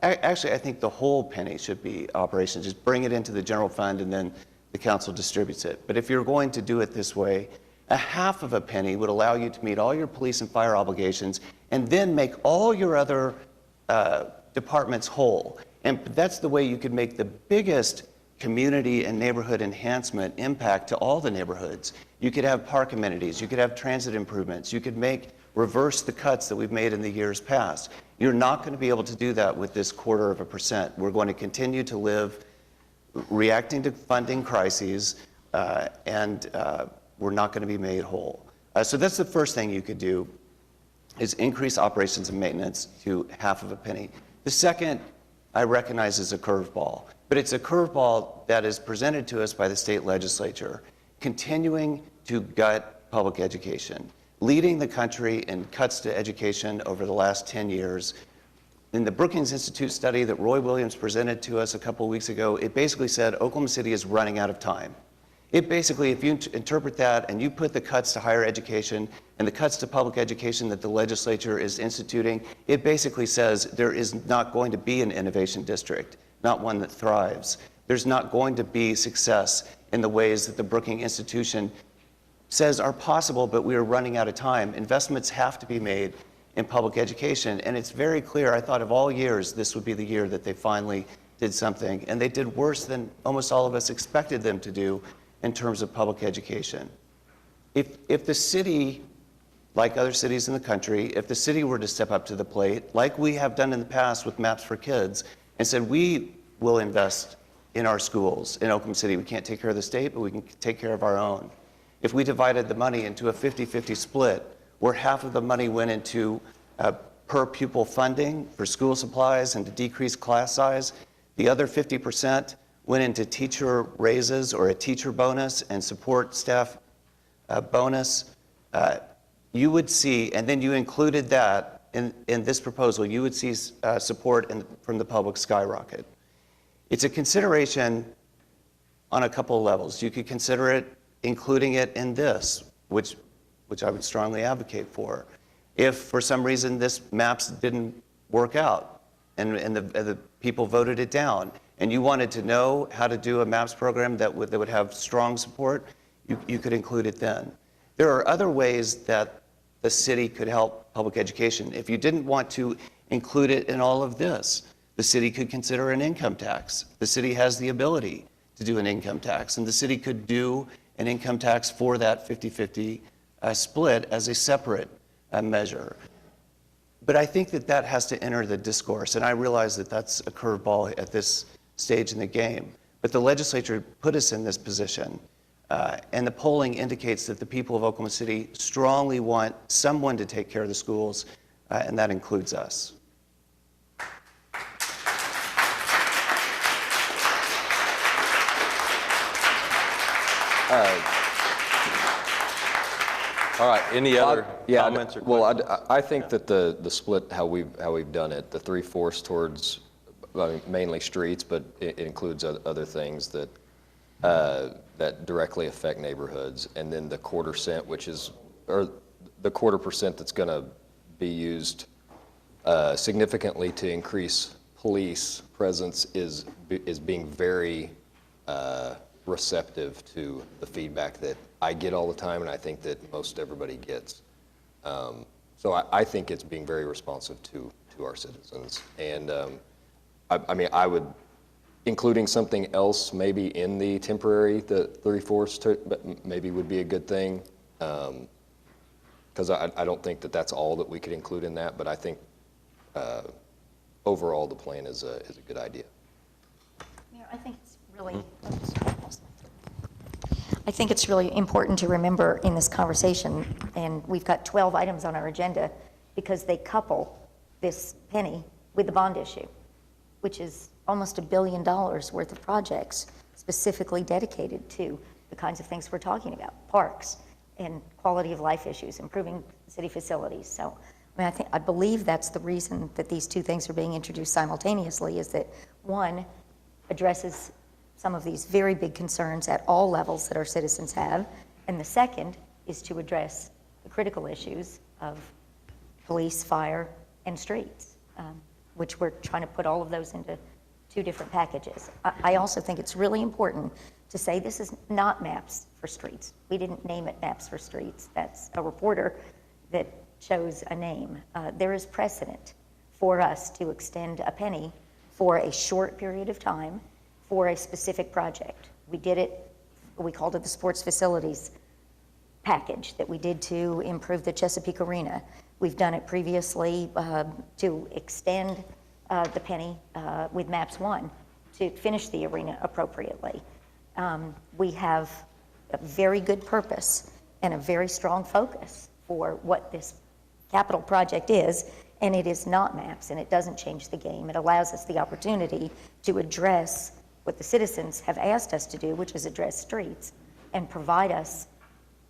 actually, I think the whole penny should be operations. Just bring it into the general fund and then the council distributes it. But if you're going to do it this way, 0.5 penny would allow you to meet all your police and fire obligations and then make all your other departments whole. And that's the way you could make the biggest community and neighborhood enhancement impact to all the neighborhoods. You could have park amenities, you could have transit improvements, you could reverse the cuts that we've made in the years past. You're not going to be able to do that with this 0.25%. We're going to continue to live reacting to funding crises, and we're not going to be made whole. So that's the first thing you could do, is increase operations and maintenance to 0.5 penny. The second, I recognize, is a curveball, but it's a curveball that is presented to us by the state legislature, continuing to gut public education, leading the country in cuts to education over the last 10 years. In the Brookings Institute study that Roy Williams presented to us a couple of weeks ago, it basically said Oklahoma City is running out of time. It basically, if you interpret that and you put the cuts to higher education and the cuts to public education that the legislature is instituting, it basically says there is not going to be an innovation district, not one that thrives. There's not going to be success in the ways that the Brookings Institution says are possible, but we are running out of time. Investments have to be made in public education, and it's very clear, I thought of all years, this would be the year that they finally did something, and they did worse than almost all of us expected them to do in terms of public education. If the city, like other cities in the country, if the city were to step up to the plate, like we have done in the past with Maps for Kids, and said we will invest in our schools in Oklahoma City. We can't take care of the state, but we can take care of our own. if we divided the money into a 50-50 split, where half of the money went into per pupil funding for school supplies and to decrease class size, the other 50% went into teacher raises or a teacher bonus and support staff bonus, you would see, and then you included that in this proposal, you would see support from the public skyrocket. It's a consideration on a couple of levels. You could consider it including it in this, which I would strongly advocate for. If for some reason this MAPS didn't work out and the people voted it down, and you wanted to know how to do a MAPS program that would have strong support, you could include it then. There are other ways that the city could help public education. If you didn't want to include it in all of this, the city could consider an income tax. The city has the ability to do an income tax, and the city could do an income tax for that 50-50 split as a separate measure. But I think that has to enter the discourse, and I realize that that's a curveball at this stage in the game. But the legislature put us in this position, and the polling indicates that the people of Oklahoma City strongly want someone to take care of the schools, and that includes us. All right, any other comments or questions? Well, I think that the split, how we've done it, the 3/4 towards mainly streets, but it includes other things that directly affect neighborhoods, and then the 1/4 cent, or the 1/4% that's going to be used significantly to increase police presence is being very receptive to the feedback that I get all the time, and I think that most everybody gets. So I think it's being very responsive to our citizens. And I mean, I would, including something else maybe in the temporary, the 3/4, maybe would be a good thing. Because I don't think that that's all that we could include in that, but I think overall the plan is a good idea. Mayor, I think it's really, I think it's really important to remember in this conversation, and we've got 12 items on our agenda, because they couple this penny with the bond issue, which is almost $1 billion worth of projects specifically dedicated to the kinds of things we're talking about, parks and quality of life issues, improving city facilities. So I mean, I believe that's the reason that these two things are being introduced simultaneously, is that one addresses some of these very big concerns at all levels that our citizens have, and the second is to address the critical issues of police, fire, and streets, which we're trying to put all of those into two different packages. I also think it's really important to say this is not maps for streets. We didn't name it maps for streets. That's a reporter that chose a name. There is precedent for us to extend a penny for a short period of time for a specific project. We did it, we called it the sports facilities package that we did to improve the Chesapeake Arena. We've done it previously to extend the penny with MAPS 1 to finish the arena appropriately. We have a very good purpose and a very strong focus for what this capital project is, and it is not MAPS, and it doesn't change the game. It allows us the opportunity to address what the citizens have asked us to do, which is address streets, and provide us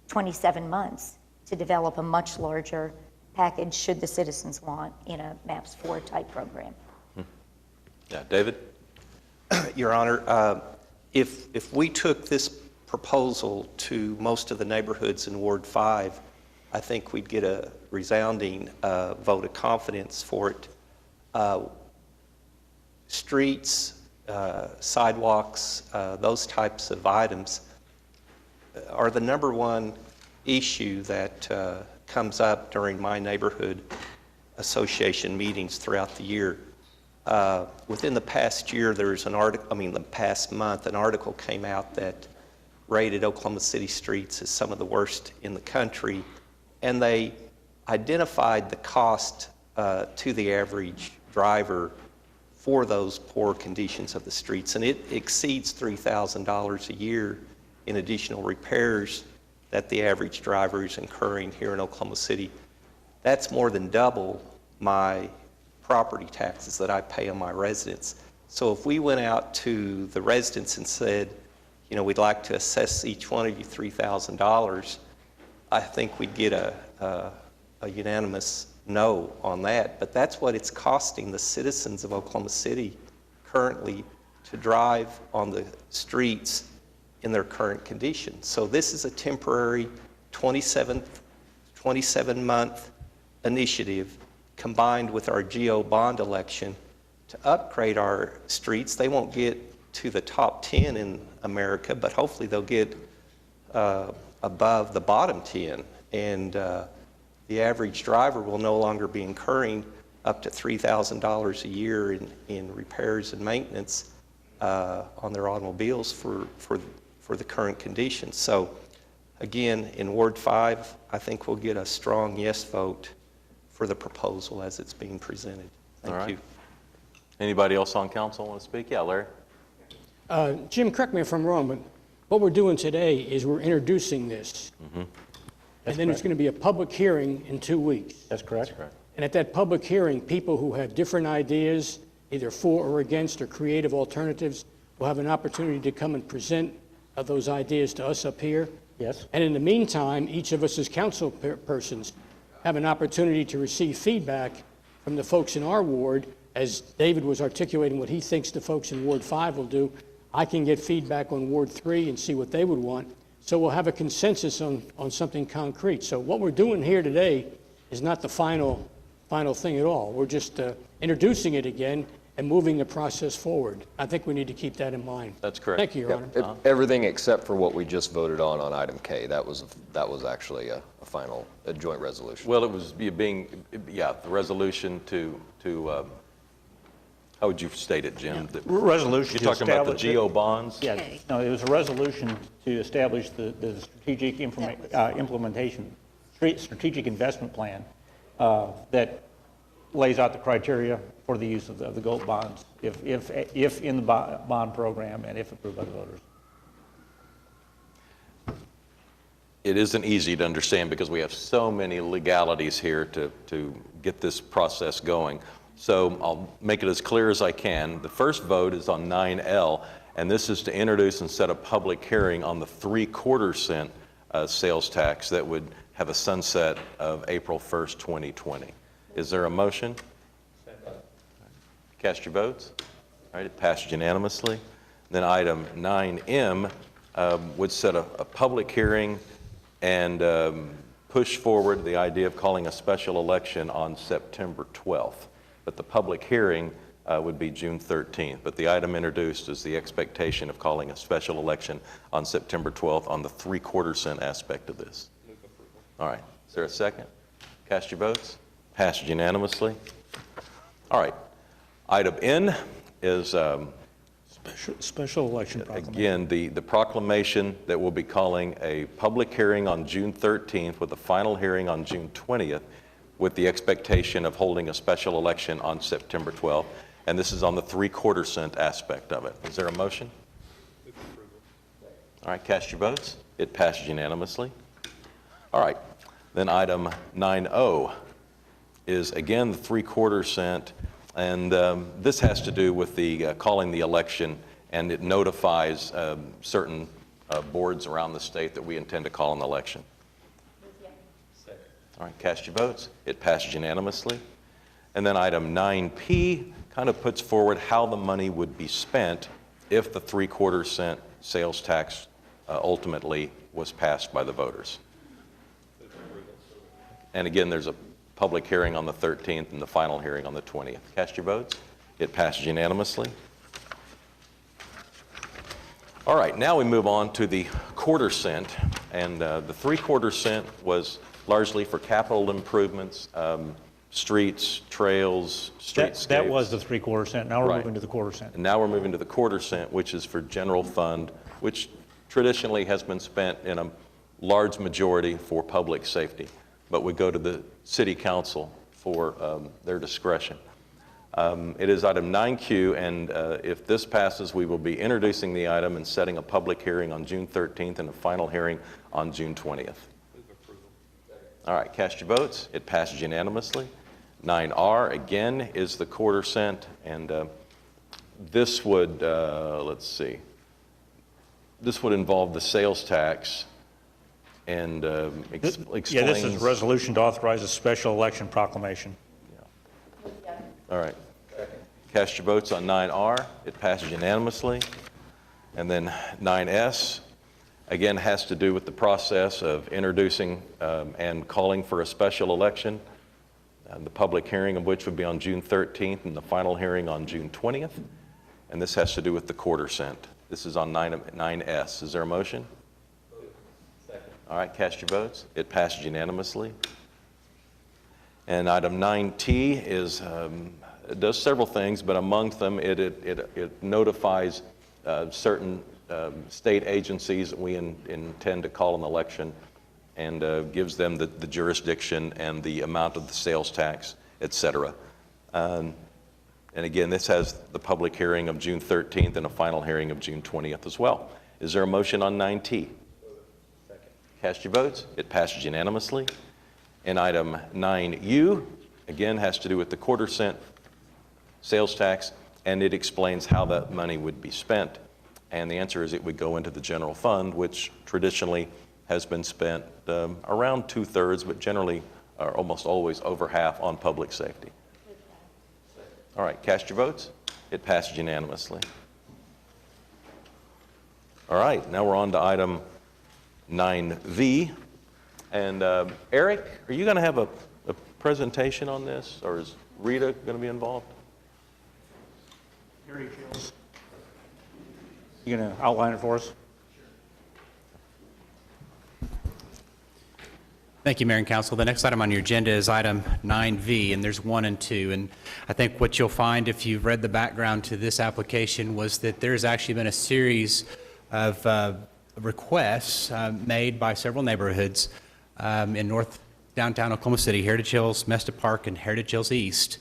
27 months to develop a much larger package should the citizens want in a MAPS 4 type program. Yeah, David? Your Honor, if we took this proposal to most of the neighborhoods in Ward 5, I think we'd get a resounding vote of confidence for it. Streets, sidewalks, those types of items are the number one issue that comes up during my neighborhood association meetings throughout the year. Within the past year, there's the past month, an article came out that rated Oklahoma City streets as some of the worst in the country, and they identified the cost to the average driver for those poor conditions of the streets, and it exceeds $3,000 a year in additional repairs that the average driver is incurring here in Oklahoma City. That's more than double my property taxes that I pay on my residence. So if we went out to the residents and said, you know, we'd like to assess each one of you $3,000, I think we'd get a unanimous no on that. But that's what it's costing the citizens of Oklahoma City currently to drive on the streets in their current condition. So this is a temporary 27-month initiative combined with our GO bond election to upgrade our streets. They won't get to the top 10 in America, but hopefully they'll get above the bottom 10. And the average driver will no longer be incurring up to $3,000 a year in repairs and maintenance on their automobiles for the current conditions. So again, in Ward 5, I think we'll get a strong yes vote for the proposal as it's being presented. Thank you. Anybody else on council want to speak? Yeah, Larry? Jim, correct me if I'm wrong, but what we're doing today is we're introducing this. And then it's going to be a public hearing in 2 weeks. That's correct. And at that public hearing, people who have different ideas, either for or against or creative alternatives, will have an opportunity to come and present those ideas to us up here. Yes. And in the meantime, each of us as council persons have an opportunity to receive feedback from the folks in our ward. As David was articulating what he thinks the folks in Ward 5 will do, I can get feedback on Ward 3 and see what they would want. So we'll have a consensus on something concrete. So what we're doing here today is not the final thing at all. We're just introducing it again and moving the process forward. I think we need to keep that in mind. That's correct. Thank you, Your Honor. Everything except for what we just voted on item K. That was actually a joint resolution. Well, it was the resolution to how would you state it, Jim? Resolution. You're talking about the GO bonds? Yeah. No, it was a resolution to establish the strategic implementation, strategic investment plan that lays out the criteria for the use of the gold bonds, if in the bond program and if approved by the voters. It isn't easy to understand because we have so many legalities here to get this process going. So I'll make it as clear as I can. The first vote is on 9L, and this is to introduce and set a public hearing on the 3/4 cent sales tax that would have a sunset of April 1st, 2020. Is there a motion? Cast your votes. All right, it passed unanimously. Then item 9M would set a public hearing and push forward the idea of calling a special election on September 12th. But the public hearing would be June 13th. But the item introduced is the expectation of calling a special election on September 12th on the 3/4 cent aspect of this. All right, is there a second? Cast your votes. Passed unanimously. All right, item N is special election proclamation. Again, the proclamation that we'll be calling a public hearing on June 13th with a final hearing on June 20th with the expectation of holding a special election on September 12th. And this is on the 3/4 cent aspect of it. Is there a motion? All right, cast your votes. It passed unanimously. All right, then item 9O is again the 3/4 cent, and this has to do with the calling the election, and it notifies certain boards around the state that we intend to call an election. All right, cast your votes. It passed unanimously. And then item 9P kind of puts forward how the money would be spent if the 3/4 cent sales tax ultimately was passed by the voters. And again, there's a public hearing on the 13th and the final hearing on the 20th. Cast your votes. It passed unanimously. All right, now we move on to the 1/4 cent. And the 3/4 cent was largely for capital improvements, streets, trails, streetscapes. That was the 3/4 cent. Now we're Right. moving to the 1/4 cent. And now we're moving to the 1/4 cent, which is for general fund, which traditionally has been spent in a large majority for public safety, but would go to the city council for their discretion. It is item 9Q, and if this passes, we will be introducing the item and setting a public hearing on June 13th and a final hearing on June 20th. All right, cast your votes. It passes unanimously. 9R, again, is the quarter cent, and this would, let's see, this would involve the sales tax and explains... Yeah, this is a resolution to authorize a special election proclamation. All right. Cast your votes on 9R. It passes unanimously. And then 9S, again, has to do with the process of introducing and calling for a special election, the public hearing of which would be on June 13th and the final hearing on June 20th. And this has to do with the quarter cent. This is on 9S. Is there a motion? Second. All right, cast your votes. It passes unanimously. And item 9T is, it does several things, but among them, it notifies certain state agencies that we intend to call an election, and gives them the jurisdiction and the amount of the sales tax, et cetera. And again, this has the public hearing of June 13th and a final hearing of June 20th as well. Is there a motion on 9T? Second. Cast your votes. It passes unanimously. And item 9U, again, has to do with the quarter cent sales tax, and it explains how that money would be spent. And the answer is it would go into the general fund, which traditionally has been spent around 2/3, but generally or almost always over half on public safety. All right, cast your votes. It passes unanimously. All right, now we're on to item 9V. And Eric, are you going to have a presentation on this, or is Rita going to be involved? Here he is. You going to outline it for us? Thank you, Mayor and Council. The next item on your agenda is item 9V, and there's 1 and 2. And I think what you'll find if you've read the background to this application was that there's actually been a series of requests made by several neighborhoods in downtown Oklahoma City, Heritage Hills, Mesta Park, and Heritage Hills East,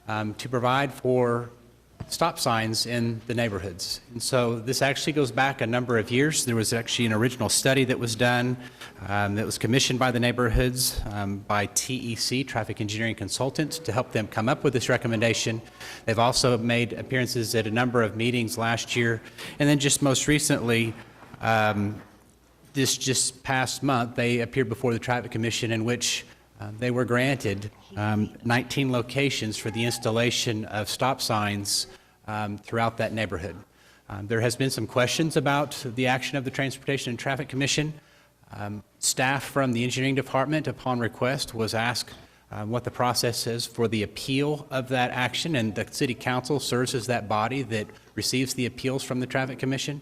to provide for stop signs in the neighborhoods. And so this actually goes back a number of years. There was actually an original study that was done that was commissioned by the neighborhoods by TEC, Traffic Engineering Consultants, to help them come up with this recommendation. They've also made appearances at a number of meetings last year. And then just most recently, this just past month, they appeared before the Traffic Commission, in which they were granted 19 locations for the installation of stop signs throughout that neighborhood. There has been some questions about the action of the Transportation and Traffic Commission. Staff from the engineering department, upon request, was asked what the process is for the appeal of that action, and the City Council serves as that body that receives the appeals from the Traffic Commission.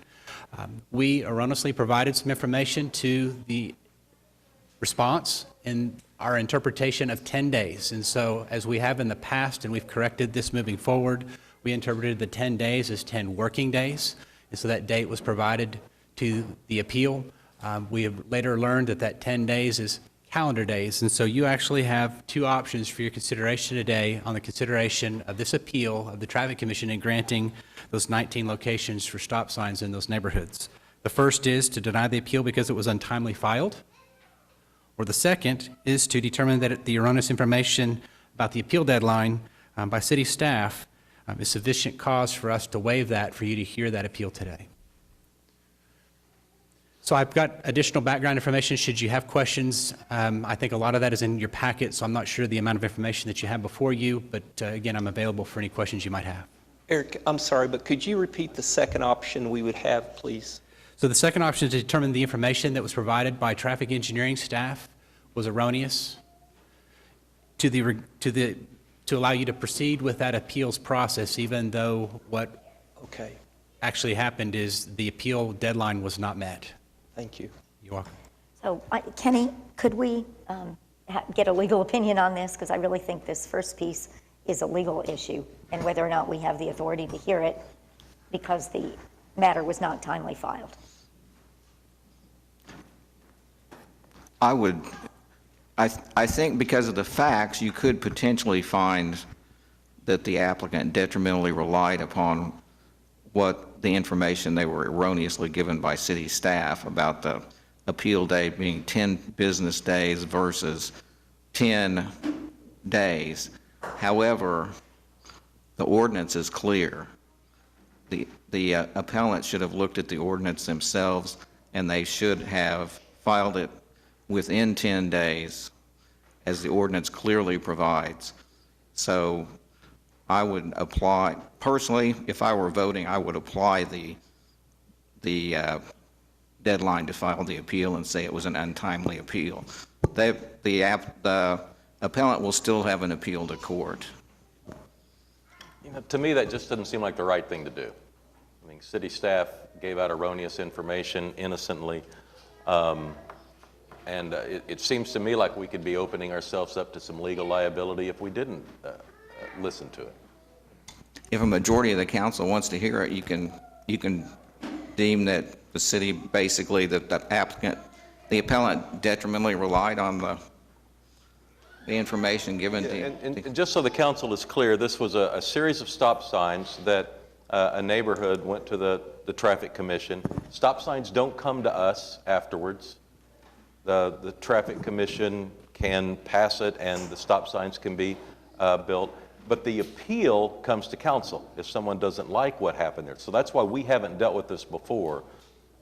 We erroneously provided some information to the response in our interpretation of 10 days. And so, as we have in the past, and we've corrected this moving forward, we interpreted the 10 days as 10 working days. And so that date was provided to the appeal. We have later learned that that 10 days is calendar days. And so you actually have 2 options for your consideration today on the consideration of this appeal of the Traffic Commission in granting those 19 locations for stop signs in those neighborhoods. The first is to deny the appeal because it was untimely filed, or the second is to determine that the erroneous information about the appeal deadline by city staff is sufficient cause for us to waive that for you to hear that appeal today. So I've got additional background information should you have questions. I think a lot of that is in your packet, so I'm not sure the amount of information that you have before you, but again, I'm available for any questions you might have. Eric, I'm sorry, but could you repeat the second option we would have, please? So the second option is to determine the information that was provided by traffic engineering staff was erroneous to allow you to proceed with that appeals process, even though what actually happened is the appeal deadline was not met. Thank you. You're welcome. So, Kenny, could we get a legal opinion on this? Because I really think this first piece is a legal issue, and whether or not we have the authority to hear it because the matter was not timely filed. I think because of the facts, you could potentially find that the applicant detrimentally relied upon what the information they were erroneously given by city staff about the appeal date being 10 business days versus 10 days. However, the ordinance is clear. The appellant should have looked at the ordinance themselves, and they should have filed it within 10 days, as the ordinance clearly provides. So I would apply, personally, if I were voting, I would apply the deadline to file the appeal and say it was an untimely appeal. The appellant will still have an appeal to court. You know, to me, that just doesn't seem like the right thing to do. I mean, city staff gave out erroneous information innocently, and it seems to me like we could be opening ourselves up to some legal liability if we didn't listen to it. If a majority of the council wants to hear it, you can deem that the city basically, that the appellant detrimentally relied on the information given to. And just so the council is clear, this was a series of stop signs that a neighborhood went to the traffic commission. Stop signs don't come to us afterwards. The traffic commission can pass it and the stop signs can be built. But the appeal comes to council if someone doesn't like what happened there. So that's why we haven't dealt with this before,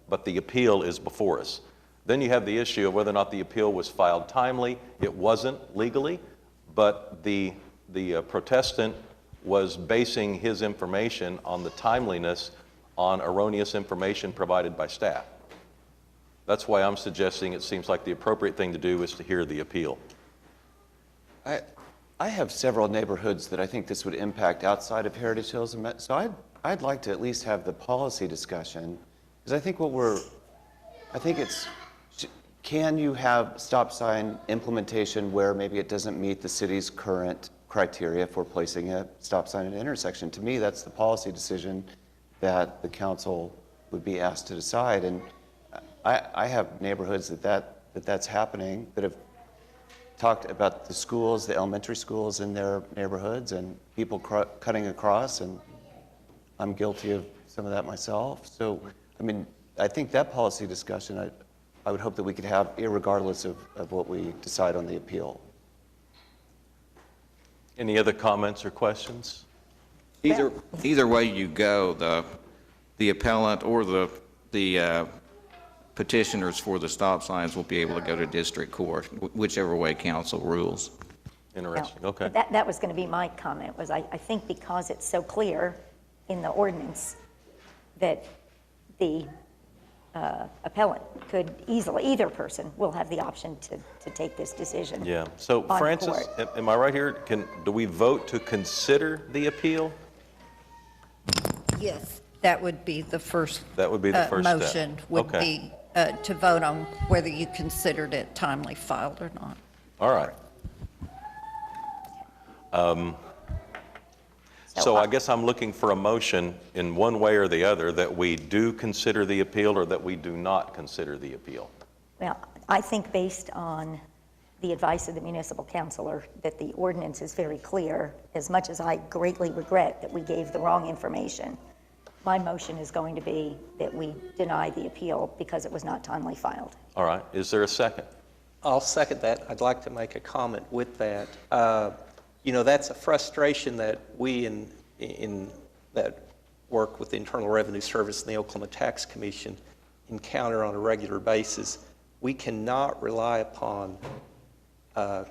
but the appeal is before us. Then you have the issue of whether or not the appeal was filed timely. It wasn't legally, but the protestant was basing his information on the timeliness on erroneous information provided by staff. That's why I'm suggesting it seems like the appropriate thing to do is to hear the appeal. I have several neighborhoods that I think this would impact outside of Heritage Hills, so I'd like to at least have the policy discussion, because I think it's, can you have stop sign implementation where maybe it doesn't meet the city's current criteria for placing a stop sign at an intersection? To me, that's the policy decision that the council would be asked to decide, and I have neighborhoods that's happening, that have talked about the schools, the elementary schools in their neighborhoods, and people cutting across, and I'm guilty of some of that myself. So, I mean, I think that policy discussion, I would hope that we could have, irregardless of what we decide on the appeal. Any other comments or questions? Either way you go, the appellant or the petitioners for the stop signs will be able to go to district court, whichever way council rules. Interesting, okay. That was going to be my comment, was I think because it's so clear in the ordinance that the appellant could easily, either person will have the option to take this decision. Yeah, so Francis, am I right here? Do we vote to consider the appeal? Yes, that would be the first. That would be the first step. Motion would be to vote on whether you considered it timely filed or not. All right. So I guess I'm looking for a motion in one way or the other that we do consider the appeal or that we do not consider the appeal. Well, I think based on the advice of the municipal councilor that the ordinance is very clear, as much as I greatly regret that we gave the wrong information, my motion is going to be that we deny the appeal because it was not timely filed. All right. Is there a second? I'll second that. I'd like to make a comment with that. You know, that's a frustration that we in that work with the Internal Revenue Service and the Oklahoma Tax Commission encounter on a regular basis. We cannot rely upon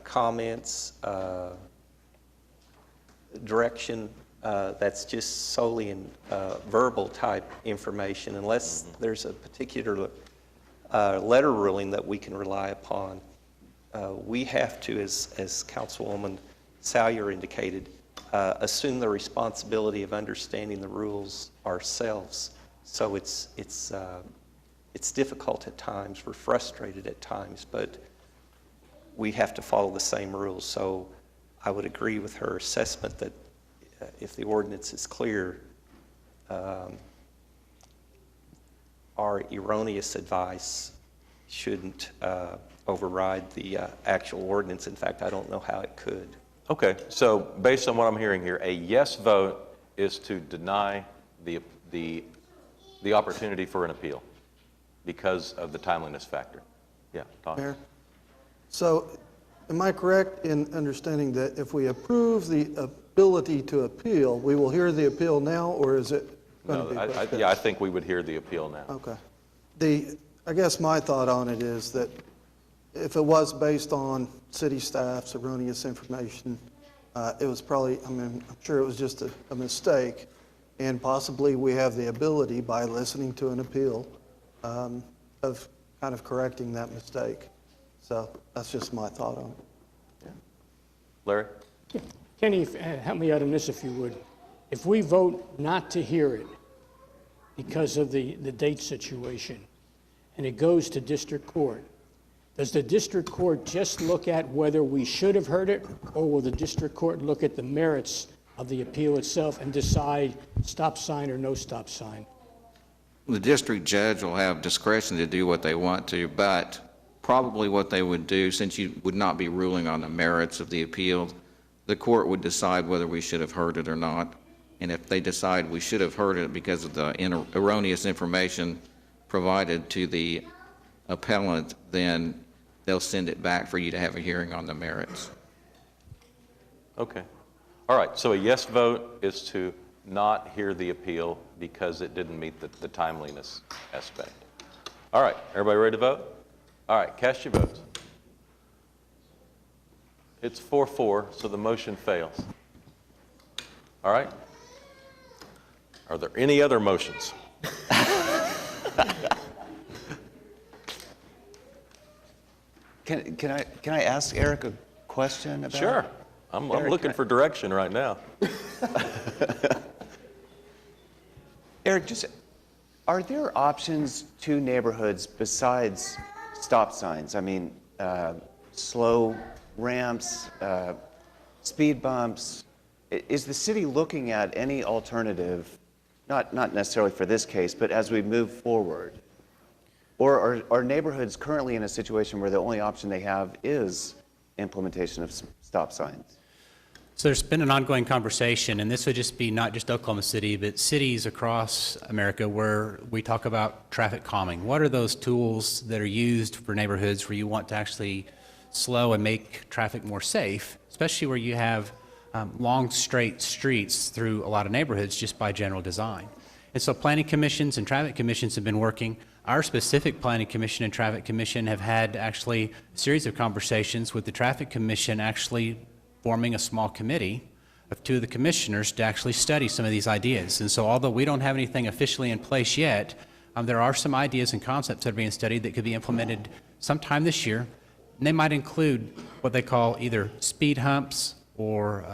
comments, direction that's just solely in verbal type information, unless there's a particular letter ruling that we can rely upon. We have to, as Councilwoman Salyer indicated, assume the responsibility of understanding the rules ourselves. So it's difficult at times. We're frustrated at times, but we have to follow the same rules. So I would agree with her assessment that if the ordinance is clear, our erroneous advice shouldn't override the actual ordinance. In fact, I don't know how it could. Okay, so based on what I'm hearing here, a yes vote is to deny the opportunity for an appeal because of the timeliness factor. Yeah, Tom. Mayor? So am I correct in understanding that if we approve the ability to appeal, we will hear the appeal now, or is it going to be pushed Yeah, I think we would hear the appeal now. Okay. I guess my thought on it is that if it was based on city staff's erroneous information, it was probably, I'm sure it was just a mistake, and possibly we have the ability by listening to an appeal of kind of correcting that mistake. So that's just my thought on it. Larry? Kenny, help me out on this if you would. If we vote not to hear it because of the date situation, and it goes to district court, does the district court just look at whether we should have heard it, or will the district court look at the merits of the appeal itself and decide stop sign or no stop sign? The district judge will have discretion to do what they want to, but probably what they would do, since you would not be ruling on the merits of the appeal, the court would decide whether we should have heard it or not. And if they decide we should have heard it because of the erroneous information provided to the appellant, then they'll send it back for you to have a hearing on the merits. Okay. All right, so a yes vote is to not hear the appeal because it didn't meet the timeliness aspect. All right, everybody ready to vote? All right, cast your votes. It's 4-4, so the motion fails. All right? Are there any other motions? Can I ask Eric a question about Sure. it? I'm Eric, looking for direction right now. Eric, just, are there options to neighborhoods besides stop signs? I mean, slow ramps, speed bumps. Is the city looking at any alternative, not necessarily for this case, but as we move forward? Or are neighborhoods currently in a situation where the only option they have is implementation of stop signs? So there's been an ongoing conversation, and this would just be not just Oklahoma City, but cities across America where we talk about traffic calming. What are those tools that are used for neighborhoods where you want to actually slow and make traffic more safe, especially where you have long, straight streets through a lot of neighborhoods just by general design? And so planning commissions and traffic commissions have been working. Our specific planning commission and traffic commission have had actually a series of conversations with the traffic commission actually forming a small committee of 2 of the commissioners to actually study some of these ideas. And so although we don't have anything officially in place yet, there are some ideas and concepts that are being studied that could be implemented sometime this year. And they might include what they call either speed humps or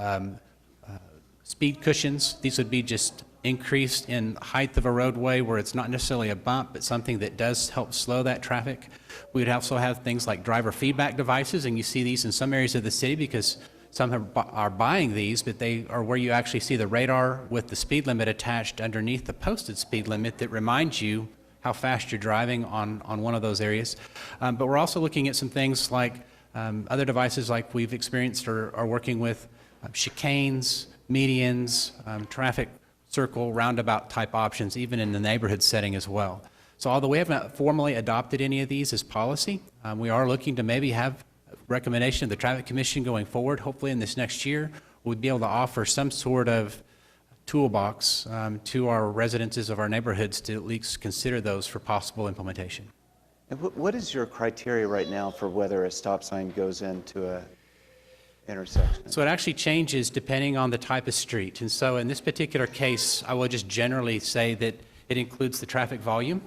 speed cushions. These would be just increased in height of a roadway where it's not necessarily a bump, but something that does help slow that traffic. We would also have things like driver feedback devices, and you see these in some areas of the city because some are buying these, but they are where you actually see the radar with the speed limit attached underneath the posted speed limit that reminds you how fast you're driving on one of those areas. But we're also looking at some things like other devices like we've experienced or are working with chicanes, medians, traffic circle, roundabout type options, even in the neighborhood setting as well. So although we haven't formally adopted any of these as policy, we are looking to maybe have a recommendation of the Traffic Commission going forward. Hopefully in this next year, we'll be able to offer some sort of toolbox to our residences of our neighborhoods to at least consider those for possible implementation. And what is your criteria right now for whether a stop sign goes into a intersection? So it actually changes depending on the type of street. And so in this particular case, I will just generally say that it includes the traffic volume,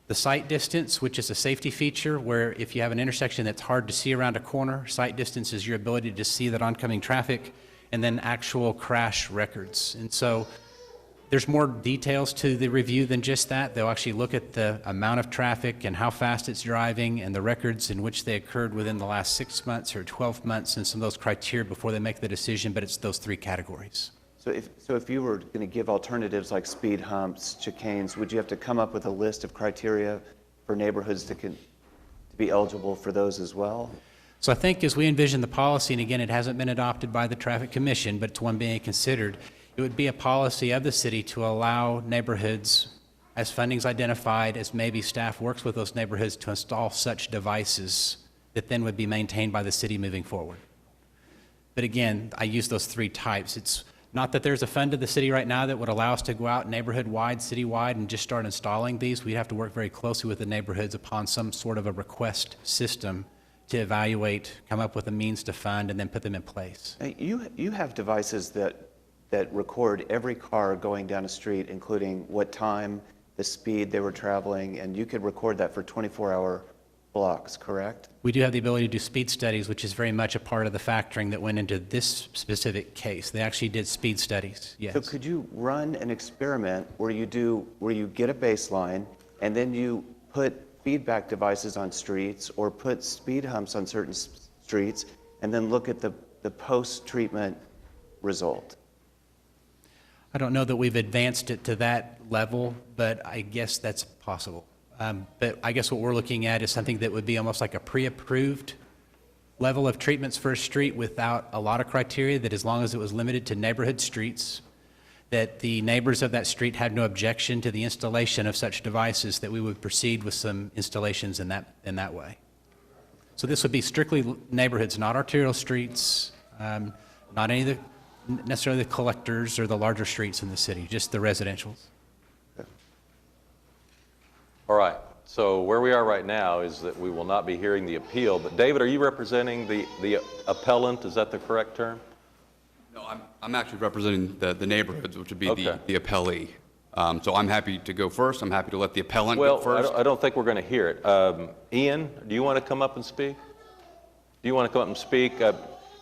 the sight distance, which is a safety feature where if you have an intersection that's hard to see around a corner, sight distance is your ability to see that oncoming traffic, and then actual crash records. And so there's more details to the review than just that. They'll actually look at the amount of traffic and how fast it's driving and the records in which they occurred within the last 6 months or 12 months and some of those criteria before they make the decision, but it's those 3 categories. So if you were going to give alternatives like speed humps, chicanes, would you have to come up with a list of criteria for neighborhoods to be eligible for those as well? So I think as we envision the policy, and again, it hasn't been adopted by the Traffic Commission, but it's one being considered, it would be a policy of the city to allow neighborhoods, as funding's identified, as maybe staff works with those neighborhoods to install such devices that then would be maintained by the city moving forward. But again, I use those three types. It's not that there's a fund to the city right now that would allow us to go out neighborhood-wide, city-wide, and just start installing these. We'd have to work very closely with the neighborhoods upon some sort of a request system to evaluate, come up with a means to fund, and then put them in place. You have devices that record every car going down a street, including what time, the speed they were traveling, and you could record that for 24-hour blocks, correct? We do have the ability to do speed studies, which is very much a part of the factoring that went into this specific case. They actually did speed studies, yes. So could you run an experiment where you get a baseline and then you put feedback devices on streets or put speed humps on certain streets and then look at the post-treatment result? I don't know that we've advanced it to that level, but I guess that's possible. But I guess what we're looking at is something that would be almost like a pre-approved level of treatments for a street without a lot of criteria, that as long as it was limited to neighborhood streets, that the neighbors of that street had no objection to the installation of such devices, that we would proceed with some installations in that way. So this would be strictly neighborhoods, not arterial streets, not any of the necessarily the collectors or the larger streets in the city, just the residentials. All right, so where we are right now is that we will not be hearing the appeal, but David, are you representing the appellant? Is that the correct term? No, I'm actually representing the neighborhoods, which would be Okay. the appellee. So I'm happy to go first. I'm happy to let the appellant go first. Well, I don't think we're going to hear it. Ian, do you want to come up and speak? Do you want to come up and speak?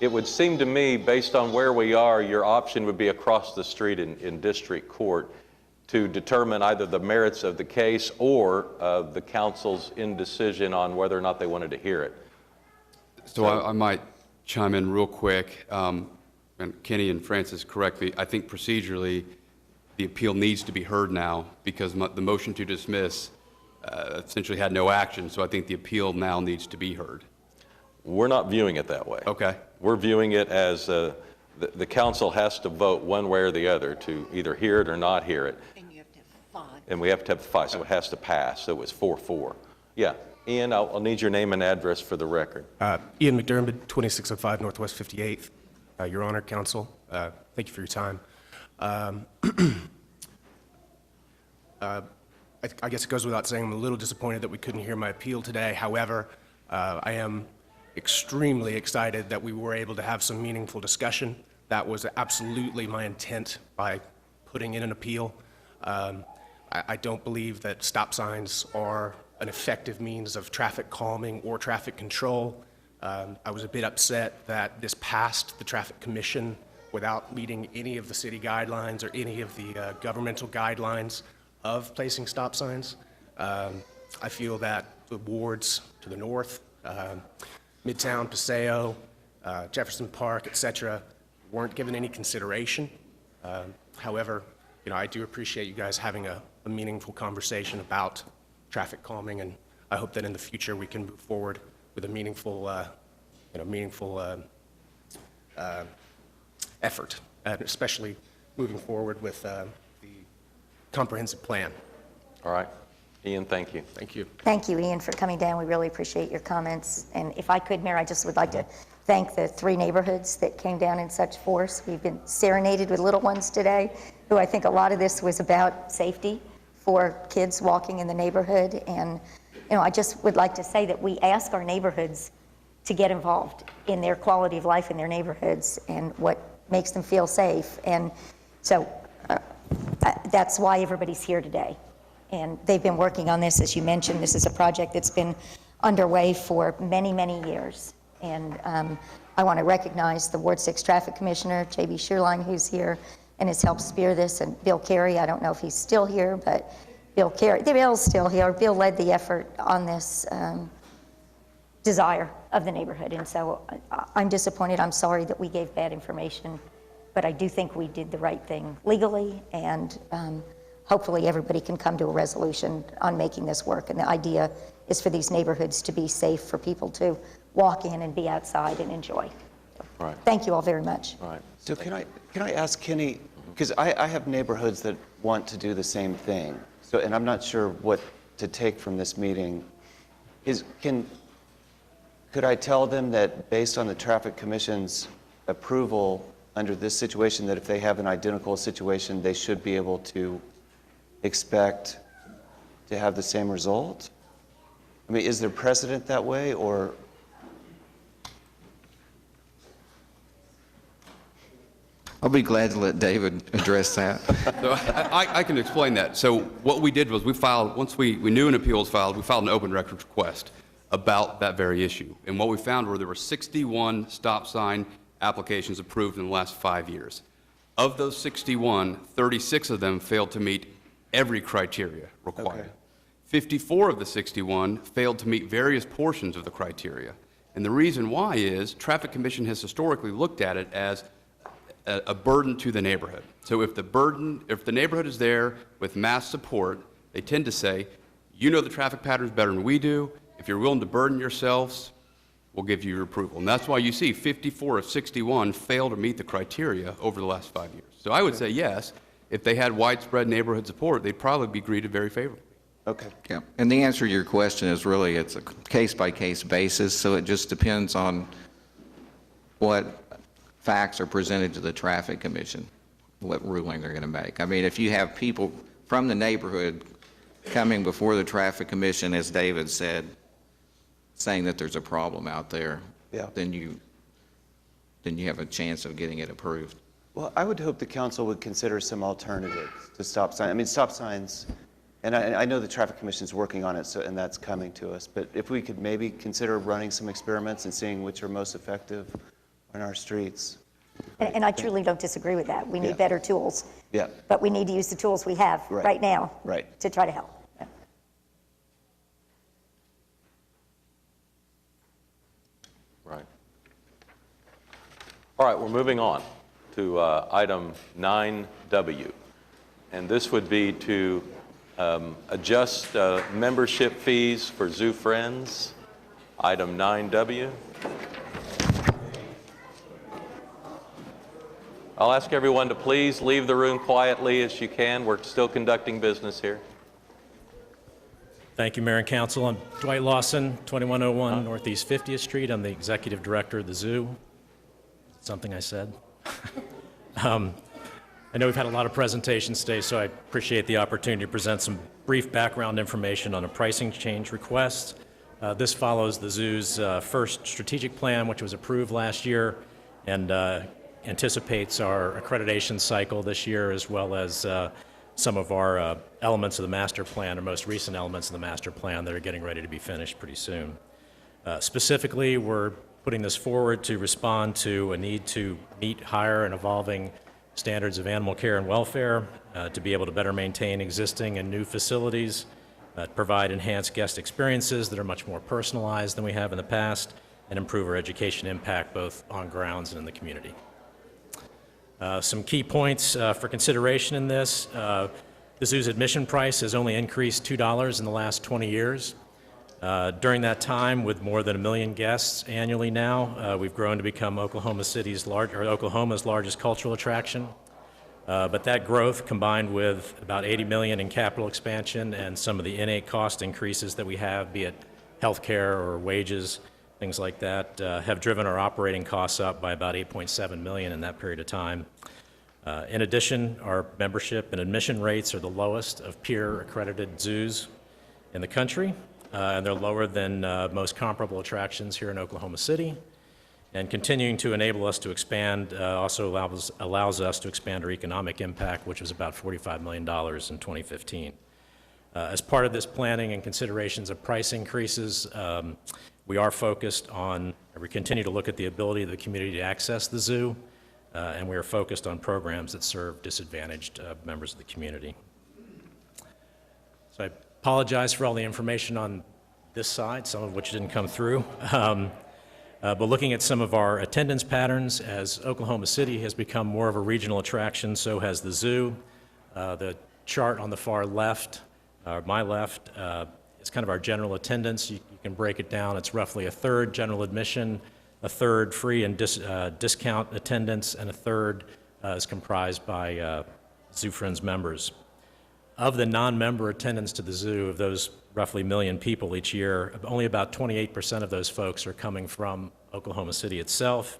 It would seem to me, based on where we are, your option would be across the street in district court to determine either the merits of the case or the council's indecision on whether or not they wanted to hear it. So I might chime in real quick. And Kenny and Francis correctly, I think procedurally the appeal needs to be heard now because the motion to dismiss essentially had no action. So I think the appeal now needs to be heard. We're not viewing it that way. Okay. We're viewing it as the council has to vote one way or the other to either hear it or not hear it. And you have to have 5. And we have to have 5, so it has to pass. So it was 4-4. Yeah. Ian, I'll need your name and address for the record. Ian McDermott, 2605 Northwest 58th. Your Honor, Counsel, thank you for your time. I guess it goes without saying I'm a little disappointed that we couldn't hear my appeal today. However, I am extremely excited that we were able to have some meaningful discussion. That was absolutely my intent by putting in an appeal. I don't believe that stop signs are an effective means of traffic calming or traffic control. I was a bit upset that this passed the Traffic Commission without meeting any of the city guidelines or any of the governmental guidelines of placing stop signs. I feel that the wards to the north, Midtown, Paseo, Jefferson Park, et cetera, weren't given any consideration. However, I do appreciate you guys having a meaningful conversation about traffic calming, and I hope that in the future we can move forward with a meaningful effort, and especially moving forward with the comprehensive plan. All right. Ian, thank you. Thank you. Thank you, Ian, for coming down. We really appreciate your comments. And if I could, Mayor, I just would like to thank the 3 neighborhoods that came down in such force. We've been serenaded with little ones today, who I think a lot of this was about safety for kids walking in the neighborhood. And, I just would like to say that we ask our neighborhoods to get involved in their quality of life in their neighborhoods and what makes them feel safe. And so that's why everybody's here today. And they've been working on this, as you mentioned. This is a project that's been underway for many, many years. And I want to recognize the Ward 6 Traffic Commissioner, J.B. Schuerlein, who's here and has helped spear this, and Bill Carey. I don't know if he's still here, but Bill's still here. Bill led the effort on this desire of the neighborhood. And so I'm disappointed. I'm sorry that we gave bad information, but I do think we did the right thing legally, and hopefully everybody can come to a resolution on making this work. And the idea is for these neighborhoods to be safe for people to walk in and be outside and enjoy. Right. Thank you all very much. Right. So can I ask Kenny, because I have neighborhoods that want to do the same thing. So, and I'm not sure what to take from this meeting. Could I tell them that based on the Traffic Commission's approval under this situation, that if they have an identical situation, they should be able to expect to have the same result? I mean, is there precedent that way, or? I'll be glad to let David address that. So I can explain that. So what we did was we filed, once we knew an appeal was filed, we filed an open records request about that very issue. And what we found were there were 61 stop sign applications approved in the last 5 years. Of those 61, 36 of them failed to meet every criteria required. Okay. 54 of the 61 failed to meet various portions of the criteria. And the reason why is Traffic Commission has historically looked at it as a burden to the neighborhood. So if the neighborhood is there with mass support, they tend to say, you know the traffic patterns better than we do. If you're willing to burden yourselves, we'll give you your approval. And that's why you see 54 of 61 fail to meet the criteria over the last 5 years. So I would say yes, if they had widespread neighborhood support, they'd probably be greeted very favorably. Okay. Yeah. And the answer to your question is really it's a case-by-case basis, so it just depends on what facts are presented to the Traffic Commission, what ruling they're going to make. I mean, if you have people from the neighborhood coming before the Traffic Commission, as David said, saying that there's a problem out there, Yeah. then you have a chance of getting it approved. Well, I would hope the council would consider some alternatives to stop signs. I mean, stop signs, and I know the Traffic Commission is working on it, so, and that's coming to us, but if we could maybe consider running some experiments and seeing which are most effective on our streets. And I truly don't disagree with that. We need better tools. Yeah. But we need to use the tools we have right now to try to help. Right. All right, we're moving on to item 9W. And this would be to adjust membership fees for Zoo Friends, item 9W. I'll ask everyone to please leave the room quietly as you can. We're still conducting business here. Thank you, Mayor and Council. I'm Dwight Lawson, 2101 Northeast 50th Street. I'm the Executive Director of the Zoo. Something I said. I know we've had a lot of presentations today, so I appreciate the opportunity to present some brief background information on a pricing change request. This follows the zoo's first strategic plan, which was approved last year, and anticipates our accreditation cycle this year, as well as some of our elements of the master plan, or most recent elements of the master plan that are getting ready to be finished pretty soon. Specifically, we're putting this forward to respond to a need to meet higher and evolving standards of animal care and welfare, to be able to better maintain existing and new facilities, provide enhanced guest experiences that are much more personalized than we have in the past, and improve our education impact both on grounds and in the community. Some key points for consideration in this. The zoo's admission price has only increased $2 in the last 20 years. During that time, with more than 1 million guests annually now, we've grown to become Oklahoma's largest cultural attraction. But that growth, combined with about $80 million in capital expansion and some of the innate cost increases that we have, be it healthcare or wages, things like that, have driven our operating costs up by about $8.7 million in that period of time. In addition, our membership and admission rates are the lowest of peer-accredited zoos in the country, and they're lower than most comparable attractions here in Oklahoma City. And continuing to enable us to expand also allows us to expand our economic impact, which was about $45 million in 2015. As part of this planning and considerations of price increases, we are focused on, we continue to look at the ability of the community to access the zoo, and we are focused on programs that serve disadvantaged members of the community. So I apologize for all the information on this side, some of which didn't come through. But looking at some of our attendance patterns, as Oklahoma City has become more of a regional attraction, so has the zoo. The chart on the far left, my left, is kind of our general attendance. You can break it down. It's roughly a third general admission, a third free and discount attendance, and a third is comprised by Zoo Friends members. Of the non-member attendance to the zoo, of those roughly 1 million people each year, only about 28% of those folks are coming from Oklahoma City itself.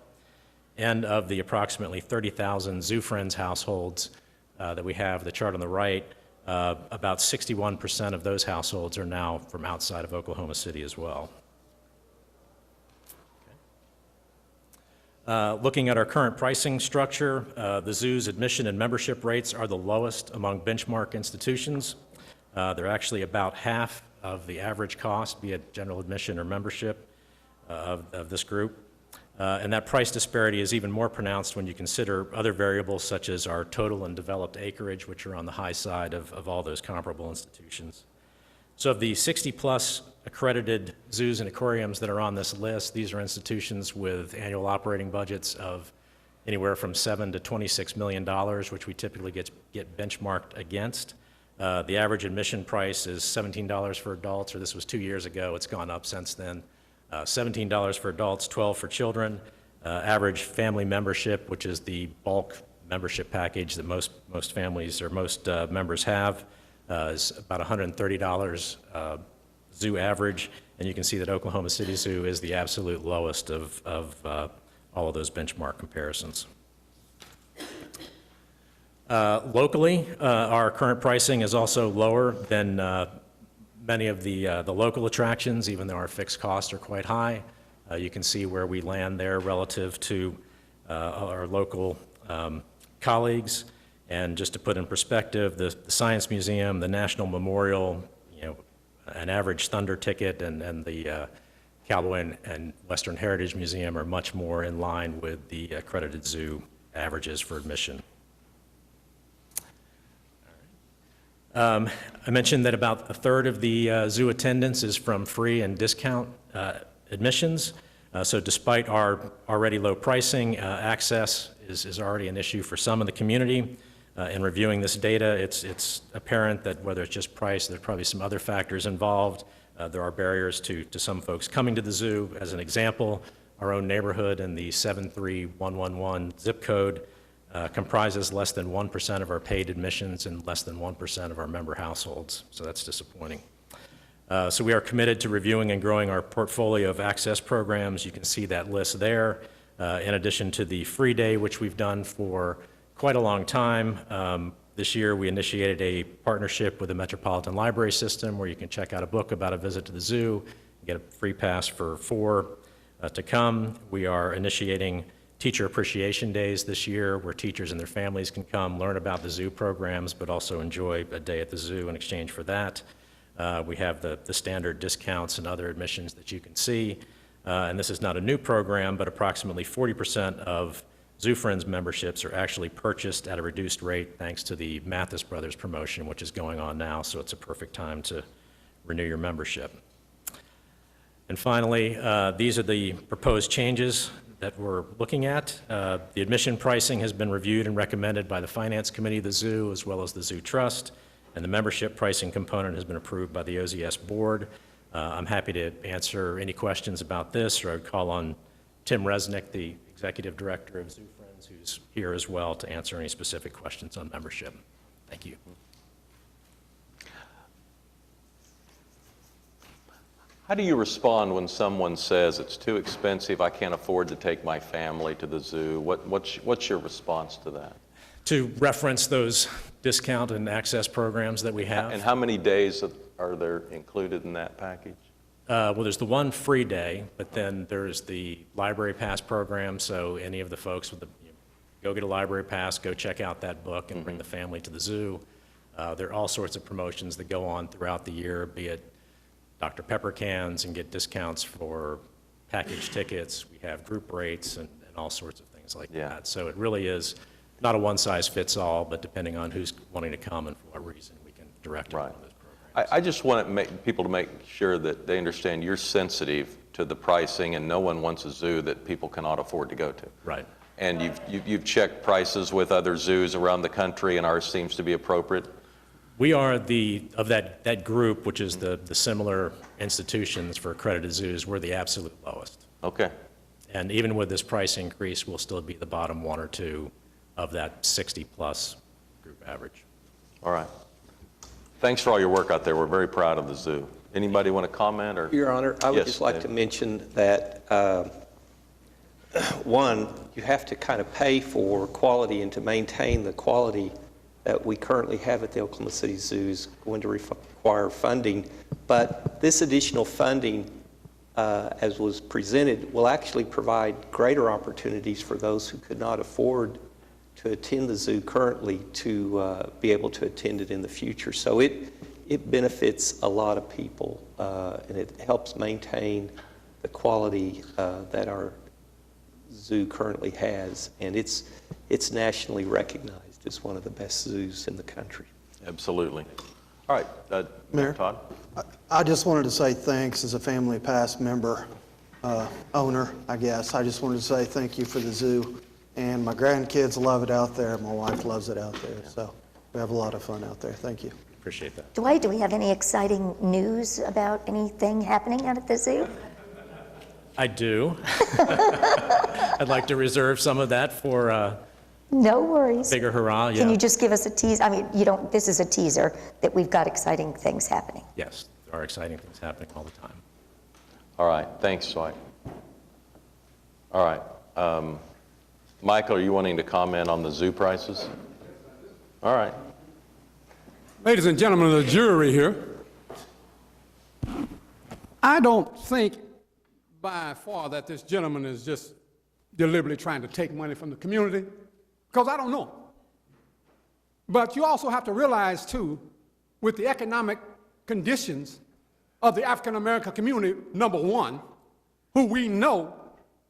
And of the approximately 30,000 Zoo Friends households that we have, the chart on the right, about 61% of those households are now from outside of Oklahoma City as well. Looking at our current pricing structure, the zoo's admission and membership rates are the lowest among benchmark institutions. They're actually about half of the average cost, be it general admission or membership of this group. And that price disparity is even more pronounced when you consider other variables such as our total and developed acreage, which are on the high side of all those comparable institutions. So of the 60-plus accredited zoos and aquariums that are on this list, these are institutions with annual operating budgets of anywhere from $7 to $26 million, which we typically get benchmarked against. The average admission price is $17 for adults, or this was 2 years ago. It's gone up since then. $17 for adults, $12 for children. Average family membership, which is the bulk membership package that most families or most members have, is about $130 zoo average, and you can see that Oklahoma City Zoo is the absolute lowest of all of those benchmark comparisons. Locally, our current pricing is also lower than many of the local attractions, even though our fixed costs are quite high. You can see where we land there relative to our local colleagues. And just to put in perspective, the Science Museum, the National Memorial, an average Thunder ticket, and the Cowboy and Western Heritage Museum are much more in line with the accredited zoo averages for admission. I mentioned that about a third of the zoo attendance is from free and discount admissions. So despite our already low pricing, access is already an issue for some of the community. In reviewing this data, it's apparent that whether it's just price, there's probably some other factors involved. There are barriers to some folks coming to the zoo. As an example, our own neighborhood in the 73111 zip code comprises less than 1% of our paid admissions and less than 1% of our member households, so that's disappointing. So we are committed to reviewing and growing our portfolio of access programs. You can see that list there. In addition to the free day, which we've done for quite a long time, this year we initiated a partnership with the Metropolitan Library System where you can check out a book about a visit to the zoo, get a free pass for 4 to come. We are initiating Teacher Appreciation Days this year, where teachers and their families can come learn about the zoo programs, but also enjoy a day at the zoo in exchange for that. We have the standard discounts and other admissions that you can see. And this is not a new program, but approximately 40% of Zoo Friends memberships are actually purchased at a reduced rate thanks to the Mathis Brothers promotion, which is going on now, so it's a perfect time to renew your membership. And finally, these are the proposed changes that we're looking at. The admission pricing has been reviewed and recommended by the Finance Committee of the Zoo as well as the Zoo Trust, and the membership pricing component has been approved by the OZS Board. I'm happy to answer any questions about this, or I'd call on Tim Resnick, the Executive Director of Zoo Friends, who's here as well to answer any specific questions on membership. Thank you. How do you respond when someone says it's too expensive, I can't afford to take my family to the zoo? What's your response to that? To reference those discount and access programs that we have. And how many days are there included in that package? Well, there's the one free day, but then there's the library pass program, so any of the folks with go get a library pass, go check out that book and bring the family to the zoo. There are all sorts of promotions that go on throughout the year, be it Dr. Pepper cans and get discounts for package tickets. We have group rates and all sorts of things like that. So it really is not a one-size-fits-all, but depending on who's wanting to come and for what reason, we can direct them on those programs. I just want people to make sure that they understand you're sensitive to the pricing, and no one wants a zoo that people cannot afford to go to. Right. And you've checked prices with other zoos around the country, and ours seems to be appropriate? We are of that group, which is the similar institutions for accredited zoos, we're the absolute lowest. Okay. And even with this price increase, we'll still be the bottom 1 or 2 of that 60-plus group average. All right. Thanks for all your work out there. We're very proud of the zoo. Anybody want to comment? Or? Your Honor, I would Yes, just like David. to mention that, one, you have to kind of pay for quality, and to maintain the quality that we currently have at the Oklahoma City Zoo is going to require funding. But this additional funding, as was presented, will actually provide greater opportunities for those who could not afford to attend the zoo currently to be able to attend it in the future. So it benefits a lot of people, and it helps maintain the quality that our zoo currently has, and it's nationally recognized as one of the best zoos in the country. Absolutely. All right, Mayor? Todd. I just wanted to say thanks as a family past member, owner, I guess. I just wanted to say thank you for the zoo. And my grandkids love it out there. My wife loves it out there. So we have a lot of fun out there. Thank you. Appreciate that. Dwight, do we have any exciting news about anything happening out at the zoo? I do. I'd like to reserve some of that for No worries. bigger hurrah. Yeah. Can you just give us a tease? I mean, this is a teaser that we've got exciting things happening. Yes, there are exciting things happening all the time. All right, thanks, Dwight. All right. Michael, are you wanting to comment on the zoo prices? All right. Ladies and gentlemen of the jury here, I don't think by far that this gentleman is just deliberately trying to take money from the community, because I don't know. But you also have to realize, too, with the economic conditions of the African American community, number one, who we know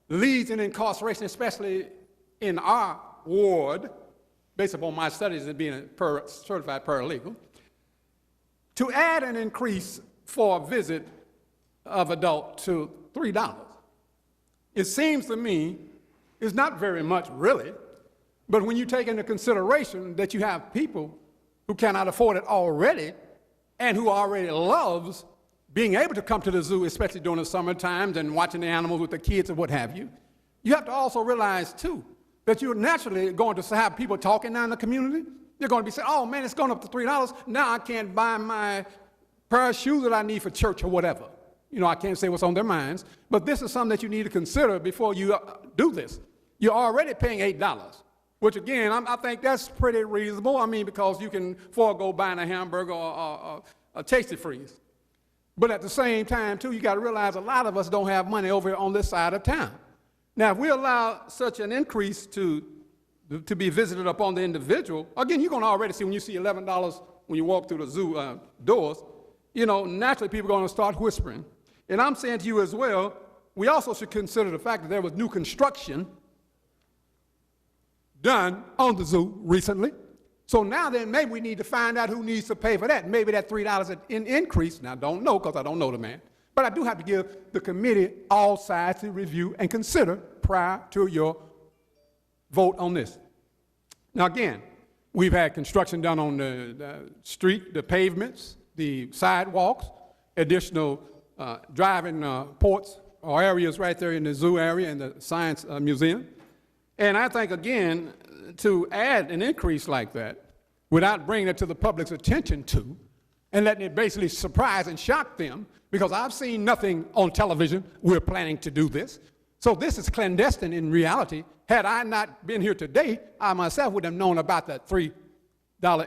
leads in incarceration, especially in our ward, based upon my studies as being a certified paralegal, to add an increase for a visit of adult to $3. It seems to me it's not very much really, but when you take into consideration that you have people who cannot afford it already and who already loves being able to come to the zoo, especially during the summer times and watching the animals with the kids and what have you, you have to also realize too that you're naturally going to have people talking now in the community. They're going to be saying, oh man, it's going up to $3. Now I can't buy my pair of shoes that I need for church or whatever. You know, I can't say what's on their minds, but this is something that you need to consider before you do this. You're already paying $8, which again, I think that's pretty reasonable. I mean, because you can forego buying a hamburger or a Tasty Freeze. But at the same time, too, you got to realize a lot of us don't have money over on this side of town. Now, if we allow such an increase to be visited upon the individual, again, you're going to already see when you see $11 when you walk through the zoo doors, you know, naturally people are going to start whispering. And I'm saying to you as well, we also should consider the fact that there was new construction done on the zoo recently. So now then, maybe we need to find out who needs to pay for that. Maybe that $3 in increase. Now, I don't know because I don't know the man. But I do have to give the committee all sides to review and consider prior to your vote on this. Now, again, we've had construction done on the street, the pavements, the sidewalks, additional driving ports or areas right there in the zoo area and the science museum. And I think, again, to add an increase like that without bringing it to the public's attention to and letting it basically surprise and shock them, because I've seen nothing on television, we're planning to do this. So this is clandestine in reality. Had I not been here today, I myself would have known about that $3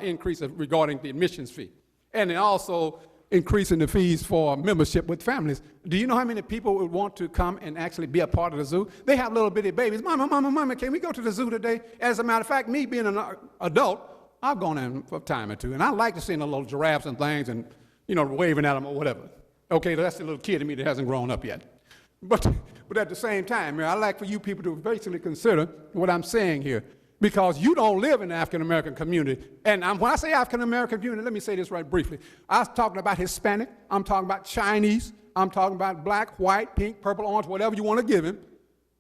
increase regarding the admissions fee. And then also increasing the fees for membership with families. Do you know how many people would want to come and actually be a part of the zoo? They have little bitty babies. Mama, can we go to the zoo today? As a matter of fact, me being an adult, I've gone in for a time or two, and I like to see the little giraffes and things and, you know, waving at them or whatever. Okay, that's the little kid in me that hasn't grown up yet. But at the same time, I like for you people to basically consider what I'm saying here, because you don't live in the African-American community. And when I say African-American community, let me say this right briefly. I was talking about Hispanic, I'm talking about Chinese, I'm talking about black, white, pink, purple, orange, whatever you want to give him.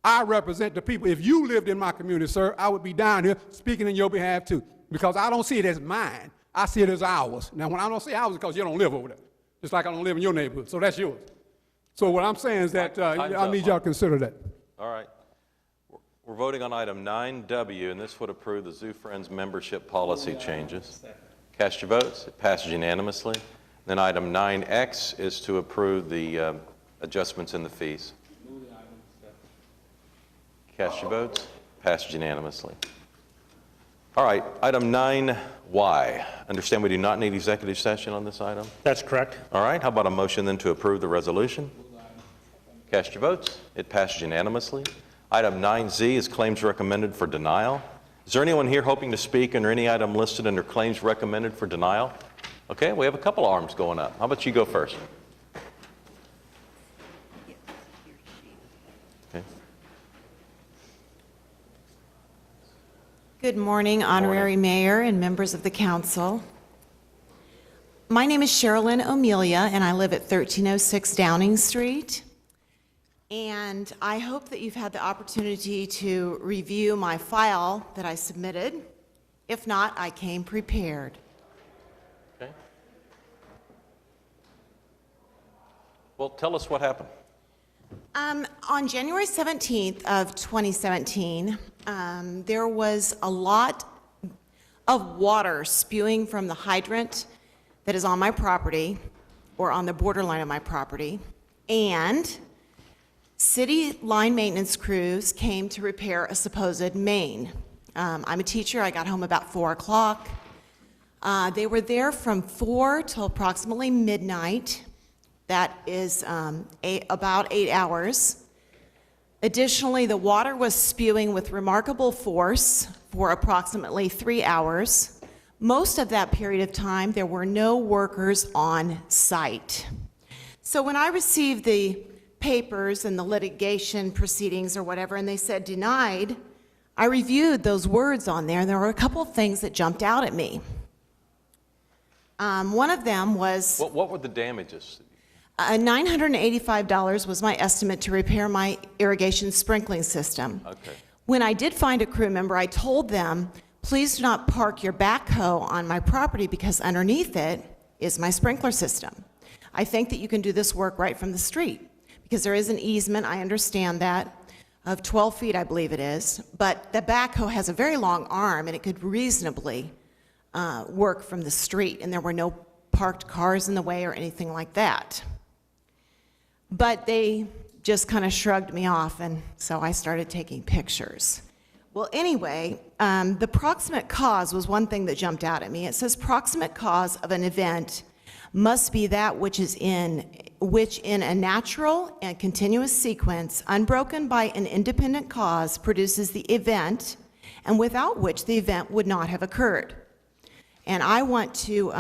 I represent the people. If you lived in my community, sir, I would be down here speaking in your behalf too, because I don't see it as mine. I see it as ours. Now, when I don't say ours, because you don't live over there, just like I don't live in your neighborhood, so that's yours. So what I'm saying is that I need y'all to consider that. All right. We're voting on item 9W, and this would approve the Zoo Friends membership policy changes. Cast your votes. It passes unanimously. Then item 9X is to approve the adjustments in the fees. Cast your votes. Passes unanimously. All right, item 9Y. Understand we do not need executive session on this item? That's correct. All right, how about a motion then to approve the resolution? Cast your votes. It passes unanimously. Item 9Z is claims recommended for denial. Is there anyone here hoping to speak under any item listed under claims recommended for denial? Okay, we have a couple arms going up. How about you go first? Okay. Good morning, Honorary Mayor and members of the council. My name is Sherilyn O'Melia, and I live at 1306 Downing Street. And I hope that you've had the opportunity to review my file that I submitted. If not, I came prepared. Okay. Well, tell us what happened. On January 17th of 2017, there was a lot of water spewing from the hydrant that is on my property, or on the borderline of my property, and city line maintenance crews came to repair a supposed main. I'm a teacher. I got home about 4 o'clock. They were there from 4 till approximately midnight. That is about 8 hours. Additionally, the water was spewing with remarkable force for approximately 3 hours. Most of that period of time, there were no workers on site. So when I received the papers and the litigation proceedings or whatever, and they said denied, I reviewed those words on there, and there were a couple of things that jumped out at me. One of them was... What were the damages? $985 was my estimate to repair my irrigation sprinkling system. Okay. When I did find a crew member, I told them, please do not park your backhoe on my property because underneath it is my sprinkler system. I think that you can do this work right from the street because there is an easement, I understand that, of 12 feet, I believe it is, but the backhoe has a very long arm and it could reasonably work from the street, and there were no parked cars in the way or anything like that. But they just kind of shrugged me off, and so I started taking pictures. Well, anyway, the proximate cause was one thing that jumped out at me. It says proximate cause of an event must be that which in a natural and continuous sequence, unbroken by an independent cause, produces the event, and without which the event would not have occurred. And I want to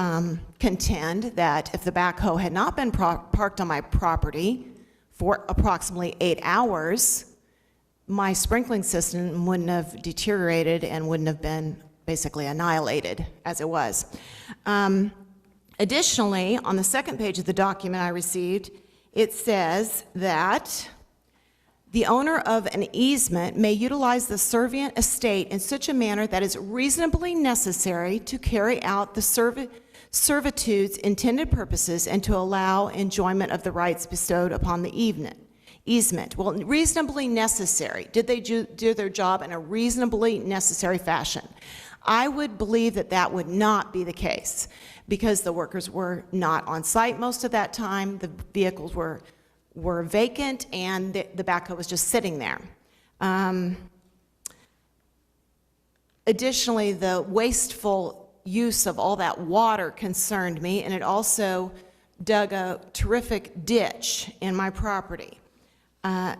contend that if the backhoe had not been parked on my property for approximately 8 hours, my sprinkling system wouldn't have deteriorated and wouldn't have been basically annihilated as it was. Additionally, on the second page of the document I received, it says that the owner of an easement may utilize the servient estate in such a manner that is reasonably necessary to carry out the servitude's intended purposes and to allow enjoyment of the rights bestowed upon the easement. Well, reasonably necessary. Did they do their job in a reasonably necessary fashion? I would believe that that would not be the case because the workers were not on site most of that time. The vehicles were vacant, and the backhoe was just sitting there. Additionally, the wasteful use of all that water concerned me, and it also dug a terrific ditch in my property. I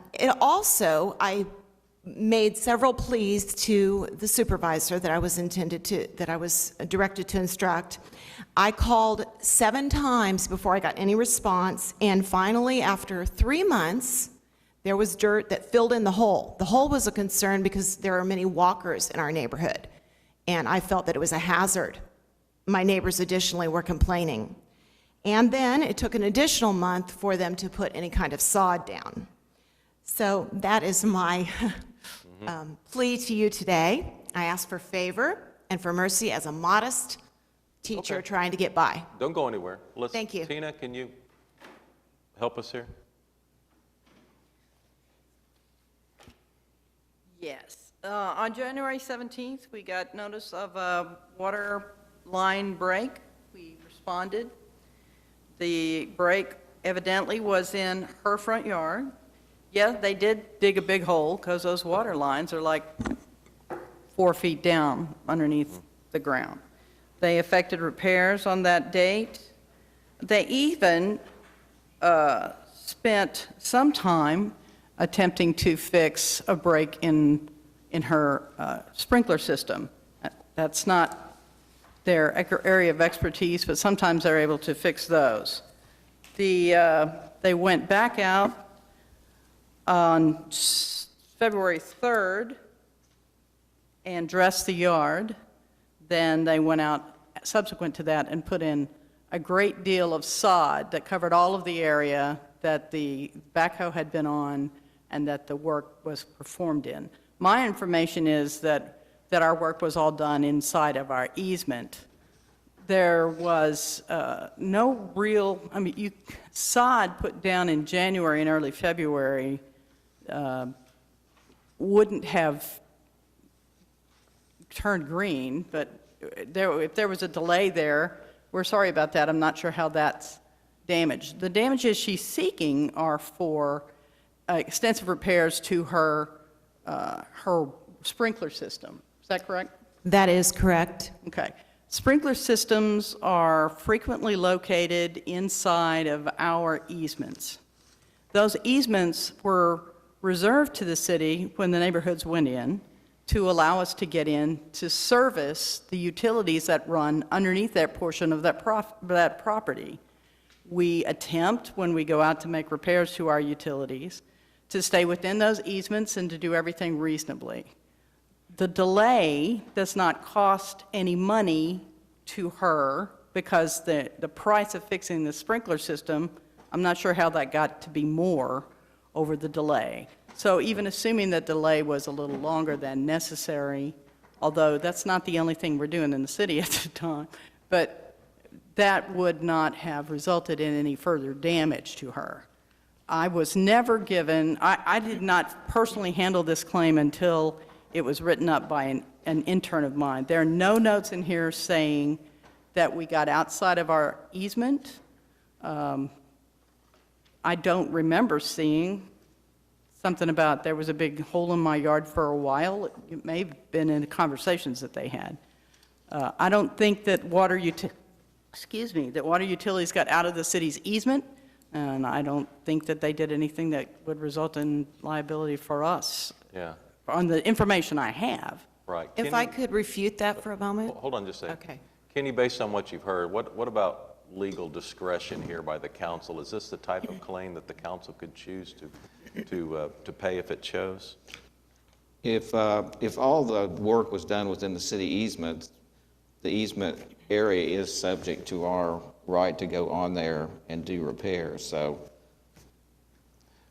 made several pleas to the supervisor that I was directed to instruct. I called 7 times before I got any response, and finally, after 3 months, there was dirt that filled in the hole. The hole was a concern because there are many walkers in our neighborhood, and I felt that it was a hazard. My neighbors additionally were complaining. And then it took an additional month for them to put any kind of sod down. So that is my plea to you today. I ask for favor and for mercy as a modest teacher Okay. trying to get by. Don't go anywhere. Thank you. Tina, can you help us here? Yes. On January 17th, we got notice of a water line break. We responded. The break evidently was in her front yard. Yeah, they did dig a big hole because those water lines are like 4 feet down underneath the ground. They effected repairs on that date. They even spent some time attempting to fix a break in her sprinkler system. That's not their area of expertise, but sometimes they're able to fix those. They went back out on February 3rd and dressed the yard. Then they went out subsequent to that and put in a great deal of sod that covered all of the area that the backhoe had been on and that the work was performed in. My information is that our work was all done inside of our easement. There was no real, sod put down in January and early February wouldn't have turned green, but if there was a delay there, we're sorry about that. I'm not sure how that's damaged. The damages she's seeking are for extensive repairs to her sprinkler system. Is that correct? That is correct. Okay. Sprinkler systems are frequently located inside of our easements. Those easements were reserved to the city when the neighborhoods went in to allow us to get in to service the utilities that run underneath that portion of that property. We attempt, when we go out to make repairs to our utilities, to stay within those easements and to do everything reasonably. The delay does not cost any money to her because the price of fixing the sprinkler system, I'm not sure how that got to be more over the delay. So even assuming that delay was a little longer than necessary, although that's not the only thing we're doing in the city at the time, but that would not have resulted in any further damage to her. I was never given, I did not personally handle this claim until it was written up by an intern of mine. There are no notes in here saying that we got outside of our easement. I don't remember seeing something about there was a big hole in my yard for a while. It may have been in the conversations that they had. I don't think that water utilities got out of the city's easement, and I don't think that they did anything that would result in liability for us. Yeah. On the information I have. Right. If I could refute that for a moment? Hold on just a second. Okay. Kenny, based on what you've heard, what about legal discretion here by the council? Is this the type of claim that the council could choose to pay if it chose? If all the work was done within the city easement, the easement area is subject to our right to go on there and do repairs, so.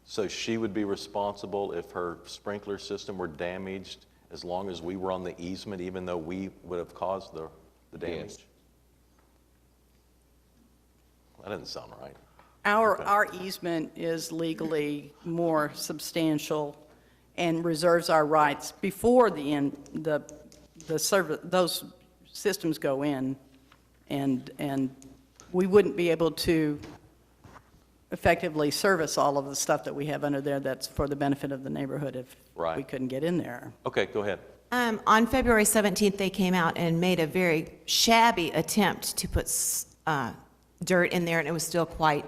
So she would be responsible if her sprinkler system were damaged as long as we were on the easement, even though we would have caused the damage? Yes. That doesn't sound right. Our easement is legally more substantial and reserves our rights before those systems go in, and we wouldn't be able to effectively service all of the stuff that we have under there that's for the benefit of the neighborhood if we couldn't get in there. Okay, go ahead. On February 17th, they came out and made a very shabby attempt to put dirt in there, and it was still quite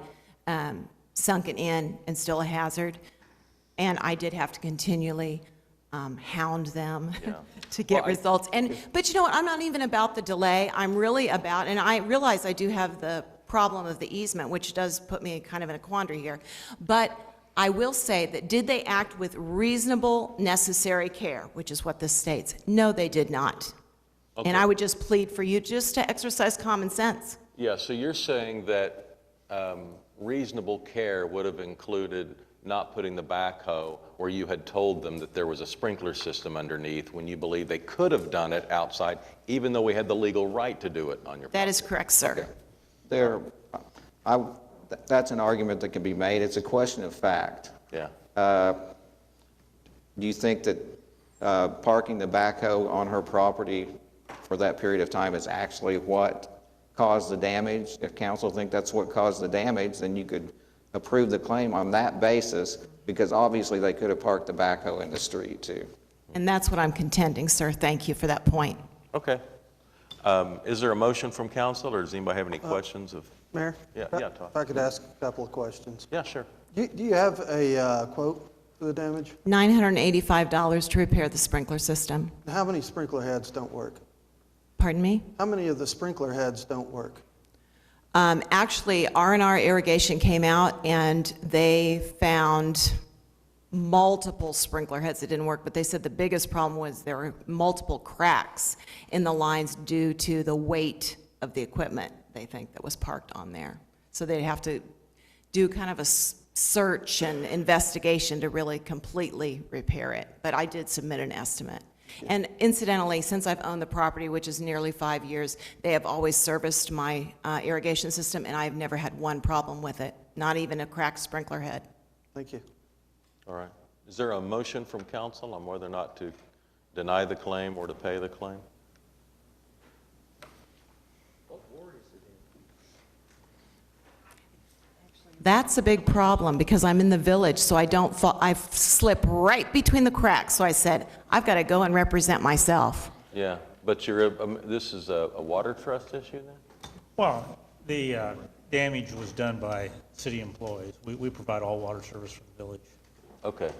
sunken in and still a hazard. And I did have to continually hound them to get results. But you know what? I'm not even about the delay. I'm really about, and I realize I do have the problem of the easement, which does put me kind of in a quandary here. But I will say that did they act with reasonable, necessary care, which is what this states? No, they did not. Okay. And I would just plead for you just to exercise common sense. Yeah, so you're saying that reasonable care would have included not putting the backhoe where you had told them that there was a sprinkler system underneath when you believe they could have done it outside, even though we had the legal right to do it on your property? That is correct, sir. That's an argument that can be made. It's a question of fact. Yeah. Do you think that parking the backhoe on her property for that period of time is actually what caused the damage? If council think that's what caused the damage, then you could approve the claim on that basis, because obviously they could have parked the backhoe in the street too. And that's what I'm contending, sir. Thank you for that point. Okay. Is there a motion from council, or does anybody have any questions of? Mayor? Yeah, Todd. If I could ask a couple of questions. Yeah, sure. Do you have a quote for the damage? $985 to repair the sprinkler system. How many sprinkler heads don't work? Pardon me? How many of the sprinkler heads don't work? Actually, R&R Irrigation came out and they found multiple sprinkler heads that didn't work, but they said the biggest problem was there were multiple cracks in the lines due to the weight of the equipment, they think, that was parked on there. So they'd have to do kind of a search and investigation to really completely repair it. But I did submit an estimate. And incidentally, since I've owned the property, which is nearly 5 years, they have always serviced my irrigation system, and I've never had one problem with it, not even a cracked sprinkler head. Thank you. All right. Is there a motion from council on whether or not to deny the claim or to pay the claim? That's a big problem because I'm in the village, so I don't fall, I slip right between the cracks. So I said, I've got to go and represent myself. Yeah, but this is a water trust issue then? Well, the damage was done by city employees. We provide all water service for the village. Okay.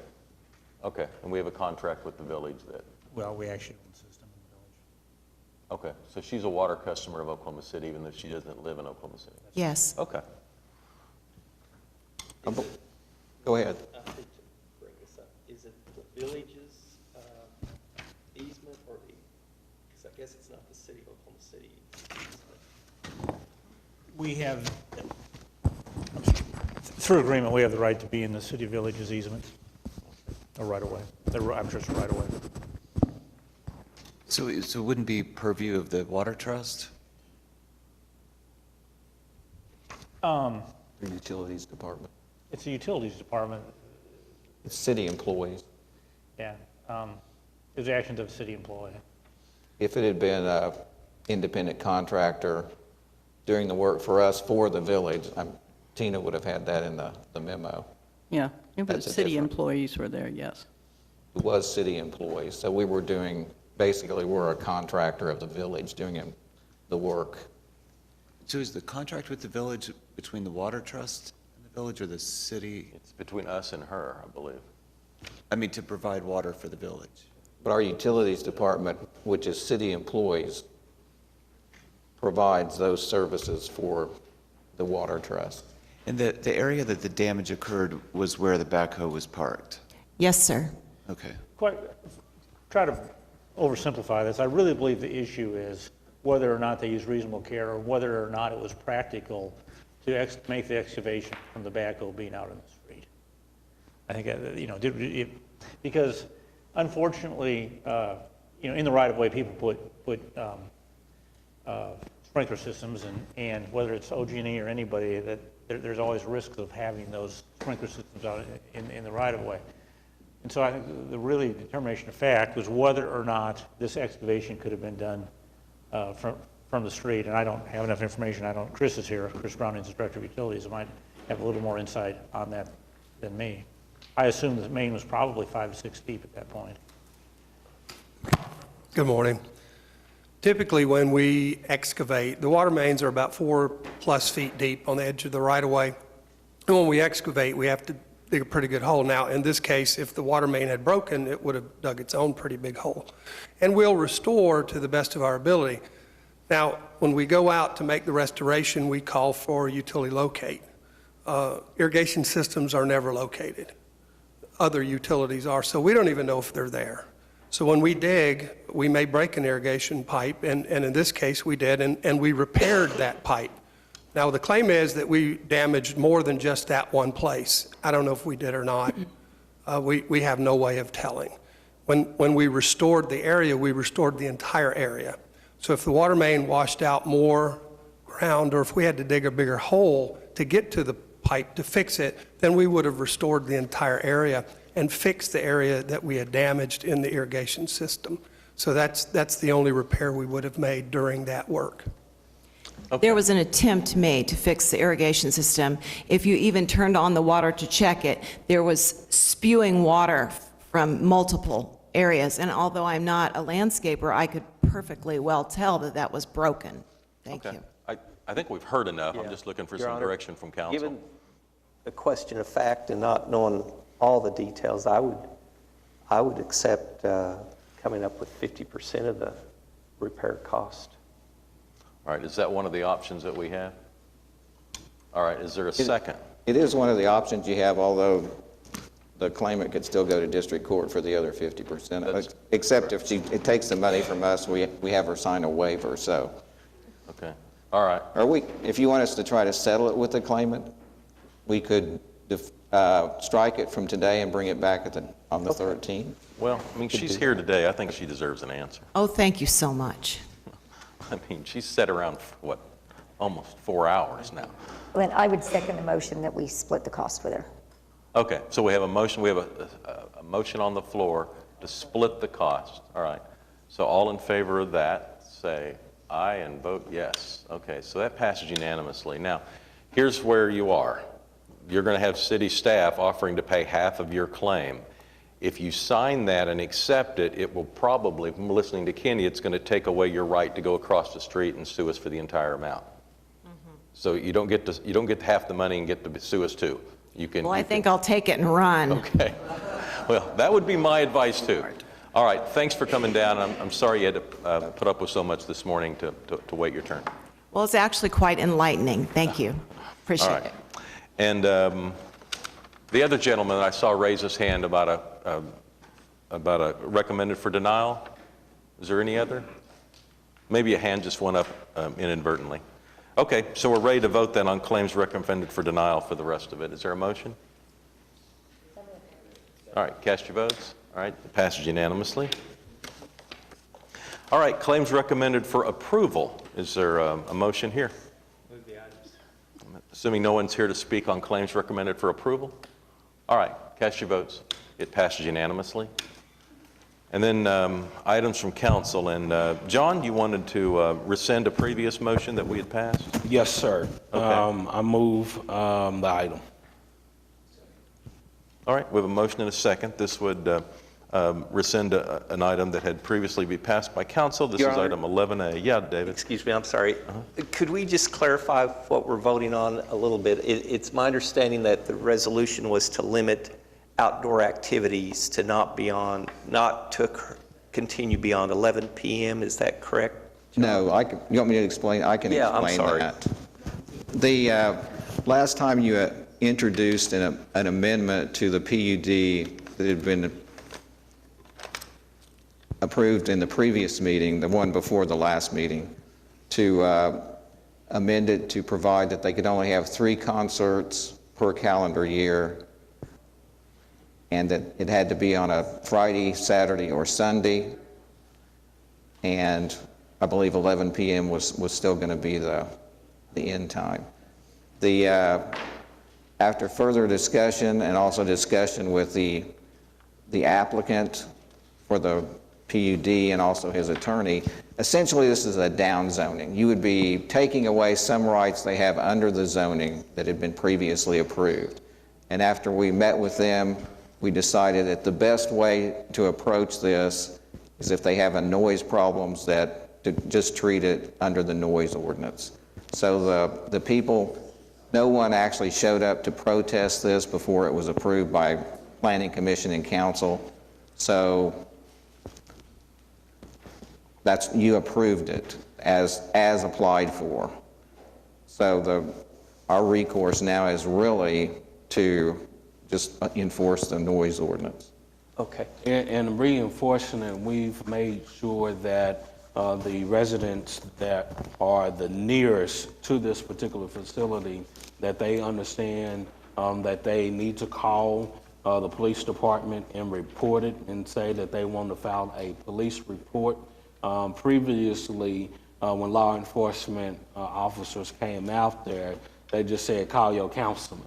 Okay, and we have a contract with the village that? Well, we actually own the system in the village. Okay, so she's a water customer of Oklahoma City, even though she doesn't live in Oklahoma City? Yes. Okay. Go ahead. Bring this up. Is it the village's easement, or because I guess it's not the city of Oklahoma City easement? We have, through agreement, we have the right to be in the city village's easement, or right away. I'm sure it's right away. So it wouldn't be purview of the water trust? The utilities department. It's the utilities department. It's city employees. Yeah. It's the actions of a city employee. If it had been an independent contractor doing the work for us for the village, Tina would have had that in the memo. Yeah, if That's the a city different- employees were there, yes. It was city employees, so we were doing, basically, we're a contractor of the village doing the work. So is the contract with the village between the water trust and the village, or the city? It's between us and her, I believe. I mean, to provide water for the village. But our utilities department, which is city employees, provides those services for the water trust. And the area that the damage occurred was where the backhoe was parked? Yes, sir. Okay. Try to oversimplify this. I really believe the issue is whether or not they use reasonable care, or whether or not it was practical to make the excavation from the backhoe being out in the street. I think, because unfortunately, in the right-of-way, people put sprinkler systems, and whether it's OG&E or anybody, that there's always risks of having those sprinkler systems out in the right-of-way. And so I think the really determination of fact was whether or not this excavation could have been done from the street. And I don't have enough information. Chris is here. Chris Brown is the Director of Utilities. I might have a little more insight on that than me. I assume the main was probably 5 to 6 deep at that point. Good morning. Typically, when we excavate, the water mains are about 4+ feet deep on the edge of the right-of-way. And when we excavate, we have to dig a pretty good hole. Now, in this case, if the water main had broken, it would have dug its own pretty big hole. And we'll restore to the best of our ability. Now, when we go out to make the restoration, we call for utility locate. Irrigation systems are never located. Other utilities are, so we don't even know if they're there. So when we dig, we may break an irrigation pipe, and in this case we did, and we repaired that pipe Now, the claim is that we damaged more than just that one place. I don't know if we did or not. We have no way of telling. When we restored the area, we restored the entire area. So if the water main washed out more ground, or if we had to dig a bigger hole to get to the pipe to fix it, then we would have restored the entire area and fixed the area that we had damaged in the irrigation system. So that's the only repair we would have made during that work. There was an attempt made to fix the irrigation system. If you even turned on the water to check it, there was spewing water from multiple areas. And although I'm not a landscaper, I could perfectly well tell that that was broken. Thank you. I think we've heard enough. I'm Yeah. just looking for Your some Honor, direction from council. Given the question of fact and not knowing all the details, I would accept coming up with 50% of the repair cost. All right, is that one of the options that we have? All right, is there a second? It is one of the options you have, although the claimant could still go to district court for the other 50%, except if it takes the money from us, we have her sign a waiver, so. Okay, all right. If you want us to try to settle it with the claimant, we could strike it from today and bring it back on the 13th. Well, I mean, she's here today. I think she deserves an answer. Oh, thank you so much. I mean, she's sat around for, what, almost 4 hours now. Then I would second the motion that we split the cost with her. Okay, so we have a motion, we have a motion on the floor to split the cost. All right, so all in favor of that, say aye and vote yes. Okay, so that passes unanimously. Now, here's where you are. You're going to have city staff offering to pay half of your claim. If you sign that and accept it, it will probably, from listening to Kenny, it's going to take away your right to go across the street and sue us for the entire amount. So you don't get half the money and get to sue us too. You can. Well, I think I'll take it and run. Okay. Well, that would be my advice too. All right. Thanks for coming down. I'm sorry you had to put up with so much this morning to wait your turn. Well, it's actually quite enlightening. Thank you. Appreciate it. And the other gentleman that I saw raise his hand about a recommended for denial. Is there any other? Maybe a hand just went up inadvertently. Okay, so we're ready to vote then on claims recommended for denial for the rest of it. Is there a motion? All right, cast your votes. All right, it passes unanimously. All right, claims recommended for approval. Is there a motion here? Move the items. Assuming no one's here to speak on claims recommended for approval. All right, cast your votes. It passes unanimously. And then items from council. And John, you wanted to rescind a previous motion that we had passed? Yes, sir. Okay. I move the item. All right, we have a motion and a second. This would rescind an item that had previously been passed by council. This Your is Honor. item 11A. Yeah, David. Excuse me, I'm sorry. Could we just clarify what we're voting on a little bit? It's my understanding that the resolution was to limit outdoor activities to not to continue beyond 11 p.m. Is that correct? No, you want me to explain? I can Yeah, I'm explain sorry. that. The last time you introduced an amendment to the PUD that had been approved in the previous meeting, the one before the last meeting, to amend it to provide that they could only have 3 concerts per calendar year, and that it had to be on a Friday, Saturday, or Sunday, and I believe 11 p.m. was still going to be the end time. After further discussion and also discussion with the applicant for the PUD and also his attorney, essentially this is a down zoning. You would be taking away some rights they have under the zoning that had been previously approved. And after we met with them, we decided that the best way to approach this is if they have a noise problems that to just treat it under the noise ordinance. So the people, no one actually showed up to protest this before it was approved by Planning Commission and Council. So you approved it as applied for. So our recourse now is really to just enforce the noise ordinance. Okay. And reinforcing it, we've made sure that the residents that are the nearest to this particular facility, that they understand that they need to call the police department and report it and say that they want to file a police report. Previously, when law enforcement officers came out there, they just said, call your councilman.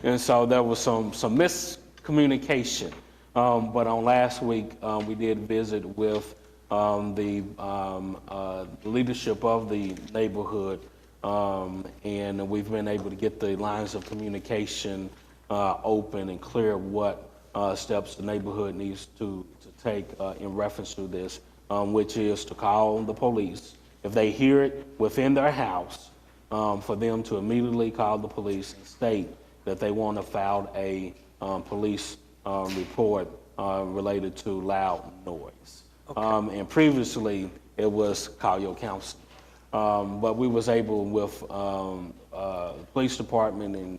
And so there was some miscommunication. But on last week, we did visit with the leadership of the neighborhood, and we've been able to get the lines of communication open and clear what steps the neighborhood needs to take in reference to this, which is to call the police. If they hear it within their house, for them to immediately call the police and state that they want to file a police report related to loud noise. Okay. And previously, it was call your council. But we was able with police department and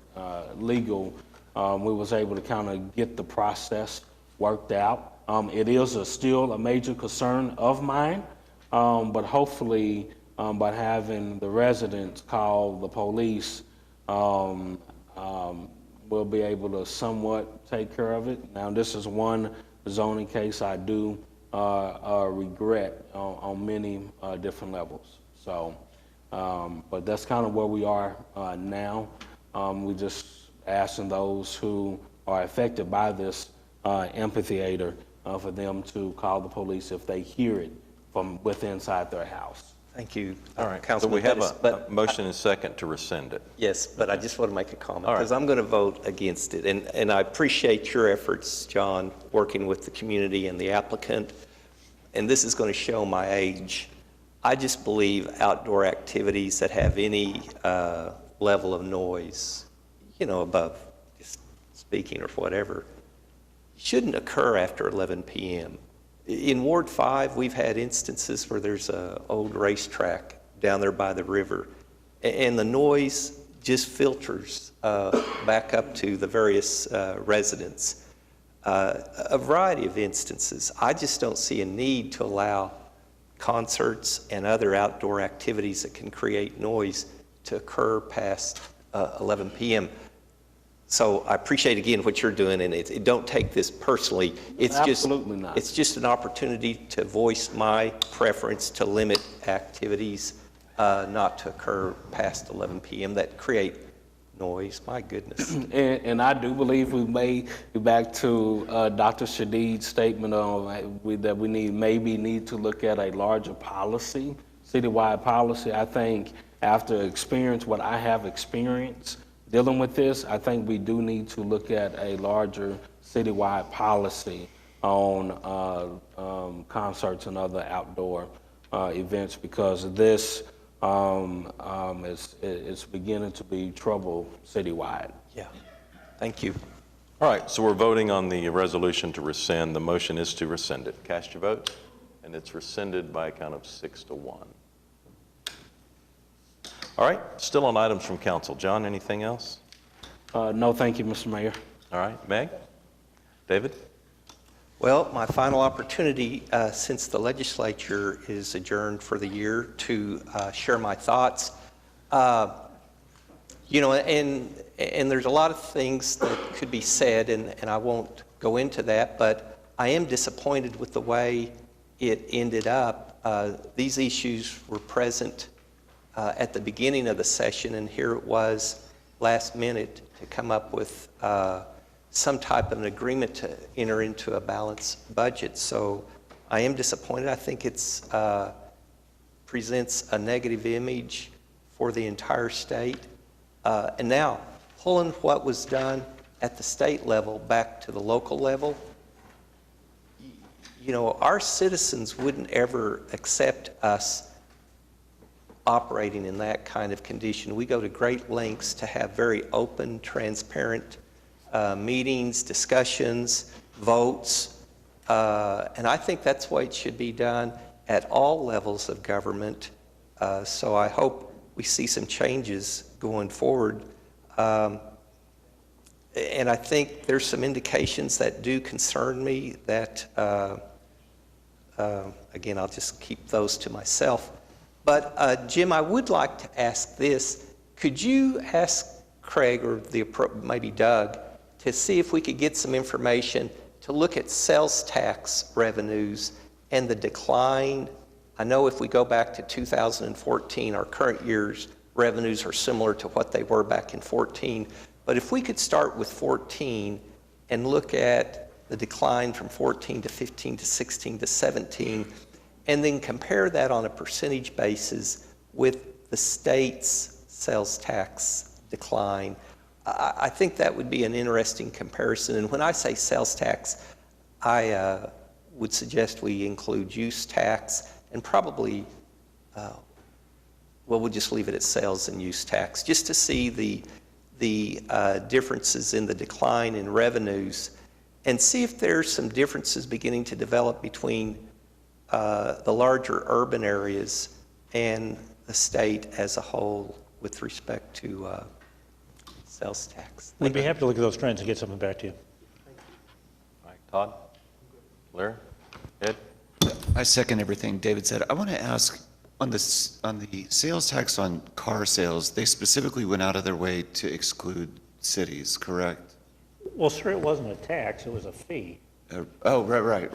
legal, we was able to kind of get the process worked out. It is still a major concern of mine, but hopefully by having the residents call the police, we'll be able to somewhat take care of it. Now, this is one zoning case I do regret on many different levels. So, but that's kind of where we are now. We just asking those who are affected by this amphitheater for them to call the police if they hear it from within inside their house. Thank you, All right, so Councilman we have Pettis, a motion and second to rescind it. Yes, but I just want to make a comment, All right. because I'm going to vote against it. And I appreciate your efforts, John, working with the community and the applicant. And this is going to show my age. I just believe outdoor activities that have any level of noise, above just speaking or whatever, shouldn't occur after 11 p.m. In Ward 5, we've had instances where there's an old racetrack down there by the river, and the noise just filters back up to the various residents. A variety of instances. I just don't see a need to allow concerts and other outdoor activities that can create noise to occur past 11 p.m. So I appreciate again what you're doing, and don't take this personally. It's Absolutely not. It's just an opportunity to voice my preference to limit activities not to occur past 11 p.m. that create noise. My goodness. And I do believe we may be back to Dr. Shadid's statement on that we need to look at a larger policy, citywide policy. I think after what I have experienced dealing with this, I think we do need to look at a larger citywide policy on concerts and other outdoor events, because this it's beginning to be trouble citywide. Yeah, thank you. All right, so we're voting on the resolution to rescind. The motion is to rescind it. Cast your vote, and it's rescinded by a count of 6-1. All right, still on items from council. John, anything else? No, thank you, Mr. Mayor. All right, Meg? David? Well, my final opportunity since the legislature is adjourned for the year to share my thoughts. And there's a lot of things that could be said, and I won't go into that, but I am disappointed with the way it ended up. These issues were present at the beginning of the session, and here it was last minute to come up with some type of an agreement to enter into a balanced budget. So I am disappointed. I think it presents a negative image for the entire state. And now, pulling what was done at the state level back to the local level, our citizens wouldn't ever accept us operating in that kind of condition. We go to great lengths to have very open, transparent meetings, discussions, votes, and I think that's the way it should be done at all levels of government. So I hope we see some changes going forward. And I think there's some indications that do concern me that Again, I'll just keep those to myself. But Jim, I would like to ask this. Could you ask Craig or maybe Doug to see if we could get some information to look at sales tax revenues and the decline? I know if we go back to 2014, our current year's revenues are similar to what they were back in 14. But if we could start with 14 and look at the decline from 14 to 15 to 16 to 17, and then compare that on a percentage basis with the state's sales tax decline, I think that would be an interesting comparison. And when I say sales tax, I would suggest we include use tax and probably, well, we'll just leave it at sales and use tax, just to see the differences in the decline in revenues and see if there's some differences beginning to develop between the larger urban areas and the state as a whole with respect to sales tax. We'd be happy to look at those trends and get something back to you. All right, Todd? Larry? Ed? I second everything David said. I want to ask, on the sales tax on car sales, they specifically went out of their way to exclude cities, correct? Well, sir, it wasn't a tax, it was a fee. Oh, right.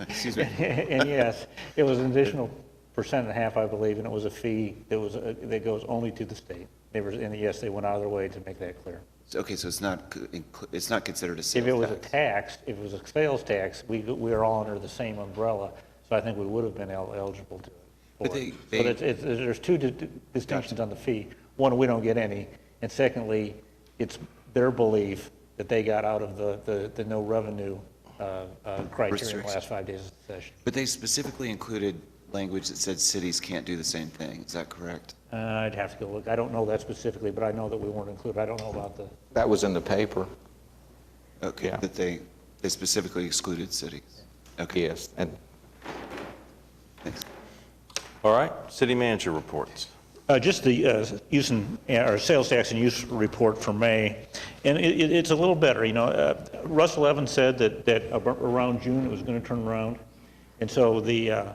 Excuse me. And yes, it was an additional 1.5%, I believe, and it was a fee that goes only to the state. And yes, they went out of their way to make that clear. Okay, so it's not considered a sales tax. If it was a tax, if it was a sales tax, we are all under the same umbrella, so I think we would have been eligible to it. So there's two distinctions on the fee. One, we don't get any, and secondly, it's their belief that they got out of the no revenue criteria in the last 5 days of the session. But they specifically included language that said cities can't do the same thing. Is that correct? I'd have to go look. I don't know that specifically, but I know that we weren't included. I don't know about the... That was in the paper. Okay, Yeah. that they specifically excluded cities. Okay. Yes. And Thanks. All right, city manager reports. Just the use and or sales tax and use report for May, and it's a little better. You know, Russell Evans said that around June it was going to turn around, and so the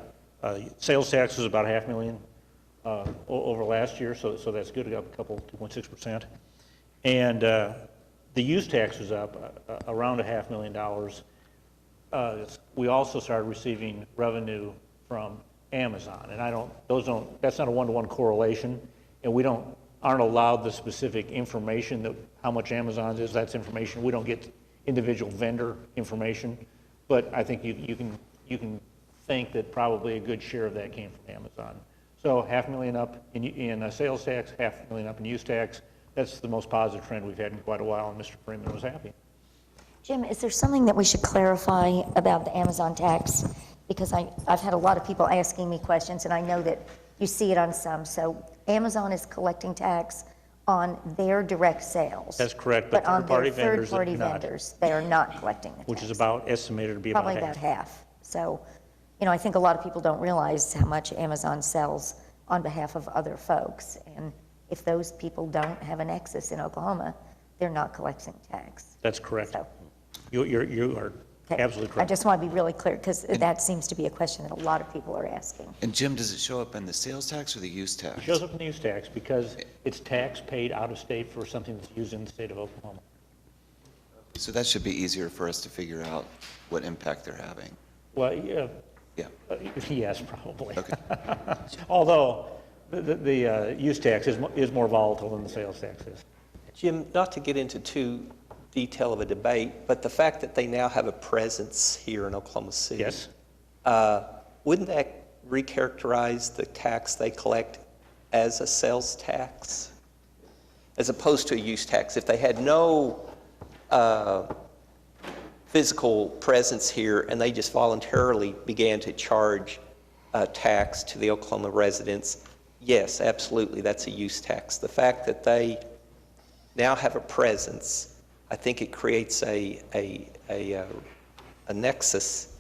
sales tax was about $500,000 over last year, so that's good. It got a couple 2.6%, and the use tax was up around $500,000. We also started receiving revenue from Amazon, and that's not a one-to-one correlation, and we aren't allowed the specific information that how much Amazon is. That's information we don't get, individual vendor information, but I think you can think that probably a good share of that came from Amazon. So $500,000 up in sales tax, $500,000 up in use tax. That's the most positive trend we've had in quite a while, and Mr. Freeman was happy. Jim, is there something that we should clarify about the Amazon tax? Because I've had a lot of people asking me questions, and I know that you see it on some. So Amazon is collecting tax on their direct sales. That's correct, but on their vendors third-party vendors, they are not collecting the tax. Which is estimated to be probably about half. So, you know, I think a lot of people don't realize how much Amazon sells on behalf of other folks. And if those people don't have a nexus in Oklahoma, they're not collecting tax. That's correct. So, you are absolutely correct. I just want to be really clear, because that seems to be a question that a lot of people are asking. And Jim, does it show up in the sales tax or the use tax? It shows up in the use tax because it's tax paid out of state for something that's used in the state of Oklahoma. So that should be easier for us to figure out what impact they're having. Well, yeah. Yes, probably. Okay. Although the use tax is more volatile than the sales tax is. Jim, not to get into too detail of a debate, but the fact that they now have a presence here in Oklahoma City. Yes. Wouldn't that recharacterize the tax they collect as a sales tax, as opposed to a use tax? If they had no physical presence here and they just voluntarily began to charge tax to the Oklahoma residents, yes, absolutely, that's a use tax. The fact that they now have a presence, I think it creates a nexus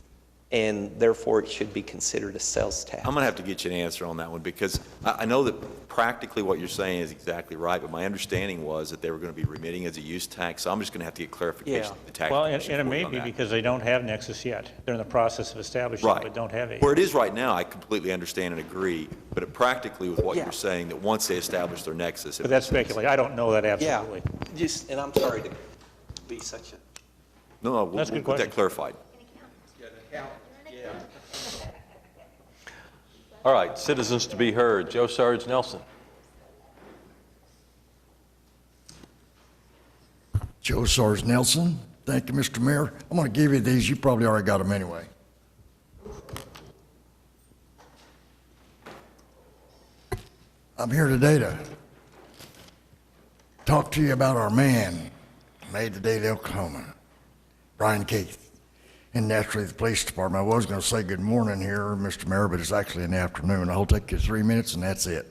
and therefore it should be considered a sales tax. I'm going to have to get you an answer on that one, because I know that practically what you're saying is exactly right, but my understanding was that they were going to be remitting as a use tax, so I'm just going to have to get clarification from the tax Well, commission and it for may on be that. because they don't have Nexus yet. They're in the process of establishing it, Right. but don't have it. Where it is right now, I completely understand and agree, but practically with what Yeah. you're saying, that once they establish their nexus. But that's speculative. I don't know that Yeah, absolutely. just, and I'm sorry to be such a. No, we'll That's a good get that question. clarified. All right, citizens to be heard. Joe Sarge Nelson. Joe Sars Nelson. Thank you, Mr. Mayor. I'm going to give you these. You probably already got them anyway. I'm here today to talk to you about our man, made the day to Oklahoma, Brian Keith. And naturally, the police department. I was going to say good morning here, Mr. Mayor, but it's actually in the afternoon. I'll take you 3 minutes, and that's it.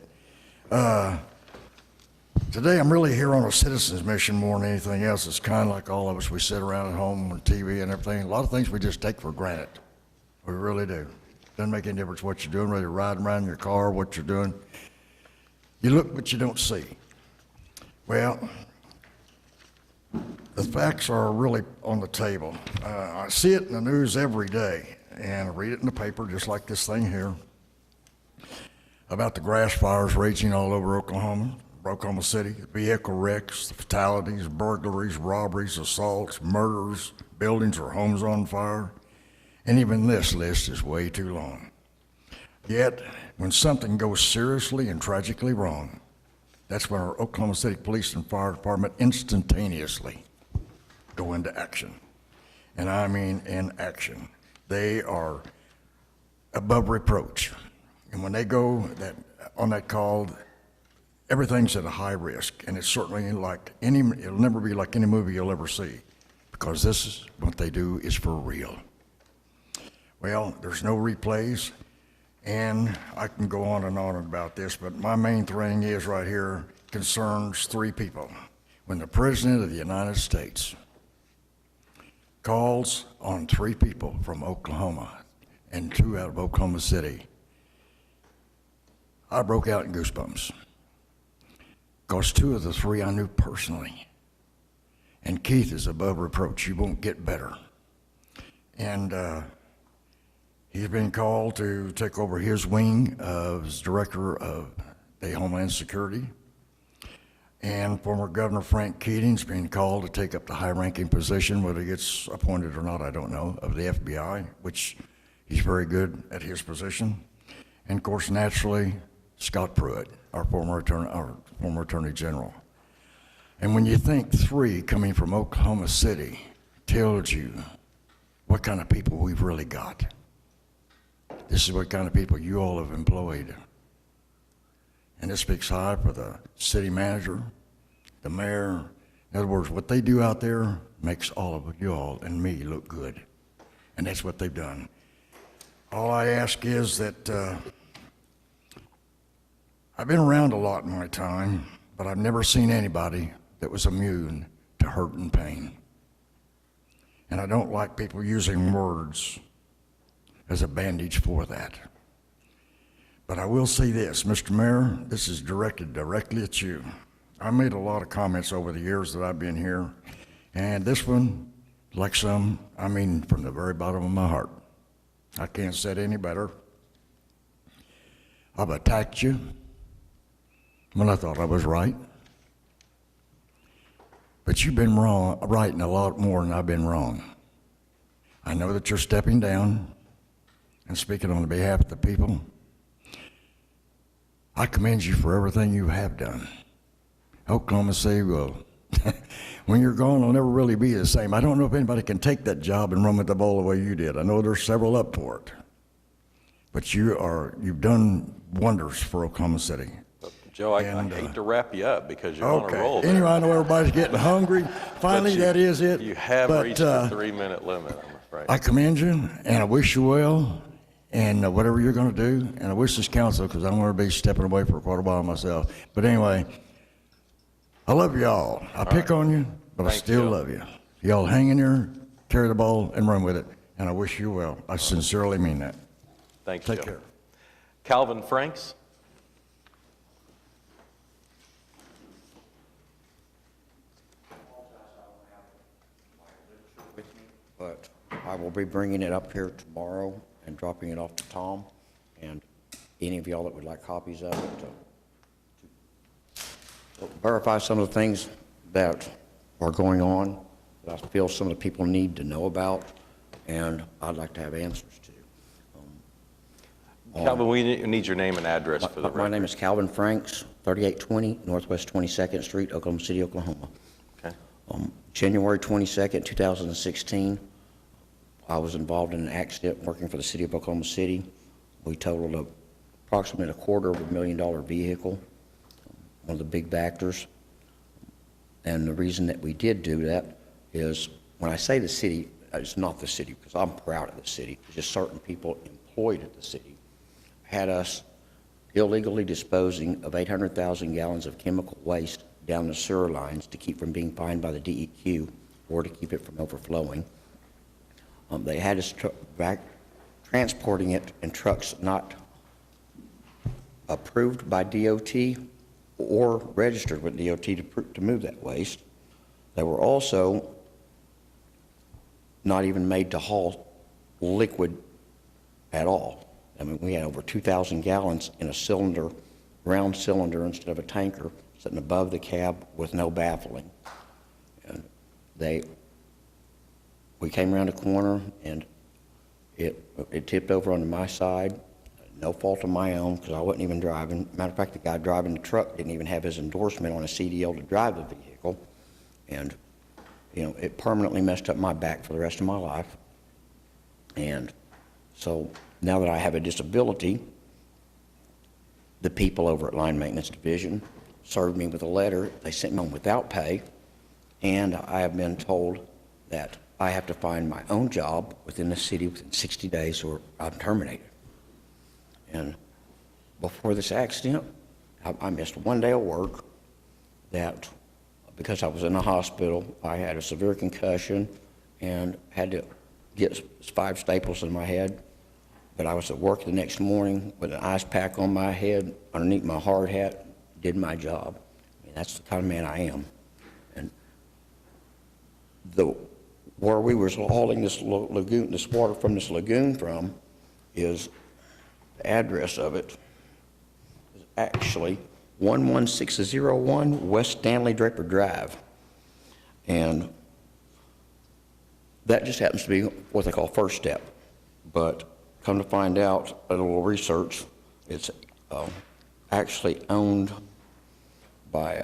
Today, I'm really here on a citizen's mission more than anything else. It's kind of like all of us. We sit around at home on TV and everything. A lot of things we just take for granted. We really do. Doesn't make any difference what you're doing, whether you're riding around in your car, what you're doing. You look, but you don't see. Well, the facts are really on the table. I see it in the news every day, and I read it in the paper, just like this thing here, about the grass fires raging all over Oklahoma City, vehicle wrecks, fatalities, burglaries, robberies, assaults, murders, buildings or homes on fire, and even this list is way too long. Yet, when something goes seriously and tragically wrong, that's when our Oklahoma City Police and Fire Department instantaneously go into action. And I mean in action. They are above reproach. And when they go on that call, everything's at a high risk. And it's certainly it'll never be like any movie you'll ever see, because this is what they do is for real. Well, there's no replays, and I can go on and on about this, but my main thing is right here concerns 3 people. When the President of the United States calls on 3 people from Oklahoma and 2 out of Oklahoma City, I broke out in goosebumps, because 2 of the 3 I knew personally. And Keith is above reproach. You won't get better. And he's been called to take over his wing as Director of the Homeland Security. And former Governor Frank Keating's been called to take up the high-ranking position, whether he gets appointed or not, I don't know, of the FBI, which he's very good at his position. And of course, naturally, Scott Pruitt, our former Attorney General. And when you think 3 coming from Oklahoma City tells you what kind of people we've really got. This is what kind of people you all have employed. And it speaks high for the city manager, the mayor. In other words, what they do out there makes all of you all and me look good. And that's what they've done. All I ask is that I've been around a lot in my time, but I've never seen anybody that was immune to hurt and pain. And I don't like people using words as a bandage for that. But I will say this, Mr. Mayor, this is directed directly at you. I made a lot of comments over the years that I've been here, and this one, like some, I mean from the very bottom of my heart. I can't say it any better. I've attacked you when I thought I was right. But you've been right in a lot more than I've been wrong. I know that you're stepping down and speaking on behalf of the people. I commend you for everything you have done. Oklahoma City will, when you're gone, it'll never really be the same. I don't know if anybody can take that job and run with the ball the way you did. I know there's several up for it. But you've done wonders for Oklahoma City. Joe, I hate to wrap you up because you're on a roll there. Anyway, I know everybody's getting hungry. Finally, that is it. You have reached the 3-minute limit, I'm afraid. I commend you, and I wish you well, and whatever you're going to do. And I wish this council, because I'm going to be stepping away for quite a while myself. But anyway, I love you all. I pick on you, but I still love you. Y'all hang in there, carry the ball, and run with it. and I wish you well. I sincerely mean that. Thank you. Take care. Calvin Franks? But I will be bringing it up here tomorrow and dropping it off to Tom, and any of y'all that would like copies of it to verify some of the things that are going on that I feel some of the people need to know about, and I'd like to have answers to. Calvin, we need your name and address for the record. My name is Calvin Franks, 3820 Northwest 22nd Street, Oklahoma City, Oklahoma. Okay. January 22nd, 2016, I was involved in an accident working for the city of Oklahoma City. We totaled approximately $250,000 vehicle, one of the big factors. And the reason that we did do that is, when I say the city, it's not the city, because I'm proud of the city. It's just certain people employed at the city had us illegally disposing of 800,000 gallons of chemical waste down the sewer lines to keep from being fined by the DEQ or to keep it from overflowing. They had us back transporting it in trucks not approved by DOT or registered with DOT to move that waste. They were also not even made to haul liquid at all. I mean, we had over 2,000 gallons in a cylinder, round cylinder instead of a tanker, sitting above the cab with no baffling. And we came around a corner and it tipped over onto my side. No fault of my own, because I wasn't even driving. Matter of fact, the guy driving the truck didn't even have his endorsement on a CDL to drive the vehicle. And, it permanently messed up my back for the rest of my life. And so now that I have a disability, the people over at Line Maintenance Division served me with a letter. They sent me home without pay, and I have been told that I have to find my own job within the city within 60 days or I'm terminated. And before this accident, I missed one day of work that, because I was in a hospital, I had a severe concussion and had to get 5 staples in my head. But I was at work the next morning with an ice pack on my head, underneath my hard hat, did my job. I mean, that's the kind of man I am. And where we were hauling this lagoon, this water from this lagoon from, is the address of it is actually 11601 West Stanley Draper Drive. And that just happens to be what they call First Step. But come to find out, a little research, it's actually owned by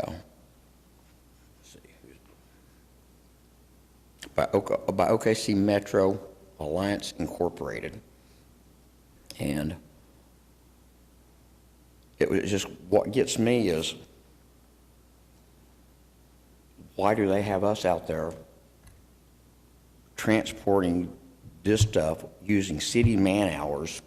OKC Metro Alliance Incorporated. And it was just, what gets me is, why do they have us out there transporting this stuff using city man hours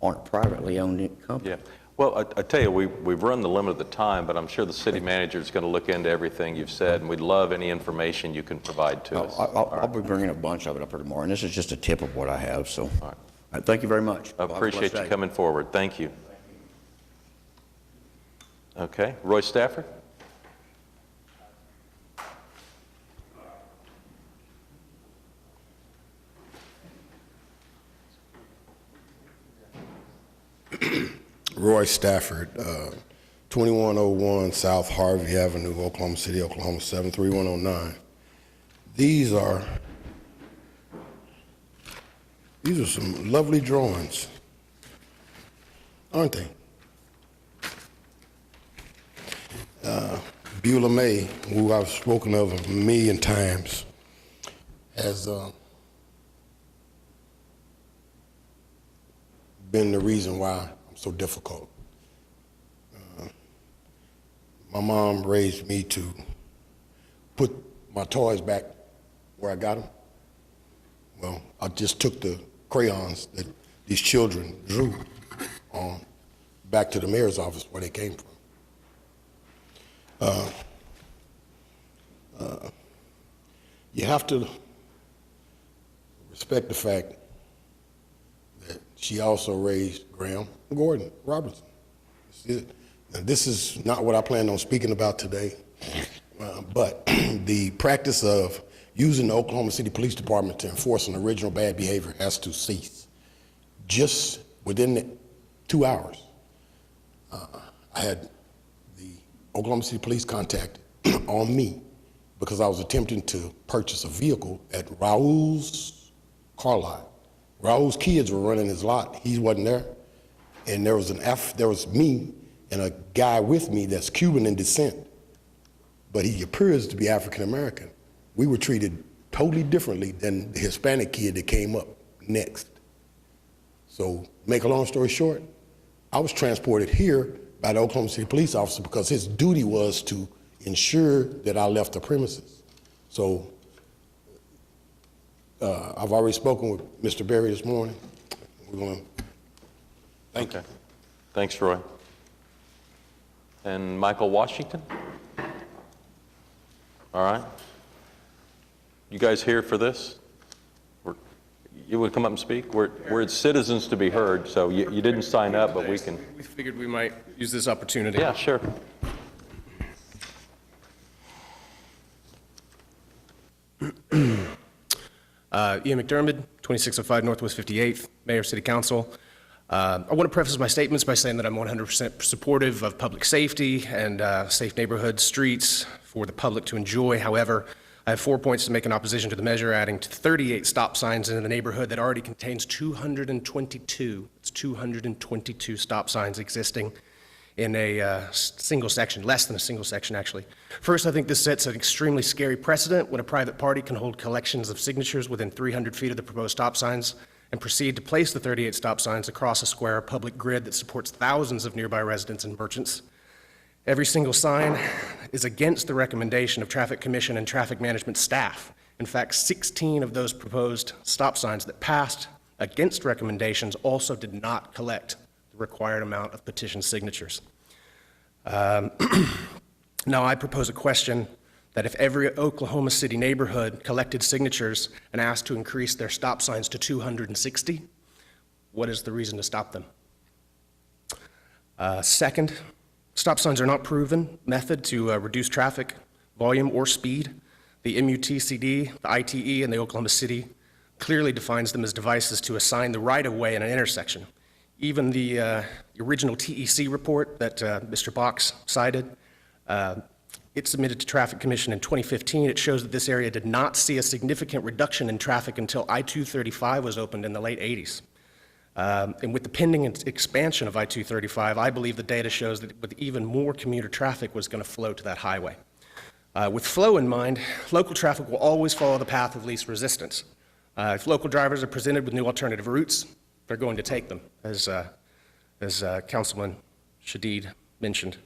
on a privately owned company? Yeah. Well, I tell you, we've run the limit of the time, but I'm sure the city manager is going to look into everything you've said, and we'd love any information you can provide to us. I'll be bringing a bunch of it up here tomorrow, and this is just a tip of what I have, so. All right, thank you very much. I appreciate you coming forward. Thank you. Okay, Roy Stafford? Roy Stafford, 2101 South Harvey Avenue, Oklahoma City, Oklahoma 73109. These are some lovely drawings, aren't they? Beulah May, who I've spoken of a million times, has been the reason why I'm so difficult. My mom raised me to put my toys back where I got them. Well, I just took the crayons that these children drew on back to the mayor's office where they came from. You have to respect the fact she also raised Graham Gordon Robertson. Now, this is not what I planned on speaking about today, but the practice of using the Oklahoma City Police Department to enforce an original bad behavior has to cease. Just within the 2 hours, I had the Oklahoma City Police contacted on me because I was attempting to purchase a vehicle at Raul's car lot. Raul's kids were running his lot. He wasn't there. And there was me and a guy with me that's Cuban in descent, but he appears to be African American. We were treated totally differently than the Hispanic kid that came up next. So, make a long story short, I was transported here by the Oklahoma City police officer because his duty was to ensure that I left the premises. So, I've already spoken with Mr. Berry this morning. We're going to thank you. Thanks, Roy. And Michael Washington? All right. You guys here for this? You would come up and speak? We're citizens to be heard, so you didn't sign up, but we can. We figured we might use this opportunity. Yeah, sure. Ian McDermott, 2605 Northwest 58th, Mayor, City Council. I want to preface my statements by saying that I'm 100% supportive of public safety and safe neighborhoods, streets for the public to enjoy. However, I have 4 points to make in opposition to the measure, adding to 38 stop signs in the neighborhood that already contains 222. It's 222 stop signs existing in a single section, less than a single section, actually. First, I think this sets an extremely scary precedent when a private party can hold collections of signatures within 300 feet of the proposed stop signs and proceed to place the 38 stop signs across a square public grid that supports thousands of nearby residents and merchants. Every single sign is against the recommendation of Traffic Commission and traffic management staff. In fact, 16 of those proposed stop signs that passed against recommendations also did not collect the required amount of petition signatures. Now, I propose a question that if every Oklahoma City neighborhood collected signatures and asked to increase their stop signs to 260, what is the reason to stop them? Second, stop signs are not proven method to reduce traffic volume or speed. The MUTCD, the ITE, and the Oklahoma City clearly defines them as devices to assign the right-of-way in an intersection. Even the original TEC report that Mr. Box cited, it submitted to Traffic Commission in 2015. It shows that this area did not see a significant reduction in traffic until I-235 was opened in the late 80s. And with the pending expansion of I-235, I believe the data shows that with even more commuter traffic was going to flow to that highway. With flow in mind, local traffic will always follow the path of least resistance. If local drivers are presented with new alternative routes, they're going to take them, as Councilman Shadid mentioned.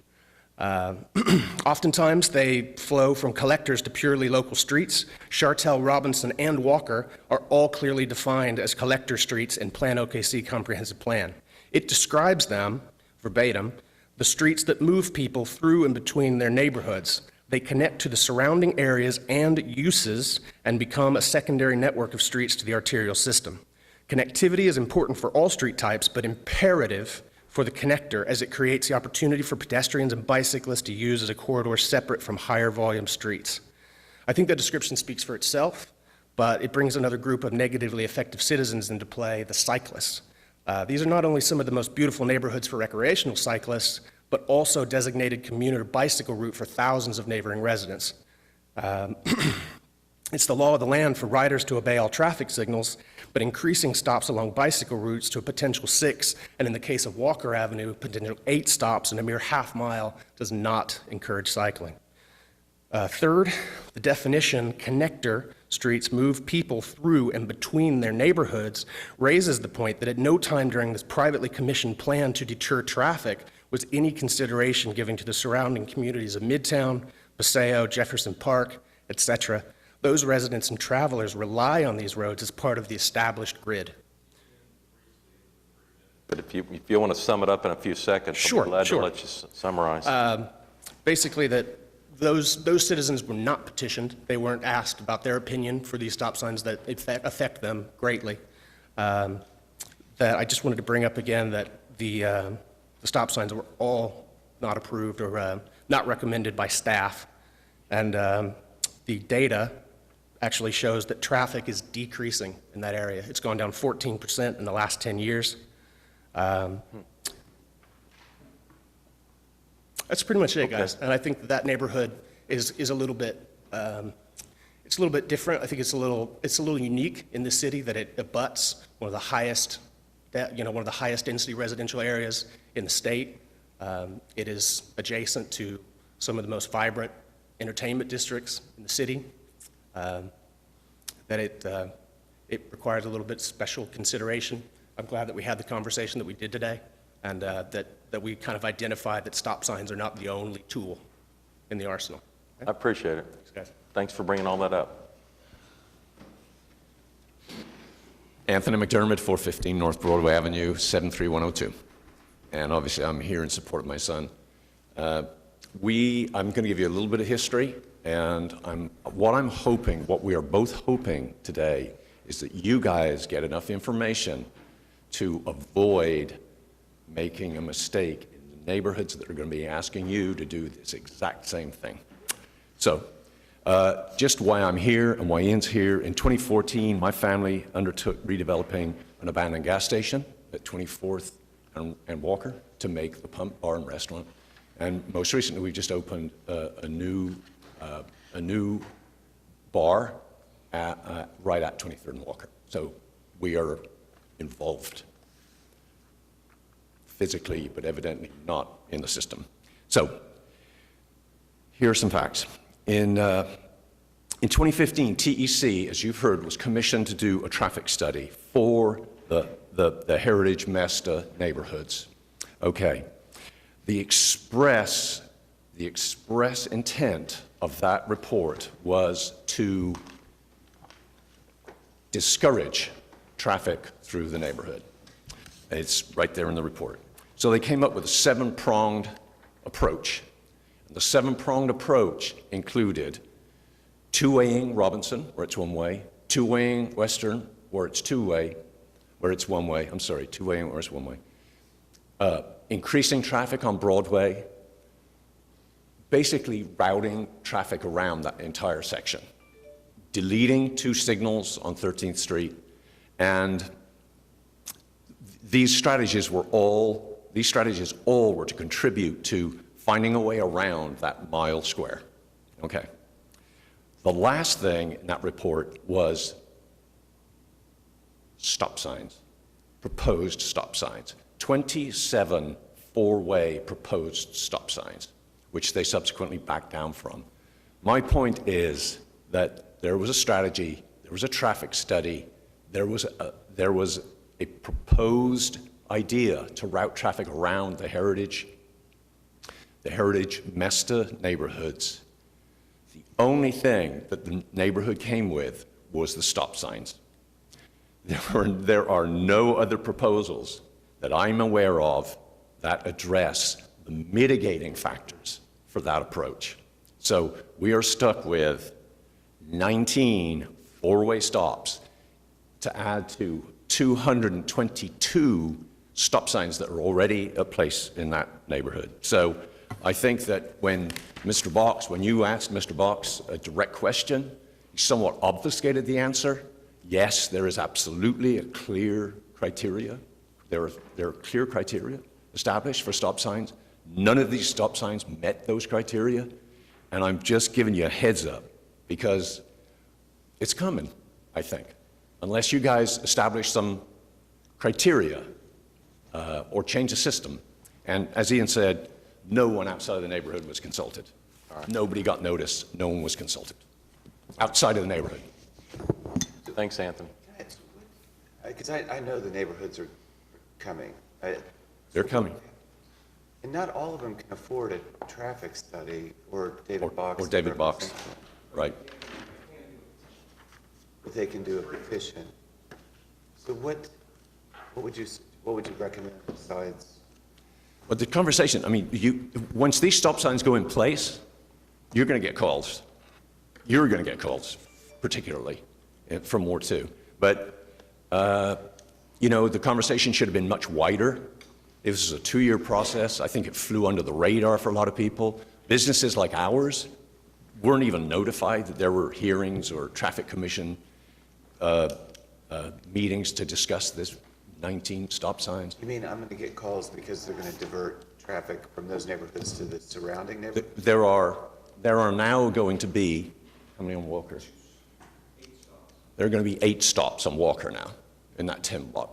Oftentimes, they flow from collectors to purely local streets. Chartel, Robinson, and Walker are all clearly defined as collector streets in Plan OKC Comprehensive Plan. It describes them, verbatim, the streets that move people through and between their neighborhoods. They connect to the surrounding areas and uses and become a secondary network of streets to the arterial system. Connectivity is important for all street types, but imperative for the connector as it creates the opportunity for pedestrians and bicyclists to use as a corridor separate from higher volume streets. I think that description speaks for itself, but it brings another group of negatively affected citizens into play, the cyclists. These are not only some of the most beautiful neighborhoods for recreational cyclists, but also designated commuter bicycle route for thousands of neighboring residents. It's the law of the land for riders to obey all traffic signals, but increasing stops along bicycle routes to a potential 6, and in the case of Walker Avenue, potential 8 stops in a mere half mile does not encourage cycling. Third, the definition connector streets move people through and between their neighborhoods raises the point that at no time during this privately commissioned plan to deter traffic was any consideration given to the surrounding communities of Midtown, Paseo, Jefferson Park, etc. Those residents and travelers rely on these roads as part of the established grid. But if you want to sum it up in a few seconds, Sure, I'm glad sure. to let you summarize. Basically, that those citizens were not petitioned. They weren't asked about their opinion for these stop signs that affect them greatly. that I just wanted to bring up again that the stop signs were all not approved or not recommended by staff. And the data actually shows that traffic is decreasing in that area. It's gone down 14% in the last 10 years. That's pretty much it, guys. And I think that that neighborhood is a little bit, it's a little bit different. I think it's a little unique in the city that it abuts one of the highest, one of the highest density residential areas in the state. It is adjacent to some of the most vibrant entertainment districts in the city. That it requires a little bit special consideration. I'm glad that we had the conversation that we did today, and that we kind of identified that stop signs are not the only tool in the arsenal. I appreciate it. Thanks, guys. Thanks for bringing all that up. Anthony McDermott, 415 North Broadway Avenue, 73102. And obviously, I'm here in support of my son. I'm going to give you a little bit of history, and what we are both hoping today is that you guys get enough information to avoid making a mistake in the neighborhoods that are going to be asking you to do this exact same thing. So, just why I'm here and why Ian's here. In 2014, my family undertook redeveloping an abandoned gas station at 24th and Walker to make the Pump Bar and Restaurant. And most recently, we've just opened a new bar right at 23rd and Walker. So we are involved physically, but evidently not in the system. So here are some facts. In 2015, TEC, as you've heard, was commissioned to do a traffic study for the Heritage Mesta neighborhoods. Okay. The express intent of that report was to discourage traffic through the neighborhood. It's right there in the report. So they came up with a seven-pronged approach. The seven-pronged approach included two-waying Robinson, where it's one-way, two-waying Western, where it's two-way, where it's one-way, I'm sorry, two-waying where it's one-way, increasing traffic on Broadway, basically routing traffic around that entire section, deleting two signals on 13th Street, and these strategies all were to contribute to finding a way around that mile square. Okay. The last thing in that report was stop signs, proposed stop signs. 27 four-way proposed stop signs, which they subsequently backed down from. My point is that there was a strategy, there was a traffic study, there was a proposed idea to route traffic around the Heritage Mesta neighborhoods. The only thing that the neighborhood came with was the stop signs. There are no other proposals that I'm aware of that address the mitigating factors for that approach. So we are stuck with 19 four-way stops to add to 222 stop signs that are already in place in that neighborhood. So I think that when you asked Mr. Box a direct question, he somewhat obfuscated the answer. Yes, there is absolutely a clear criteria. There are clear criteria established for stop signs. None of these stop signs met those criteria, and I'm just giving you a heads up because it's coming, I think, unless you guys establish some criteria or change the system. And as Ian said, no one outside of the neighborhood was consulted. Nobody got notice. No one was consulted outside of the neighborhood. Thanks, Anthony. Because I know the neighborhoods are coming. They're coming. And not all of them can afford a traffic study or David Box. Or David Box, right. But they can do a petition. So what would you recommend besides? But the conversation, I mean, once these stop signs go in place, you're going to get calls. You're going to get calls, particularly from Ward 2. But You know, the conversation should have been much wider. This is a 2-year process. I think it flew under the radar for a lot of people. Businesses like ours weren't even notified that there were hearings or traffic commission meetings to discuss this 19 stop signs. You mean I'm going to get calls because they're going to divert traffic from those neighborhoods to the surrounding neighborhoods? There are now going to be, how many on Walker? There are going to be 8 stops on Walker now in that 10 block.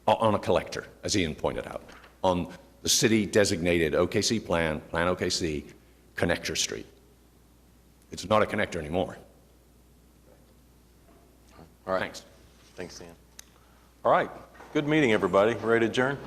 On a collector, as Ian pointed out, on the city designated OKC Plan OKC, Connector Street. It's not a connector anymore. All right. Thanks. Thanks, Ian. All right. Good meeting, everybody. Ready to adjourn?